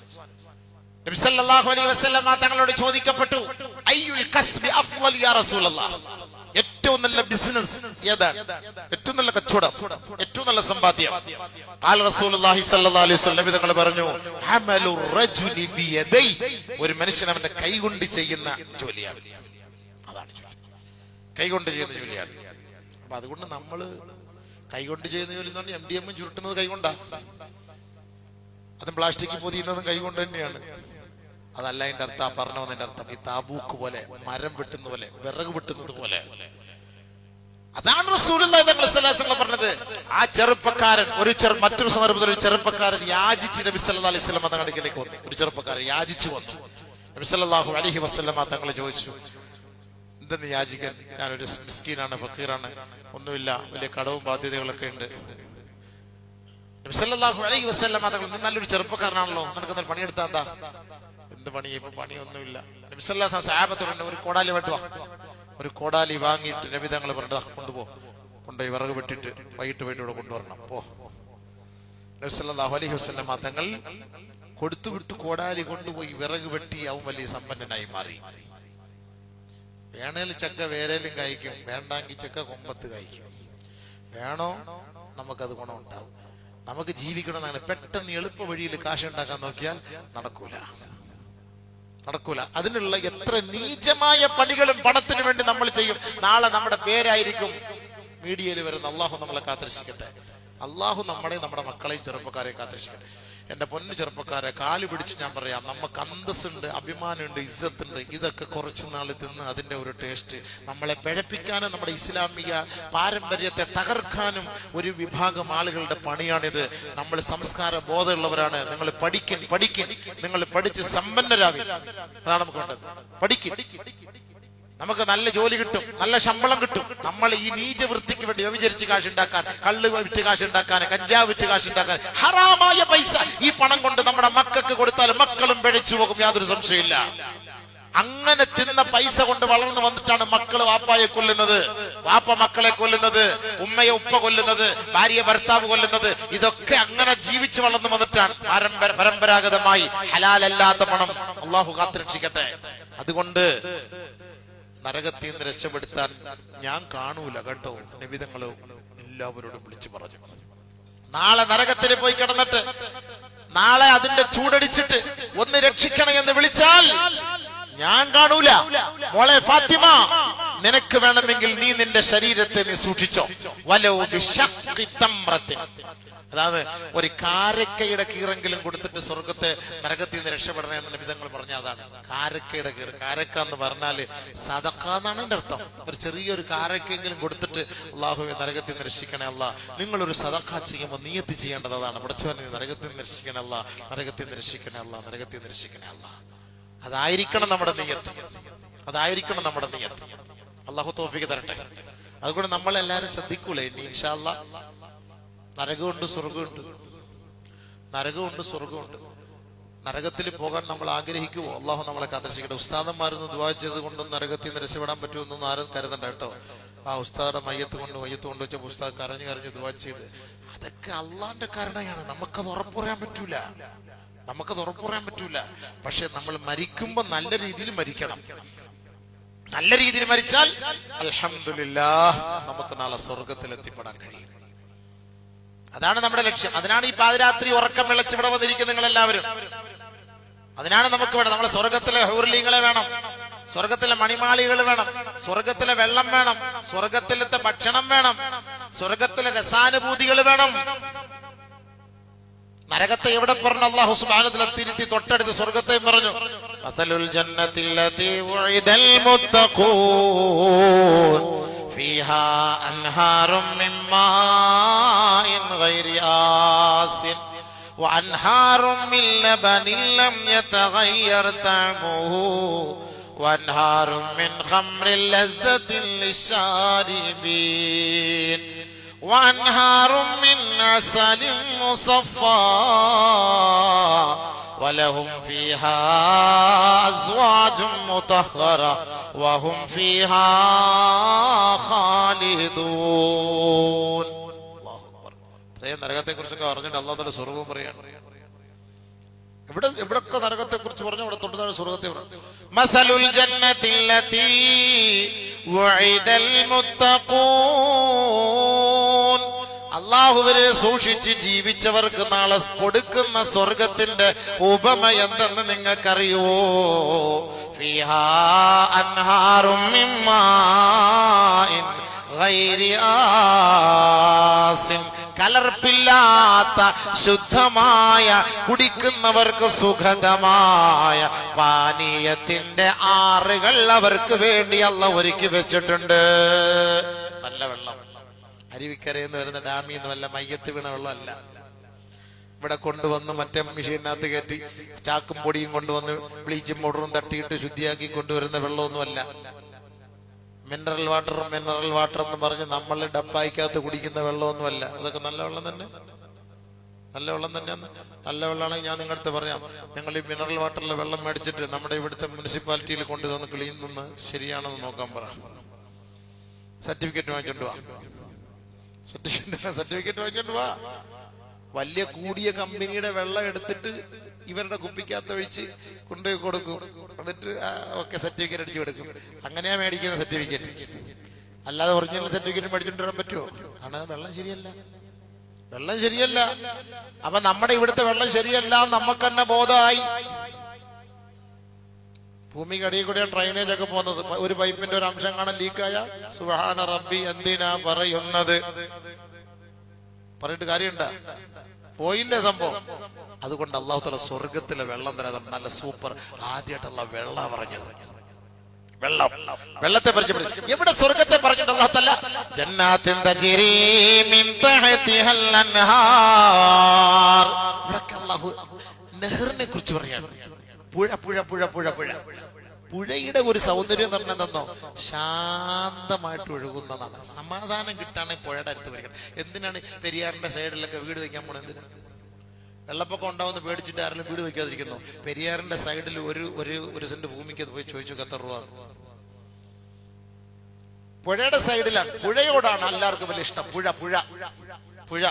Speaker 1: നബി സല്ലല്ലാഹു അലൈഹി വസല്ലം തങ്ങളോട് ചോദിക്കപ്പെട്ടു, അയ്യുൽ കസ്ബി അഫ്ളൽ യാ റസൂലല്ലാഹ്, ഏറ്റവും നല്ല ബിസിനസ് ഏതാണ്? ഏറ്റവും നല്ല കച്ചവടം, ഏറ്റവും നല്ല സമ്പാദ്യം? ഖാല റസൂലുള്ളാഹി സ്വല്ലല്ലാഹു അലൈഹി വസല്ലം തങ്ങൾ പറഞ്ഞു, ഹമലു റജുലി ബിയദൈ, ഒരു മനുഷ്യൻ അവന്റെ കൈകൊണ്ട് ചെയ്യുന്ന ജോലിയാണ്. അതാണ് കൈകൊണ്ട് ചെയ്യുന്ന ജോലിയാണ്. അപ്പൊ അതുകൊണ്ട് നമ്മള് കൈകൊണ്ട് ചെയ്യുന്ന ജോലി എന്ന് പറഞ്ഞാൽ MDM ചുരുട്ടുന്നത് കൈകൊണ്ടാ, അതും പ്ലാസ്റ്റിക് പൊതിയുന്നതും കൈകൊണ്ട് തന്നെയാണ്. അതല്ല അതിന്റെ അർത്ഥം. പറഞ്ഞു വന്നതിന്റെ അർത്ഥം ഈ താബൂക്ക് പോലെ, മരം വെട്ടുന്ന പോലെ, വിറക് വെട്ടുന്നത് പോലെ. അതാണ് റസൂലുള്ളാഹി സ്വല്ലല്ലാഹു അലൈഹി വസല്ലം പറഞ്ഞത്. ആ ചെറുപ്പക്കാരൻ മറ്റൊരു സന്ദർഭത്തിൽ ഒരു ചെറുപ്പക്കാരൻ യാചിച്ച് നബി സല്ലല്ലാഹു അലൈഹി വസല്ലം തങ്ങളുടെ അടുക്കലേക്ക് വന്നു. ഒരു ചെറുപ്പക്കാരൻ യാചിച്ചു വന്നു. നബി സല്ലല്ലാഹു അലൈഹി വസല്ലം തങ്ങൾ ചോദിച്ചു, എന്തെന്ന് യാചിക്കാൻ? ഞാനൊരു മിസ്കീനാണ്, ഫക്കീറാണ്, ഒന്നുമില്ല, വലിയ കടവും ബാധ്യതകളൊക്കെ ഉണ്ട്. നബി സല്ലല്ലാഹു അലൈഹി വസല്ലം തങ്ങൾ, നല്ലൊരു ചെറുപ്പക്കാരനാണല്ലോ, നിനക്ക് പണിയെടുത്താ എന്താ? എന്ത് പണി? ഇപ്പൊ പണിയൊന്നുമില്ല. നബി സല്ലല്ലാഹു അലൈഹി വസല്ലം സഹാബത്തോട് ഒരു കോടാലി വെട്ടുവാ. ഒരു കോടാലി വാങ്ങിയിട്ട് നബി തങ്ങൾ പറഞ്ഞ കൊണ്ടുപോയി വിറക് വെട്ടിട്ട് വൈകിട്ട് ഇവിടെ കൊണ്ടുവരണം. പോ. നബി സല്ലല്ലാഹു അലൈഹി വസല്ലം തങ്ങൾ കൊടുത്തുവിട്ട് കോടാലി കൊണ്ടുപോയി വിറക് വെട്ടി അവൻ വലിയ സമ്പന്നനായി മാറി. വേണേൽ ചക്ക വേരേലും കഴിക്കും, വേണ്ടെങ്കിൽ ചക്ക കൊമ്പത്ത് കഴിക്കും. വേണോ നമുക്കത് ഗുണമുണ്ടാവും. നമുക്ക് ജീവിക്കണമെന്നാണ്. പെട്ടെന്ന് എളുപ്പ വഴിയിൽ കാശുണ്ടാക്കാൻ നോക്കിയാൽ നടക്കൂല. അതിനുള്ള എത്ര നീചമായ പണികളും പണത്തിന് വേണ്ടി നമ്മൾ ചെയ്യും. നാളെ നമ്മുടെ പേരായിരിക്കും മീഡിയയിൽ വരുന്ന. അള്ളാഹു നമ്മളെ കാത്തിരക്ഷിക്കട്ടെ. അള്ളാഹു നമ്മുടെ മക്കളെയും ചെറുപ്പക്കാരെയും കാത്തിരക്ഷിക്കട്ടെ. എന്റെ പൊന്നു ചെറുപ്പക്കാരെ, കാല് പിടിച്ച് ഞാൻ പറയാം, നമുക്ക് അന്തസ്സുണ്ട്, അഭിമാനമുണ്ട്, ഇസ്സത്തുണ്ട്. ഇതൊക്കെ കുറച്ചു നാൾ തിന്ന് അതിന്റെ ഒരു ടേസ്റ്റ് നമ്മളെ പിഴപ്പിക്കാനും നമ്മുടെ ഇസ്ലാമിക പാരമ്പര്യത്തെ തകർക്കാനും ഒരു വിഭാഗം ആളുകളുടെ പണിയാണിത്. നമ്മൾ സംസ്കാര ബോധമുള്ളവരാണ്. നിങ്ങൾ പഠിക്കും, നിങ്ങൾ പഠിച്ച് സമ്പന്നരാകും. അതാണ് നമുക്ക് വേണ്ടത്. പഠിക്കും, നമുക്ക് നല്ല ജോലി കിട്ടും, നല്ല ശമ്പളം കിട്ടും. നമ്മൾ ഈ നീചവൃത്തിക്ക് വേണ്ടി വ്യഭിചരിച്ച് കാശുണ്ടാക്കാൻ, കള്ള് വിറ്റ് കാശുണ്ടാക്കാൻ, കഞ്ചാവ് വിറ്റ് കാശുണ്ടാക്കാൻ, ഹറാമായ പൈസ ഈ പണം കൊണ്ട് നമ്മുടെ മക്കൾക്ക് കൊടുത്താൽ മക്കളും പിഴച്ചു പോകും, യാതൊരു സംശയമില്ല. അങ്ങനെ തിന്ന പൈസ കൊണ്ട് വളർന്നു വന്നിട്ടാണ് മക്കള് വാപ്പായെ കൊല്ലുന്നത്, വാപ്പ മക്കളെ കൊല്ലുന്നത്, ഉമ്മ ഉമ്മയെ ഉപ്പ കൊല്ലുന്നത്, ഭാര്യ ഭർത്താവ് കൊല്ലുന്നത്, ഇതൊക്കെ അങ്ങനെ ജീവിച്ചു വളർന്നു വന്നിട്ടാണ്. പരമ്പരാഗതമായി ഹലാലല്ലാത്ത പണം. അള്ളാഹു കാത്തുരക്ഷിക്കട്ടെ. അതുകൊണ്ട് നരകത്തിൽ നിന്ന് രക്ഷപ്പെടുത്താൻ ഞാൻ കാണൂല കേട്ടോ. നബിതങ്ങളോ എല്ലാവരോടും വിളിച്ചു പറഞ്ഞു, നാളെ നരകത്തിൽ പോയി കിടന്നിട്ട് നാളെ അതിന്റെ ചൂടടിച്ചിട്ട് ഒന്ന് രക്ഷിക്കണം എന്ന് വിളിച്ചാൽ ഞാൻ കാണൂല. മോളെ ഫാത്തിമ, നിനക്ക് വേണമെങ്കിൽ നീ നിന്റെ ശരീരത്തെ നീ സൂക്ഷിച്ചോ. വലോ ബിശഖ്ഖി തംറത്തിൻ, അതായത് ഒരു കാരക്കയുടെ കീറെങ്കിലും കൊടുത്തിട്ട് സ്വർഗത്തെ നരകത്തിൽ നിന്ന് രക്ഷപ്പെടണേ എന്ന നബിതങ്ങൾ പറഞ്ഞ അതാണ്. കാരക്കയുടെ കീറ്, കാരക്ക എന്ന് പറഞ്ഞാല് സദഖ എന്നാണ് എന്റെ അർത്ഥം. ഒരു ചെറിയൊരു കാരക്കെങ്കിലും കൊടുത്തിട്ട് അള്ളാഹുവെ നരകത്തിൽ നിന്ന് രക്ഷിക്കണേ അല്ലാ. നിങ്ങളൊരു സദഖ ചെയ്യുമ്പോൾ നിയത്ത് ചെയ്യേണ്ടത് അതാണ്. പഠിച്ചവനെ നരകത്തിൽ നിന്ന് രക്ഷിക്കണേ അല്ലാ, നരകത്തിൽ നിന്ന് രക്ഷിക്കണേ അല്ലാ, നരകത്തിൽ നിന്ന് രക്ഷിക്കണേ അല്ലാ. അതായിരിക്കണം നമ്മുടെ നിയത്ത്, അതായിരിക്കണം നമ്മുടെ നിയത്ത്. അള്ളാഹു തൗഫീഖ് തരട്ടെ. അതുകൊണ്ട് നമ്മളെല്ലാരും ശ്രദ്ധിക്കൂലേ ഇനി ഇൻഷാ അല്ലാഹ്. നരകമുണ്ട്, സ്വർഗമുണ്ട്. നരകമുണ്ട്, സ്വർഗമുണ്ട്. നരകത്തിൽ പോകാൻ നമ്മൾ ആഗ്രഹിക്കുമോ? അള്ളാഹു നമ്മളെ കാത്തിരക്ഷിക്കട്ടെ. ഉസ്താദന്മാരൊന്ന് ദുആ ചെയ്ത് കൊണ്ടൊന്നും നരകത്തിൽ നിന്ന് രക്ഷപ്പെടാൻ പറ്റുമെന്നൊന്നും ആരും കരുതണ്ട കേട്ടോ. ആ ഉസ്താദുടെ മയ്യത്ത് കൊണ്ട് വെച്ച ഉസ്താദ് കരഞ്ഞ് ദുആ ചെയ്ത്, അതൊക്കെ അള്ളാന്റെ കരുണയാണ്. നമുക്കത് ഉറപ്പുറയാൻ പറ്റൂല, നമുക്കത് ഉറപ്പുറയാൻ പറ്റൂല. പക്ഷെ നമ്മൾ മരിക്കുമ്പോ നല്ല രീതിയിൽ മരിക്കണം. നല്ല രീതിയിൽ മരിച്ചാൽ അൽഹംദുലില്ലാഹ് നമുക്ക് നാളെ സ്വർഗത്തിൽ എത്തിപ്പെടാൻ കഴിയും. അതാണ് നമ്മുടെ ലക്ഷ്യം. അതിനാണ് ഈ പാതിരാത്രി ഉറക്കം വിളച്ച് ഇവിടെ വന്നിരിക്കുന്ന നിങ്ങൾ എല്ലാവരും. അതിനാണ് നമുക്ക് വേണം. നമ്മളെ സ്വർഗത്തിലെ ഹൂർലിങ്ങളെ വേണം, സ്വർഗത്തിലെ മണിമാളികൾ വേണം, സ്വർഗത്തിലെ വെള്ളം വേണം, സ്വർഗത്തിലത്തെ ഭക്ഷണം വേണം, സ്വർഗത്തിലെ രസാനുഭൂതികൾ വേണം. നരകത്തെ എവിടെ പറഞ്ഞു? അല്ലാഹു സുബ്ഹാനഹു വ തആല തിരുത്തി തൊട്ടടുത്ത് സ്വർഗത്തെ പറഞ്ഞു, അസലുൽ ജന്നത്തില്ലതി ഉഇദൽ മുത്തഖൂൻ ഫീഹാ അൻഹാറും മിൻ മാഇൻ ഗൈരി ആസിൻ വഅൻഹാറും മിൻ ലബനിൻ ലം യതഗയ്യർ തഅമുഹു വഅൻഹാറും മിൻ ഖംറിൻ ലസ്സത്തിൻ ലിശ്ശാരിബീൻ وأنهار من عسل مصفى ولهم فيها أزواج مطهرة وهم فيها خالدون. الله أكبر. ഇത്രയും നരകത്തെ കുറിച്ചൊക്കെ പറഞ്ഞിട്ട് അല്ലാഹു തആല സ്വർഗ്ഗവും പറയാണ്. എവിടൊക്കെ നരകത്തെ കുറിച്ച് പറഞ്ഞു അവിടെ തൊട്ടുതാണ് സ്വർഗ്ഗത്തെ പറഞ്ഞു. മസലുൽ ജന്നത്തില്ലതി വഇദൽ മുത്തഖൂൻ, അല്ലാഹുവിനെ സൂക്ഷിച്ച് ജീവിച്ചവർക്ക് നാളെ കൊടുക്കുന്ന സ്വർഗത്തിന്റെ ഉപമ എന്തെന്ന് നിങ്ങൾക്കറിയോ? ഫീഹാ അൻഹാറും മിൻ മാഇൻ ഗൈരി ആസിൻ, കലർപ്പില്ലാത്ത ശുദ്ധമായ കുടിക്കുന്നവർക്ക് സുഖതമായ പാനീയത്തിന്റെ ആറുകൾ അവർക്ക് വേണ്ടി അല്ലാഹു ഒരുക്കി വെച്ചിട്ടുണ്ട്. നല്ല വെള്ളം, അരുവിക്കരയെന്ന് വരുന്ന ഡാമിൽ നിന്ന് വല്ല മയ്യത്ത് വീണ വെള്ളമല്ല. ഇവിടെ കൊണ്ടുവന്ന് മറ്റേ മെഷീനകത്ത് കയറ്റി ചാക്കും പൊടിയും കൊണ്ടുവന്ന് ബ്ലീച്ചിങ് പൗഡറും തട്ടിയിട്ട് ശുദ്ധിയാക്കി കൊണ്ടുവരുന്ന വെള്ളമൊന്നുമല്ല. മിനറൽ വാട്ടർ എന്ന് പറഞ്ഞ് നമ്മൾ ഡപ്പായിക്കകത്ത് കുടിക്കുന്ന വെള്ളമൊന്നുമല്ല. അതൊക്കെ നല്ല വെള്ളം തന്നെ, നല്ല വെള്ളം തന്നെയാണ്. നല്ല വെള്ളമാണെങ്കിൽ ഞാൻ നിങ്ങളുടെ പറയാം, ഞങ്ങൾ ഈ മിനറൽ വാട്ടറിലെ വെള്ളം മേടിച്ചിട്ട് നമ്മുടെ ഇവിടുത്തെ മുനിസിപ്പാലിറ്റിയിൽ കൊണ്ടുവന്ന് ക്ലീൻ നിന്ന് ശരിയാണെന്ന് നോക്കാൻ പറ. സർട്ടിഫിക്കറ്റ് വാങ്ങിച്ചോണ്ട് വാ, സർട്ടിഫിക്കറ്റ് വാങ്ങിച്ചോണ്ട് വാ. വലിയ കൂടിയ കമ്പനിയുടെ വെള്ളം എടുത്തിട്ട് ഇവരുടെ കുപ്പിക്കകത്ത് ഒഴിച്ച് കൊണ്ടുപോയി കൊടുക്കും. എന്നിട്ട് ഒക്കെ സർട്ടിഫിക്കറ്റ് അടിച്ചു കൊടുക്കും. അങ്ങനെയാ മേടിക്കുന്ന സർട്ടിഫിക്കറ്റ്. അല്ലാതെ ഒറിജിനൽ സർട്ടിഫിക്കറ്റ് മേടിച്ചിട്ട് വരാൻ പറ്റുമോ? കാരണം വെള്ളം ശരിയല്ല, വെള്ളം ശരിയല്ല. അപ്പൊ നമ്മുടെ ഇവിടുത്തെ വെള്ളം ശരിയല്ല നമുക്ക് തന്നെ ബോധമായി. ഭൂമിക്കടിയിൽ കൂടെയാണ് ഡ്രൈനേജ് ഒക്കെ പോകുന്നത്. ഒരു പൈപ്പിന്റെ ഒരു അംശം കാണാൻ ലീക്കായ സുബ്ഹാന റബ്ബി എന്തിനാ പറയുന്നത്? പറഞ്ഞിട്ട് കാര്യമുണ്ടാ? പോയില്ലേ സംഭവം. അതുകൊണ്ട് അല്ലാഹു തആല സ്വർഗത്തിലെ വെള്ളം തരാം. നല്ല സൂപ്പർ. ആദ്യമായിട്ടുള്ള വെള്ളം പറഞ്ഞത്, വെള്ളം, വെള്ളത്തെ പരിചയപ്പെടുത്തി. എവിടെ സ്വർഗത്തെ പറഞ്ഞിട്ട് അല്ലാഹു തആല ജന്നാത്തിൻ തജ്രീ മിൻ തഹ്തിഹൽ അൻഹാർ, ഇവിടൊക്കെ അല്ലാഹു നെഹറിനെ കുറിച്ച് പറയാണ്. പുഴ പുഴ പുഴ പുഴ പുഴ പുഴയുടെ ഒരു സൗന്ദര്യം എന്ന് പറഞ്ഞോ, ശാന്തമായിട്ട് ഒഴുകുന്നതാണ്. സമാധാനം കിട്ടാണെങ്കിൽ പുഴയുടെ അടുത്ത് വരിക. എന്തിനാണ് പെരിയാറിന്റെ സൈഡിലൊക്കെ വീട് വെക്കാൻ പോണത്? എന്തിനാണ്? വെള്ളപ്പൊക്കം ഉണ്ടാവുന്ന പേടിച്ചിട്ട് ആരെങ്കിലും വീട് വെക്കാതിരിക്കുന്നു? പെരിയാറിന്റെ സൈഡിൽ ഒരു സെന്റ് ഭൂമിക്ക് അത് പോയി ചോദിച്ചു, എത്ര രൂപ? പുഴയുടെ സൈഡിലാണ്. പുഴയോടാണ് എല്ലാവർക്കും വലിയ ഇഷ്ടം. പുഴ പുഴ പുഴ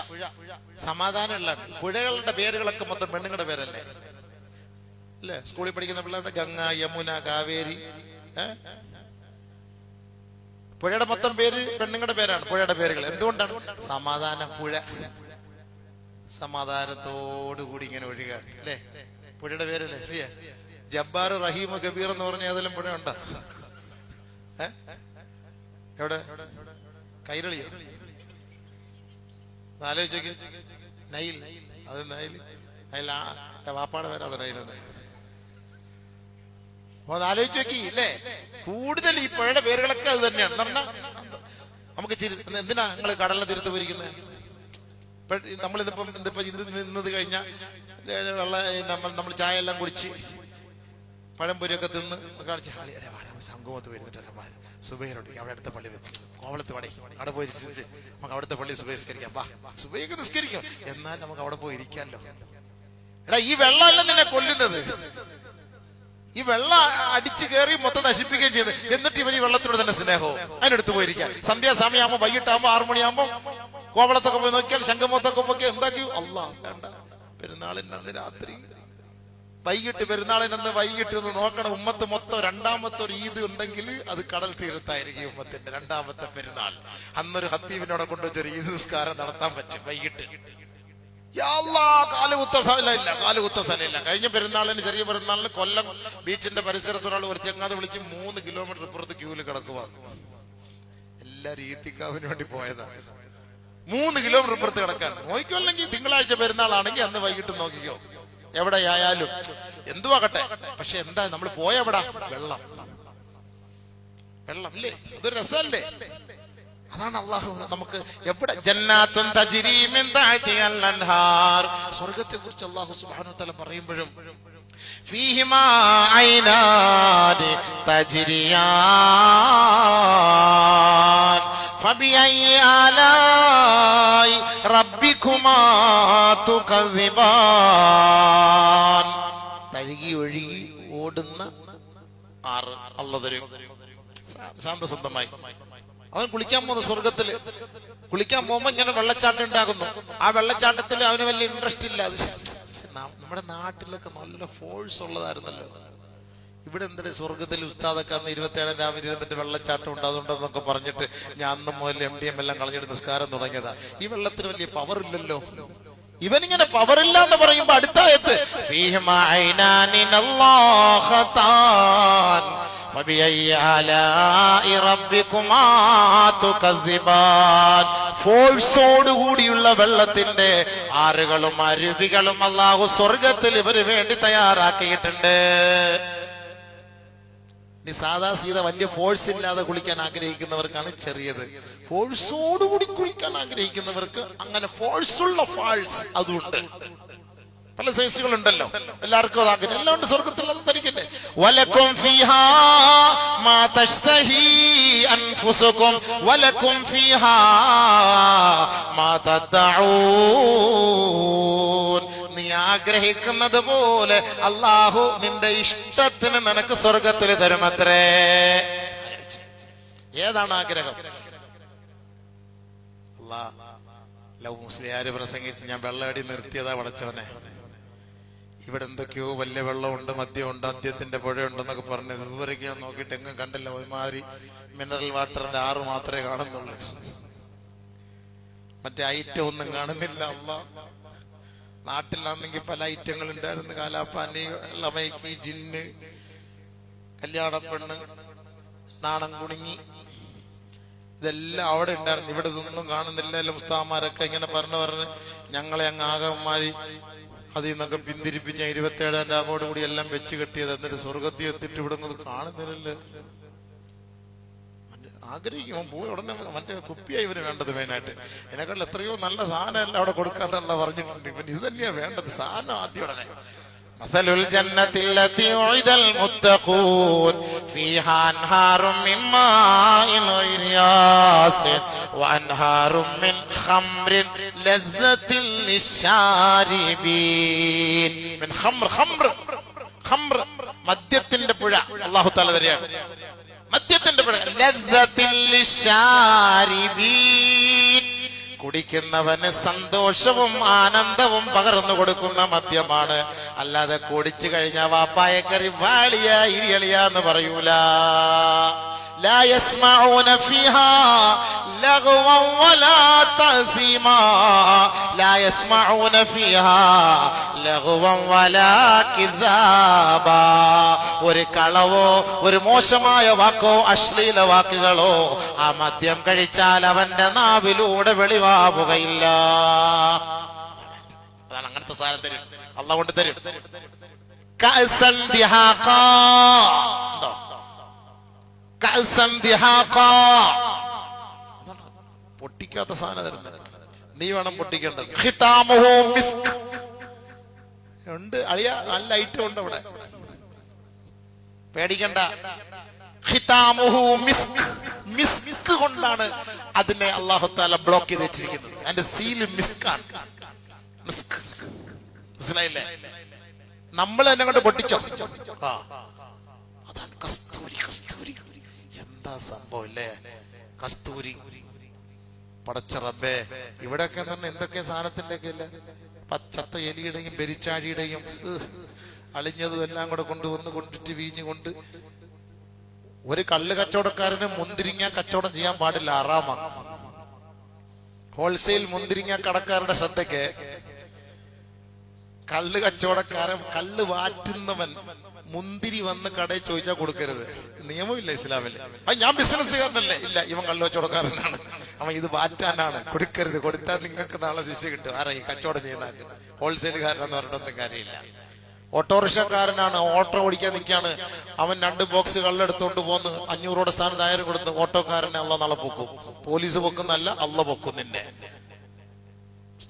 Speaker 1: സമാധാനമുള്ള പുഴകളുടെ പേരുകളൊക്കെ മൊത്തം പെണ്ണുങ്ങളുടെ പേരല്ലേ അല്ലേ? സ്കൂളിൽ പഠിക്കുന്ന പിള്ളേരുടെ ഗംഗ, യമുന, കാവേരി. പുഴയുടെ മൊത്തം പേര് പെണ്ണുങ്ങളുടെ പേരാണ് പുഴയുടെ പേരുകൾ. എന്തുകൊണ്ടാണ്? സമാധാനം. പുഴ സമാധാനത്തോടുകൂടി ഇങ്ങനെ ഒഴുകാണ് അല്ലേ? പുഴയുടെ പേരല്ലേ? ശരിയാ. ജബ്ബാർ, റഹീം, കബീർ എന്ന് പറഞ്ഞ ഏതെങ്കിലും പുഴ ഉണ്ടോ? എവിടെ? കൈരളിയോ? ആലോചിച്ചോക്ക്. നൈൽ. അത് നൈൽ. അതിൽ വാപ്പാടെ പേരാ അത് നൈൽ. അത് ആലോചിച്ച് നോക്കി ഇല്ലേ? കൂടുതൽ ഈ പുഴയുടെ പേരുകളൊക്കെ അത് തന്നെയാണ്. എന്ന് പറഞ്ഞാൽ നമുക്ക് എന്തിനാ നിങ്ങൾ കടലിനെ തീരത്ത് പോയിരിക്കുന്നത്? നമ്മളിതിപ്പം നിന്നത് കഴിഞ്ഞാൽ നമ്മൾ ചായ എല്ലാം കുടിച്ച് പഴംപൊരിയൊക്കെ തിന്ന് സംഗമത്ത് വരുന്നിട്ട് സുബൈനോട്ട് അവിടെ അടുത്ത പള്ളി കോവളത്ത് പടേ അവിടെ പോയി നമുക്ക് അവിടുത്തെ പള്ളി സുബഹിസ്കരിക്കാം. സുബൈക്ക് നിസ്കരിക്കാം. എന്നാൽ നമുക്ക് അവിടെ പോയി ഇരിക്കാമല്ലോ. എടാ, ഈ വെള്ളമല്ല നിന്നെ കൊല്ലുന്നത്. ഈ വെള്ളം അടിച്ചു കയറി മൊത്തം നശിപ്പിക്കുകയും ചെയ്ത് എന്നിട്ട് ഇവർ ഈ വെള്ളത്തിനോട് തന്നെ സ്നേഹവും അതിനടുത്ത് പോയിരിക്കാം. സന്ധ്യാസമയമാകുമ്പോ വൈകിട്ടാകുമ്പോ 6 മണിയാകുമ്പോ കോവളത്തൊക്കെ പോയി നോക്കിയാൽ ശംഖമൊത്തൊക്കെ പോയി എന്താക്കി അല്ലാ വേണ്ട. പെരുന്നാളിന് അന്ന് രാത്രി വൈകിട്ട്, പെരുന്നാളിനന്ന് വൈകിട്ട് ഒന്ന് നോക്കണം. ഉമ്മത്ത് മൊത്തം രണ്ടാമത്തെ ഒരു ഈദ് ഉണ്ടെങ്കിൽ അത് കടൽ തീരത്തായിരിക്കും. ഉമ്മത്തിന്റെ രണ്ടാമത്തെ പെരുന്നാൾ അന്നൊരു ഹത്തീബിനോടെ കൊണ്ടുവച്ചൊരു ഈദ് നിസ്കാരം നടത്താൻ പറ്റും വൈകിട്ട്. കാലുകുത്ത സ്ഥലമില്ല. കഴിഞ്ഞ പെരുന്നാളിന്, ചെറിയ പെരുന്നാളിന് കൊല്ലം ബീച്ചിന്റെ പരിസരത്ത് ഒരാൾ ഒരു ചെങ്ങാതെ വിളിച്ച് 3 കിലോമീറ്റർ ഇപ്പുറത്ത് ക്യൂവിൽ കിടക്കുക. എല്ലാരും ഈത്തിക്കാവിന് വേണ്ടി പോയതാണ്. 3 കിലോമീറ്റർ ഇപ്പുറത്ത് കിടക്കാൻ നോക്കിക്കോ. അല്ലെങ്കിൽ തിങ്കളാഴ്ച പെരുന്നാളാണെങ്കിൽ അന്ന് വൈകിട്ട് നോക്കിക്കോ. എവിടെയായാലും എന്തുവാകട്ടെ. പക്ഷെ എന്താ നമ്മൾ പോയവിടാ? വെള്ളം ഇല്ലേ? അതൊരു രസമല്ലേ? അതാണ് അള്ളാഹു നമുക്ക് എവിടെ ജന്നാത്തുൻ തജ്രി മിൻ തഹ്തിഹൽ അൻഹാർ, സ്വർഗ്ഗത്തെ കുറിച്ച് അള്ളാഹു സുബ്ഹാനഹു വ തആല പറയുമ്പോഴും ഫീഹിമാ ഐനാനി തജ്രിയാൻ ഫബിഅയ്യി ആലാഇ റബ്ബികുമാ തുകദ്ദിബാൻ. തഴുകി ഒഴുകി ഓടുന്ന ആറ് അല്ലാഹു തരും ശാന്തസുന്ദരമായി. അവൻ കുളിക്കാൻ പോകുന്ന സ്വർഗത്തില് കുളിക്കാൻ പോകുമ്പോ ഇങ്ങനെ വെള്ളച്ചാട്ടം ഉണ്ടാകുന്നു. ആ വെള്ളച്ചാട്ടത്തിൽ അവന് വലിയ ഇൻട്രസ്റ്റ് ഇല്ല. അത് നമ്മുടെ നാട്ടിലൊക്കെ നല്ല ഫോഴ്സ് ഉള്ളതായിരുന്നല്ലോ. ഇവിടെ എന്തിനാ സ്വർഗത്തിൽ ഉസ്താദൊക്കെ അന്ന് 27 രാവിലെ ഇരുന്നിട്ട് വെള്ളച്ചാട്ടം ഉണ്ടാകുന്നുണ്ടെന്നൊക്കെ പറഞ്ഞിട്ട് ഞാൻ അന്ന് മുതൽ MDM എല്ലാം കളഞ്ഞിട്ട് നിസ്കാരം തുടങ്ങിയതാ. ഈ വെള്ളത്തിന് വലിയ പവർ ഇല്ലല്ലോ. ഇവനിങ്ങനെ പവറില്ല എന്ന് പറയുമ്പോ അടുത്ത ആയത്ത് ഫോഴ്സോടുകൂടിയുള്ള വെള്ളത്തിന്റെ ആറുകളും അരുവികളും അല്ലാഹു സ്വർഗത്തിൽ ഇവര് വേണ്ടി തയ്യാറാക്കിയിട്ടുണ്ട്. സാധാ സീത വലിയ ഫോഴ്സ് ഇല്ലാതെ കുളിക്കാൻ ആഗ്രഹിക്കുന്നവർക്കാണ് ചെറിയത്. ഫോഴ്സോടുകൂടി കുളിക്കാൻ ആഗ്രഹിക്കുന്നവർക്ക് അങ്ങനെ ഫോഴ്സുള്ള ഫാൾസ് അതുണ്ട്. പല സൈസുകളുണ്ടല്ലോ. എല്ലാവർക്കും അതാഗ്രഹം എല്ലാം ഉണ്ട്. സ്വർഗത്തിൽ അത് ധരിക്കണ്ടേ? വലക്കും ഫീഹാ മാ തശ്തഹി അൻഫുസുകും വലക്കും ഫീഹാ മാ തദ്ദഊൻ. നീ ആഗ്രഹിക്കുന്നത് പോലെ അല്ലാഹു നിന്റെ ഇഷ്ടത്തിന് നിനക്ക് സ്വർഗത്തിൽ തരുമത്രേ. ഏതാണ് ആഗ്രഹം? ലവ് മുസ്ലിയാര് പ്രസംഗിച്ച് ഞാൻ വെള്ളമടി നിർത്തിയതാ പടച്ചവനെ. ഇവിടെ എന്തൊക്കെയോ വലിയ വെള്ളമുണ്ട്, മദ്യമുണ്ട്, മദ്യത്തിന്റെ പുഴയുണ്ടെന്നൊക്കെ പറഞ്ഞ് ഇതുവരെയൊക്കെ ഞാൻ നോക്കിയിട്ട് എങ്ങും കണ്ടില്ല. ഒരുമാതിരി മിനറൽ വാട്ടറിന്റെ 6 മാത്രമേ കാണുന്നുള്ളൂ. മറ്റേ ഐറ്റം ഒന്നും കാണുന്നില്ല. നാട്ടിലാണെങ്കിൽ പല ഐറ്റങ്ങൾ ഉണ്ടായിരുന്നു. കാലാപ്പാനി, ലമൈക്കി, ജിന്ന്, കല്യാണപ്പെണ്ണ്, നാണം കുണുങ്ങി, ഇതെല്ലാം അവിടെ ഉണ്ടായിരുന്നു. ഇവിടെ ഇതൊന്നും കാണുന്നില്ല. ഉസ്താദന്മാരൊക്കെ ഇങ്ങനെ പറഞ്ഞ് ഞങ്ങളെ അങ്ങ് ആകമാരി അതിൽ നിന്നൊക്കെ പിന്തിരിപ്പിച്ച് 27 രാമോട് കൂടി എല്ലാം വെച്ച് കെട്ടിയത്. എന്നിട്ട് സ്വർഗത്തിൽ എത്തിയിട്ട് ഇവിടെ ഒന്നും കാണുന്നില്ലല്ലോ. ആഗ്രഹിക്കുമ്പോൾ പോയി ഉടനെ മറ്റേ കുപ്പിയായി ഇവര് വേണ്ടത് മെയിനായിട്ട്. ഇതിനെക്കാൾ എത്രയോ നല്ല സാധനം എല്ലാം അവിടെ കൊടുക്കാന്നല്ല പറഞ്ഞിട്ടുണ്ട്. ഇവൻ ഇത് തന്നെയാ വേണ്ടത്. സാധനം ആദ്യം ഉടനെ മസലുൽ ജന്നത്തില്ലത്തി ഉഇദൽ മുത്തഖൂൻ ഫീഹാ അൻഹാറും മിൻ മാഇൻ ഗൈരി യാസിൻ വഅൻഹാറും മിൻ ഖംറിൻ ലദ്ദത്തിൽ ലിശാരിബീൻ. മിൻ ഖംർ മദ്യത്തിന്റെ പുഴ അല്ലാഹു തആല തരികയാണ്. മദ്യത്തിന്റെ കുടിക്കുന്നവന് സന്തോഷവും ആനന്ദവും പകർന്നു കൊടുക്കുന്ന മദ്യമാണ്. അല്ലാതെ കുടിച്ചു കഴിഞ്ഞാൽ വാപ്പായക്കറി വാളിയ ഇരിയളിയ എന്ന് പറയൂല. لا يسمعون فيها لغوا ولا تأثيما لا يسمعون فيها لغوا ولا كذابا ഒരു കളവോ ഒരു മോശമായ വാക്കോ അശ്ലീല വാക്കുകളോ ആ മദ്യം കഴിച്ചാൽ അവന്റെ നാവിലൂടെ വെളിവാവുകയില്ല. അതാണ് അങ്ങനത്തെ സാധനം തരും, അല്ലാഹു കൊണ്ട് തരും. കഅസൻ ദിഹാഖാ, പൊട്ടിക്കാത്ത സാധനം തരുന്നത്, നീ വേണം പൊട്ടിക്കേണ്ടത്. ഖിതാമുഹു മിസ്ക് ഉണ്ട് അളിയ, നല്ല ഐറ്റം ഉണ്ട് അവിടെ, പേടിക്കണ്ട. ഖിതാമുഹു മിസ്ക്, മിസ്ക് കൊണ്ടാണ് അതിനെ അല്ലാഹു തആല ബ്ലോക്ക് ചെയ്ത് വെച്ചിരിക്കുന്നത്. അതിന്റെ സീല് മിസ്കാണ്. മിസ്ക് മനസ്സിലായില്ലേ? നമ്മൾ എന്നെ കൊണ്ട് പൊട്ടിച്ചോ? അതാണ് കസ്തൂരി. കസ്തൂരി എന്താ സംഭവം അല്ലേ? കസ്തൂരി പടച്ച റബ്ബേ, ഇവിടെയൊക്കെ എന്തൊക്കെ സാധനത്തിന്റെ ഒക്കെ അല്ലേ, പച്ചത്ത എലിയുടെയും പെരിച്ചാഴിയുടെയും അളിഞ്ഞതും എല്ലാം കൂടെ കൊണ്ടുവന്ന് കൊണ്ടിട്ട് വീഞ്ഞുകൊണ്ട്. ഒരു കള്ള് കച്ചവടക്കാരന് മുന്തിരിങ്ങ കച്ചവടം ചെയ്യാൻ പാടില്ല, ഹറാമാ. ഹോൾസെയിൽ മുന്തിരിങ്ങ കടക്കാരുടെ ശ്രദ്ധയ്ക്ക്, കള്ള് കച്ചവടക്കാരൻ, കള്ള് വാറ്റുന്നവൻ മുന്തിരി വന്ന് കടയിൽ ചോദിച്ചാൽ കൊടുക്കരുത്, നിയമമില്ല ഇസ്ലാമില്. ഞാൻ ബിസിനസ്സുകാരനല്ലേ? ഇല്ല, ഇവൻ കള്ള് കച്ചവടക്കാരനാണ്, അവൻ ഇത് വാറ്റാനാണ്, കൊടുക്കരുത്. കൊടുത്താൽ നിങ്ങൾക്ക് നാളെ ശിക്ഷ കിട്ടും. ആരാ ഈ കച്ചവടം ചെയ്യുന്ന? ഹോൾസെയിലുകാരനെന്ന് പറഞ്ഞിട്ടൊന്നും കാര്യമില്ല. ഓട്ടോറിക്ഷക്കാരനാണ്, ഓട്ടോ ഓടിക്കാൻ നിൽക്കാണ്, അവൻ 2 ബോക്സ് കള്ളെടുത്തോണ്ട് പോന്ന് 500 സ്ഥാനത്ത് 1000 കൊടുത്ത് ഓട്ടോക്കാരനെ അള്ള നാളെ പൊക്കും. പോലീസ് പൊക്കുന്നല്ല, അള്ള പൊക്കും നിന്നെ.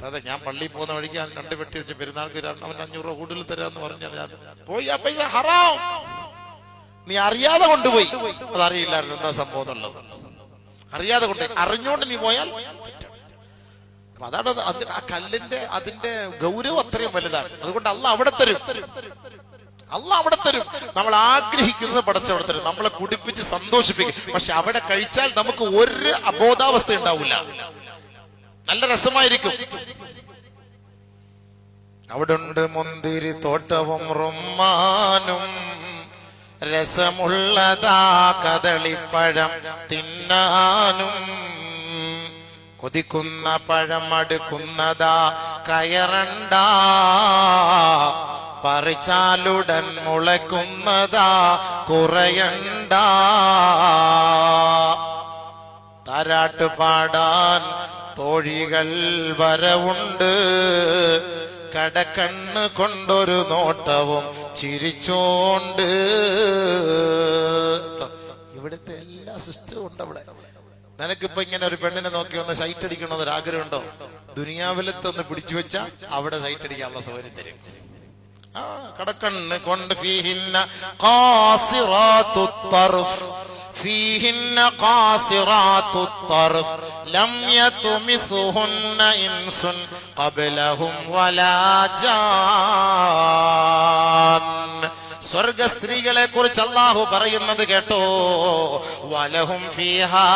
Speaker 1: അതെ, ഞാൻ പള്ളിയിൽ പോകുന്ന വഴിക്ക് 2 പെട്ടി വെച്ച് പെരുന്നാൾക്ക് അവൻ 500 രൂപ കൂടുതൽ തരാന്ന് പറഞ്ഞാൽ ഞാൻ പോയി. ആ പൈസ ഹറാം, നീ അറിയാതെ കൊണ്ടുപോയി. അതറിയില്ലായിരുന്നു എന്താ സംഭവം എന്നുള്ളത്, അറിയാതെ കൊണ്ടുപോയി. അറിഞ്ഞുകൊണ്ട് നീ പോയാൽ അതാണ് ആ കല്ലിന്റെ അതിന്റെ ഗൗരവം അത്രയും വലുതാണ്. അതുകൊണ്ട് അള്ളാഹ് അവിടെ തരും, അള്ളാഹ് അവിടെ തരും. നമ്മൾ ആഗ്രഹിക്കുന്നത് പടച്ചവിടെ തരും, നമ്മളെ കുടിപ്പിച്ച് സന്തോഷിപ്പിക്കും. പക്ഷെ അവിടെ കഴിച്ചാൽ നമുക്ക് ഒരു അബോധാവസ്ഥ ഉണ്ടാവില്ല, നല്ല രസമായിരിക്കും. അവിടുണ്ട് മുന്തിരി തോട്ടവും റുമ്മാനും, രസമുള്ളതാ കദളിപ്പഴം തിന്നാനും, കൊതിക്കുന്ന പഴം അടുക്കുന്നതാ കയറണ്ട, പറിച്ചാലുടൻ മുളയ്ക്കുന്നതാ കുറയണ്ട. താരാട്ട് പാടാൻ തോഴികൾ വരവുണ്ട്, കടക്കണ്ണ് കൊണ്ടൊരു നോട്ടവും ചിരിച്ചോണ്ട്. ഇവിടുത്തെ എല്ലാ സിസ്റ്റവും ഉണ്ട് അവിടെ. നിനക്കിപ്പോ ഇങ്ങനെ ഒരു പെണ്ണിനെ നോക്കി ഒന്ന് സൈറ്റ് അടിക്കണമെന്നൊരു ആഗ്രഹമുണ്ടോ? ദുനിയാവിലത്തൊന്ന് പിടിച്ചു വെച്ചാ അവിടെ സൈറ്റ് അടിക്കാനുള്ള സൗകര്യം തരും. കടക്കണ്ണ് കൊണ്ട് ഫീഹിന്ന ഖാസിറാത്തു തർഫ്, ഫീഹിന്ന ഖാസിറാത്തു തർഫ് ലം യത്മിസുഹുന്ന ഇൻസുൻ ഖബ്ലഹും വലാ ജാൻ. സ്വർഗ സ്ത്രീകളെ കുറിച്ച് അല്ലാഹു പറയുന്നത് കേട്ടോ, വലഹും ഫീഹാ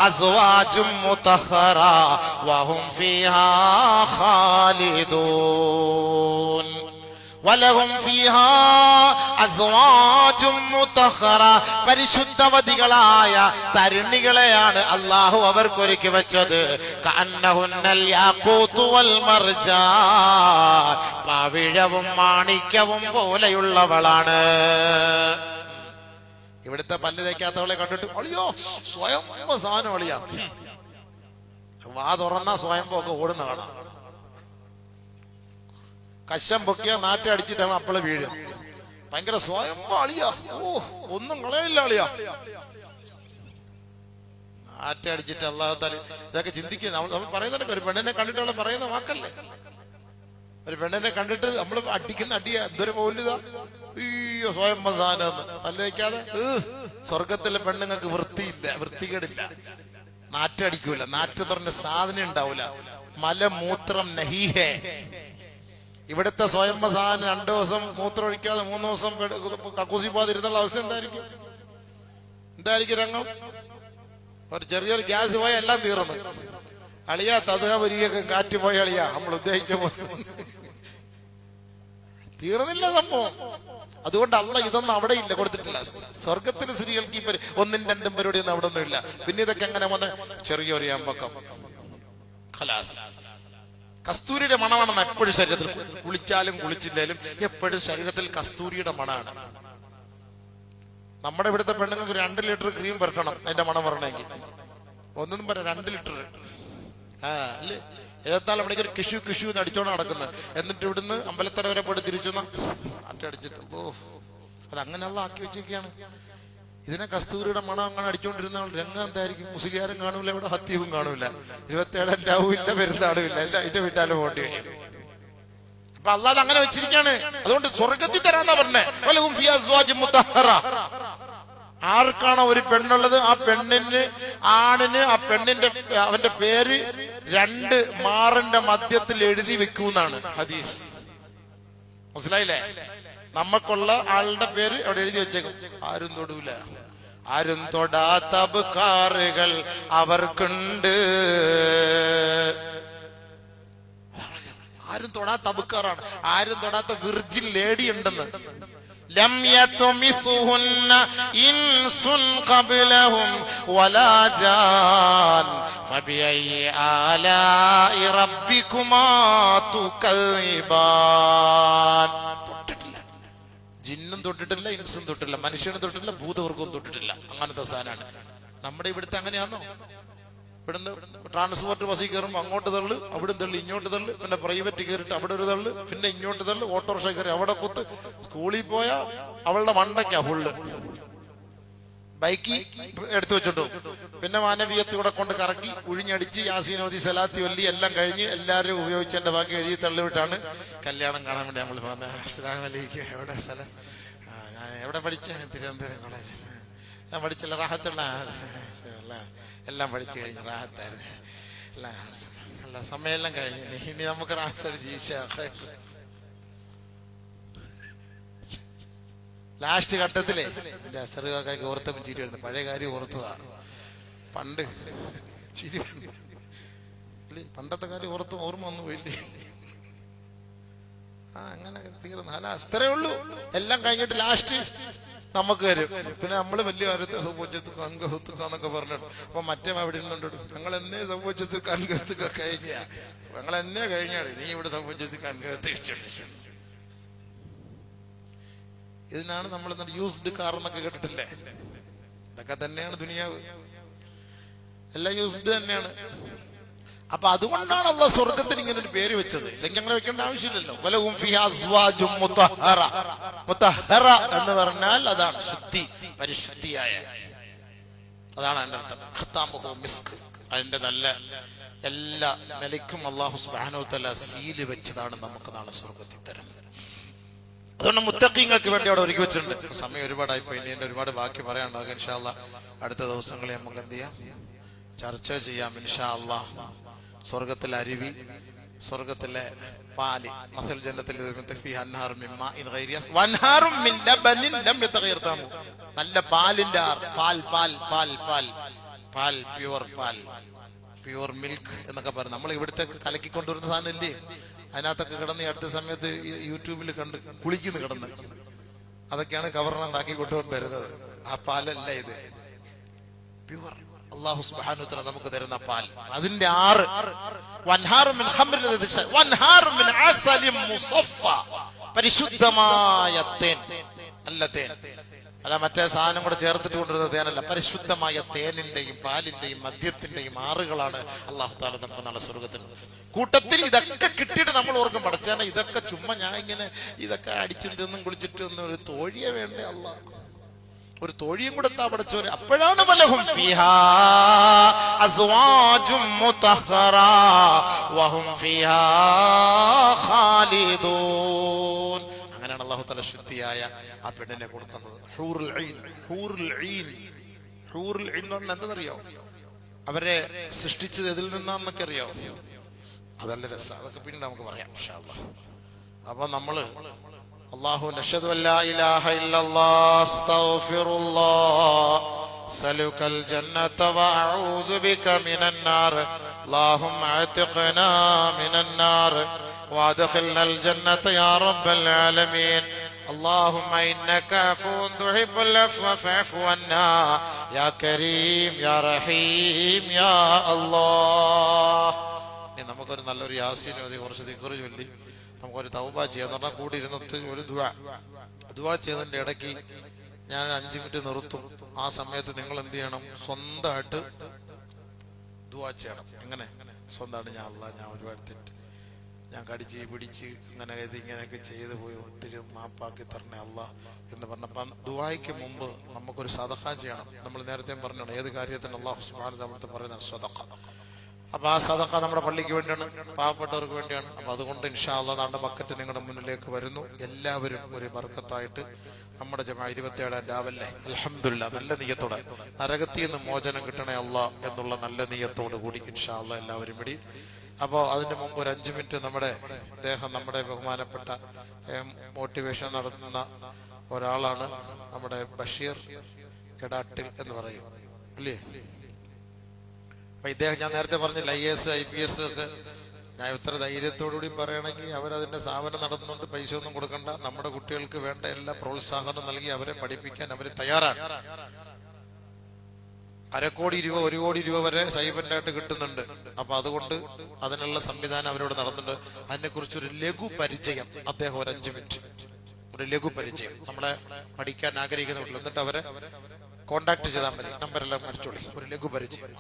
Speaker 1: അസ്വാജും മുതഹറ വഹും ഫീഹാ ഖാലിദൂൻ. വലഹും ഫീഹാ അസ്വാജും മുതഹറ, പരിശുദ്ധവതികളായ തരുണികളെയാണ് അല്ലാഹു അവർക്കൊരുക്കി വെച്ചത്. കഅന്നഹുന്നൽ യാഖൂതു വൽ മർജാൻ, പവിഴവും മാണിക്യവും പോലെയുള്ളവളാണ്. ഇവിടുത്തെ പല്ല് തേക്കാത്തവളെ കണ്ടിട്ട് അളിയോ സ്വയം സാധനം അളിയാ, വാ തുറന്ന സ്വയം പോക്ക് ഓടുന്ന കാണാം. കശം പൊക്കിയ നാറ്റ അടിച്ചിട്ട് അവൻ അപ്പളെ വീഴും. ഭയങ്കര സ്വയം അളിയാ, ഓ ഒന്നും കളയില്ല അളിയാ. നാറ്റ അടിച്ചിട്ട് അല്ലാഹു തആല ഇതൊക്കെ ചിന്തിക്കുക. നമ്മൾ പറയുന്നതൊക്കെ ഒരു പെണ്ണിനെ കണ്ടിട്ടുള്ള പറയുന്ന വാക്കല്ലേ. ഒരു പെണ്ണിനെ കണ്ടിട്ട് നമ്മൾ അടിക്കുന്ന അടിയ എന്തൊരു പോലുതാ, അയ്യോ സ്വയം സാധനം പല്ലേക്കാതെ. സ്വർഗത്തിലെ പെണ്ണുങ്ങൾക്ക് വൃത്തിയില്ല, വൃത്തികേടില്ല, നാറ്റടിക്കൂല, നാറ്റ പറഞ്ഞ സാധനം ഉണ്ടാവൂല, മലമൂത്രം നഹീഹേ. ഇവിടുത്തെ സ്വയം സാധനം 2 ദിവസം മൂത്രം ഒഴിക്കാതെ 3 ദിവസം കക്കൂസി പോകാതിരുന്നുള്ള അവസ്ഥ എന്തായിരിക്കും? എന്തായിരിക്കും രംഗം? ഒരു ചെറിയൊരു ഗ്യാസ് പോയ എല്ലാം തീർന്നു. അളിയാ തതുക കാറ്റ് പോയ അളിയാ നമ്മൾ ഉദ്ദേശിച്ച പോലെ തീർന്നില്ല സംഭവം. അതുകൊണ്ട് അള്ള ഇതൊന്നും അവിടെ ഇല്ല, കൊടുത്തിട്ടില്ല. സ്വർഗത്തിന് സ്ത്രീകൾക്ക് ഈ 1, 2 പരിപാടി ഒന്നും അവിടെ ഒന്നും ഇല്ല. പിന്നെ ഇതൊക്കെ എങ്ങനെ വന്ന് ചെറിയൊരു അമ്പക്കം ഖലാസ്. കസ്തൂരിയുടെ മണമാണെന്ന് എപ്പോഴും ശരീരത്തിൽ കുളിച്ചാലും കുളിച്ചില്ലേലും എപ്പോഴും ശരീരത്തിൽ കസ്തൂരിയുടെ മണമാണ്. നമ്മുടെ ഇവിടുത്തെ പെണ്ണുങ്ങൾക്ക് 2 ലിറ്റർ ക്രീം പുരട്ടണം അതിന്റെ മണം വരണമെങ്കിൽ. ഒന്നും പറയാം 2 ലിറ്റർ അല്ലേ 74 മണിക്കൂർ കിഷു കിഷു എന്ന് അടിച്ചോണ്ട് നടക്കുന്നത്. എന്നിട്ട് ഇവിടുന്ന് അമ്പലത്തറ വരെ പോയിട്ട് തിരിച്ചു അടിച്ചിട്ട് അത് അങ്ങനെയുള്ള ആക്കി വെച്ചിരിക്കുകയാണ്. ഇതിനെ കസ്തൂരിയുടെ മണം അങ്ങനെ അടിച്ചോണ്ടിരുന്ന രംഗം എന്തായിരിക്കും? മുസ്ലിയാരും കാണൂല, ഇവിടെ ഹത്തീവും കാണൂല, 27 രാവും ഇല്ല, പെരുന്നാളും ഇല്ല, എല്ലാം അതിന്റെ വീട്ടാലും പോണ്ടി വരും. അപ്പൊ അല്ലാതെ അങ്ങനെ വെച്ചിരിക്കുകയാണ്. അതുകൊണ്ട് സ്വർഗത്തിൽ തരാന്നാ പറഞ്ഞേ. ആർക്കാണോ ഒരു പെണ്ണുള്ളത് ആ പെണ്ണിന് ആണിന് ആ പെണ്ണിന്റെ അവന്റെ പേര് 2 മാറിന്റെ മധ്യത്തിൽ എഴുതി വെക്കൂന്നാണ് ഹദീസ്. മനസ്സിലായില്ലേ? നമുക്കുള്ള ആളുടെ പേര് അവിടെ എഴുതി വെച്ചേക്കും. ആരും തൊടൂല, ആരും തൊടാത്ത അബ്കാറുകൾ അവർക്കുണ്ട്. ആരും തൊടാത്ത അബ്കാറാണ്, ആരും തൊടാത്ത വിർജിൻ ലേഡി ഉണ്ടെന്ന്. ലം യത്മിസുഹുന്ന ഇൻസുൻ ഖബ്ലഹും വലാ ജാൻ ഫബിഅയ്യി ആലാഇ റബ്ബികുമാ തുകൈബാൻ. തൊട്ടിട്ടില്ല, ജിന്നും തൊട്ടിട്ടില്ല, ഇൻസും തൊട്ടിട്ടില്ല, മനുഷ്യനും തൊട്ടിട്ടില്ല, ഭൂതവർഗവും തൊട്ടിട്ടില്ല. അങ്ങനത്തെ സാധനമാണ്. നമ്മുടെ ഇവിടുത്തെ അങ്ങനെയാണോ? ഇവിടുന്ന് ട്രാൻസ്പോർട്ട് ബസ്സിൽ കയറുമ്പോൾ അങ്ങോട്ട് തള്ളു, അവിടുന്ന് തള്ളു, ഇങ്ങോട്ട് തള്ളു, പിന്നെ പ്രൈവറ്റ് കയറിയിട്ട് അവിടെ ഒരു തള്ളു, പിന്നെ ഇങ്ങോട്ട് തള്ളു, ഓട്ടോറിക്ഷ കയറി അവിടെ കുത്ത്. സ്കൂളിൽ പോയാ അവളുടെ മണ്ടയ്ക്കാ ഫുള്ള്. ബൈക്ക് എടുത്തു വെച്ചിട്ടു, പിന്നെ മാനവീയത്തൂടെ കൊണ്ട് കറക്കി ഉഴിഞ്ഞടിച്ച് യാസീനോദി സലാത്തി വല്ലി എല്ലാം കഴിഞ്ഞ് എല്ലാവരും ഉപയോഗിച്ചതിന്റെ ബാക്കി എഴുതി തള്ളിവിട്ടാണ് കല്യാണം കാണാൻ വേണ്ടി നമ്മൾ വന്നത്. അസ്സലാമു അലൈക്കും. എവിടെ സ്ഥലം? ഞാൻ എവിടെ പഠിച്ച? തിരുവനന്തപുരം കോളേജ്. ഞാൻ പഠിച്ചില്ല, റാഹത്തുള്ള എല്ലാം പഠിച്ചു കഴിഞ്ഞു, റാഹത്തായിരുന്നു. അല്ല സമയമെല്ലാം കഴിഞ്ഞു, ഇനി നമുക്ക് റാഹത്തോട് ജീവിച്ചാൽ. ലാസ്റ്റ് ഘട്ടത്തിലെ എന്റെ അസറുകാക്ക് ഓർത്തപ്പം ചിരി വരുന്നു. പഴയ കാര്യം ഓർത്തതാണ്. പണ്ട് ചിരി പണ്ടത്തെ കാര്യം ഓർമ്മ വന്നു പോയില്ലേ? അങ്ങനെ തീർന്നു. അല്ല അത്രേ ഉള്ളൂ. എല്ലാം കഴിഞ്ഞിട്ട് ലാസ്റ്റ് നമുക്ക് വരും. പിന്നെ നമ്മള് വലിയ കാര്യത്തെ സംഭവിച്ചത് അംഗഹത്തുക്കാന്നൊക്കെ പറഞ്ഞിട്ട് അപ്പൊ മറ്റേ അവിടെ ഇരുന്നുണ്ട്, ഞങ്ങൾ എന്നേ സംഭവിച്ചത് അംഗഹത്തുക്ക കഴിഞ്ഞ, ഞങ്ങൾ എന്നേ കഴിഞ്ഞാണ്, നീ ഇവിടെ സംഭവിച്ചത് അംഗഹത്ത് കഴിച്ചോണ്ടിരിക്കുന്നത്. ഇതിനാണ് നമ്മൾ യൂസ്ഡ് കാർ എന്നൊക്കെ കേട്ടിട്ടില്ലേ? ഇതൊക്കെ തന്നെയാണ് ദുനിയാവ്, എല്ലാം യൂസ്ഡ് തന്നെയാണ്. അപ്പൊ അതുകൊണ്ടാണ് അള്ളാഹ് സ്വർഗത്തിന് ഇങ്ങനെ ഒരു പേര് വെച്ചത്. അല്ലെങ്കിൽ അങ്ങനെ വെക്കേണ്ട ആവശ്യമില്ലല്ലോ. വലഹും ഫീഹാ അസ്വാജും മുതഹറ. മുതഹറ എന്ന് പറഞ്ഞാൽ അതാണ് ശുദ്ധി, പരിശുദ്ധിയായ, അതാണ് അതിന്റെ അർത്ഥം. ഖത്താമുഹു മിസ്ക്. അതിന്റെ നല്ല എല്ലാ നിലയ്ക്കും അല്ലാഹു സുബ്ഹാനഹു വ തആല സീല് വെച്ചതാണ് നമുക്ക് നാളെ സ്വർഗത്തിൽ തരുന്നത്. അതുകൊണ്ട് മുത്തഖീങ്ങൾക്ക് വേണ്ടി അവിടെ ഒരുക്കി വെച്ചിട്ടുണ്ട്. സമയം ഒരുപാടായിപ്പോയി, ഇനി എന്റെ ഒരുപാട് ബാക്കി പറയാനുണ്ടാകും. ഇൻഷാ അല്ലാഹ് അടുത്ത ദിവസങ്ങളിൽ നമുക്ക് എന്ത് ചെയ്യാം, ചർച്ച ചെയ്യാം ഇൻഷാ അല്ലാഹ്. സ്വർഗത്തിലെ അരുവി, സ്വർഗത്തിലെ പാല്, മസൽ ജന്നത്തിൽ നല്ല പാലിന്റെ പാൽ പാൽ പാൽ പാൽ പാൽ പ്യുവർ പാൽ, പ്യുവർ മിൽക്ക് എന്നൊക്കെ പറഞ്ഞു. നമ്മൾ ഇവിടുത്തെ കലക്കിക്കൊണ്ടുവരുന്ന സാധനം ഇല്ലേ, അതിനകത്തൊക്കെ കിടന്ന് ഈ അടുത്ത സമയത്ത് യൂട്യൂബിൽ കണ്ട് കുളിക്കുന്നു കിടന്ന്. അതൊക്കെയാണ് കവറിനാക്കി കൊണ്ടുവന്ന് തരുന്നത്. ആ പാലല്ല ഇത്, പ്യുവർ അല്ലാഹു സുബ്ഹാനഹു വ തആല നമുക്ക് തരുന്ന പാൽ. അതിന്റെ 6 പരിശുദ്ധമായ തേൻ. നല്ല തേൻ അല്ല, മറ്റേ സാധനം കൂടെ ചേർത്തിട്ട് കൊണ്ടുവരുന്ന തേനല്ല, പരിശുദ്ധമായ തേനിന്റെയും പാലിന്റെയും മദ്യത്തിന്റെയും ആറുകളാണ് അല്ലാഹു തആല നമുക്ക് നാളെ സ്വർഗത്തിൽ. കൂട്ടത്തിൽ ഇതൊക്കെ കിട്ടിയിട്ട് നമ്മൾ ഓർക്കും, പഠിച്ചാൽ ഇതൊക്കെ ചുമ്മാ ഞാൻ ഇങ്ങനെ ഇതൊക്കെ അടിച്ചു തിന്നും കുളിച്ചിട്ട് ഒന്നും ഒരു തോഴിയെ വേണ്ടേ അല്ലാഹ്, ഒരു തോഴിയും കൂടെ എന്താ പഠിച്ചോര്. അപ്പോഴാണ് വലഹും ഫീഹാ അസ്വാജും മുതഹറ വഹും ഫീഹാ ഖാലിദൂൻ. അങ്ങനെയാണ് അല്ലാഹു തആല ശുദ്ധിയായ ആ പെണ്ണിനെ കൊടുക്കുന്നത്. ഹൂറുൽ ഐൻ. ഹൂറുൽ ഐൻ, ഹൂറുൽ ഐൻ എന്ന് പറഞ്ഞാൽ എന്തെന്നറിയോ? അവരെ സൃഷ്ടിച്ചത് എതിൽ നിന്നാണെന്നൊക്കെ അറിയോ? അതല്ല രസം, അതൊക്കെ പിന്നീട് നമുക്ക് പറയാം ഇൻഷാ അല്ലാഹ്. അപ്പൊ നമ്മള് അല്ലാഹു നഷ്ഹദു അല്ലാ ഇലാഹ ഇല്ലല്ലാഹ് അസ്തഗ്ഫിറുല്ലാഹ് أسألك الجنة وأعوذ بك من النار اللهم اعتقنا من النار وادخلنا الجنة يا رب العالمين اللهم إنك عفو تحب العفو فاعف عنا يا كريم يا رحيم يا الله. ഇനി നമുക്കൊരു നല്ലൊരു യാസീൻ ഓതി കുറച്ച് ദിക്റ് ചൊല്ലി നമുക്കൊരു തൗബ ചെയ്യാം. എന്ന് പറഞ്ഞാൽ കൂടി ഇരുന്നിട്ട് ഒരു ദുആ ചെയ്തതിൻ്റെ ഇടയ്ക്ക് ഞാൻ 5 മിനിറ്റ് നിർത്തും. ആ സമയത്ത് നിങ്ങൾ എന്ത് ചെയ്യണം? സ്വന്തമായിട്ട് ദുആ ചെയ്യണം. എങ്ങനെ സ്വന്തമായിട്ട്? ഞാൻ ഒരുപാട് തെറ്റ്, ഞാൻ കടിച്ച് പിടിച്ച് ഇങ്ങനെയൊക്കെ ചെയ്തു പോയി, ഒത്തിരി മാപ്പാക്കി തരണേ അല്ലാ എന്ന് പറഞ്ഞപ്പം ദുആയ്ക്ക് മുമ്പ് നമുക്കൊരു സദഖ ചെയ്യണം. നമ്മൾ നേരത്തെ പറഞ്ഞാണ് ഏത് കാര്യത്തിന് അല്ലാഹു സുബ്ഹാനഹു വ തആല പറയുന്ന സദഖ. അപ്പൊ ആ സദഖ നമ്മുടെ പള്ളിക്ക് വേണ്ടിയാണ്, പാവപ്പെട്ടവർക്ക് വേണ്ടിയാണ്. അപ്പൊ അതുകൊണ്ട് ഇൻഷാ അല്ലാഹ് നമ്മുടെ ബക്കറ്റ് നിങ്ങളുടെ മുന്നിലേക്ക് വരുന്നു. എല്ലാവരും ഒരു ബർക്കത്തായിട്ട് നമ്മുടെ ജമാ 27 രാവിലെ അൽഹംദുലില്ലാ നല്ല നിയ്യത്തോടെ നരകത്തിൽ നിന്ന് മോചനം കിട്ടണേ അല്ലാ എന്നുള്ള നല്ല നിയ്യത്തോട് കൂടി ഇൻഷാ അല്ലാഹ് എല്ലാവരും കൂടി. അപ്പോൾ അതിന് മുമ്പ് ഒരു 5 മിനിറ്റ് നമ്മുടെ ബഹുമാനപ്പെട്ട മോട്ടിവേഷൻ നടത്തുന്ന ഒരാളാണ് നമ്മുടെ ബഷീർ എടാട്ടിൽ എന്ന് പറയും അല്ലേ. അപ്പൊ ഇദ്ദേഹം ഞാൻ നേരത്തെ പറഞ്ഞില്ല IAS IPS ഒക്കെ ഞാൻ ഇത്ര ധൈര്യത്തോടുകൂടി പറയണമെങ്കിൽ അവരതിന്റെ സ്ഥാപനം നടത്തുന്നുണ്ട്. പൈസ ഒന്നും കൊടുക്കണ്ട, നമ്മുടെ കുട്ടികൾക്ക് വേണ്ട എല്ലാ പ്രോത്സാഹനം നൽകി അവരെ പഠിപ്പിക്കാൻ അവർ തയ്യാറാണ്. 1/2 കോടി രൂപ 1 കോടി രൂപ വരെ സ്റ്റൈപ്പൻഡായിട്ട് കിട്ടുന്നുണ്ട്. അപ്പൊ അതുകൊണ്ട് അതിനുള്ള സംവിധാനം അവരോട് നടന്നുണ്ട്. അതിനെക്കുറിച്ചൊരു ലഘു പരിചയം അദ്ദേഹം ഒരു 5 മിനിറ്റ് ഒരു ലഘു പരിചയം നമ്മളെ പഠിക്കാൻ ആഗ്രഹിക്കുന്നുള്ളൂ. എന്നിട്ട് അവരെ കോണ്ടാക്ട് ചെയ്താൽ മതി, നമ്പരെല്ലാം അടിച്ചോളി. ഒരു ലഘു പരിചയം.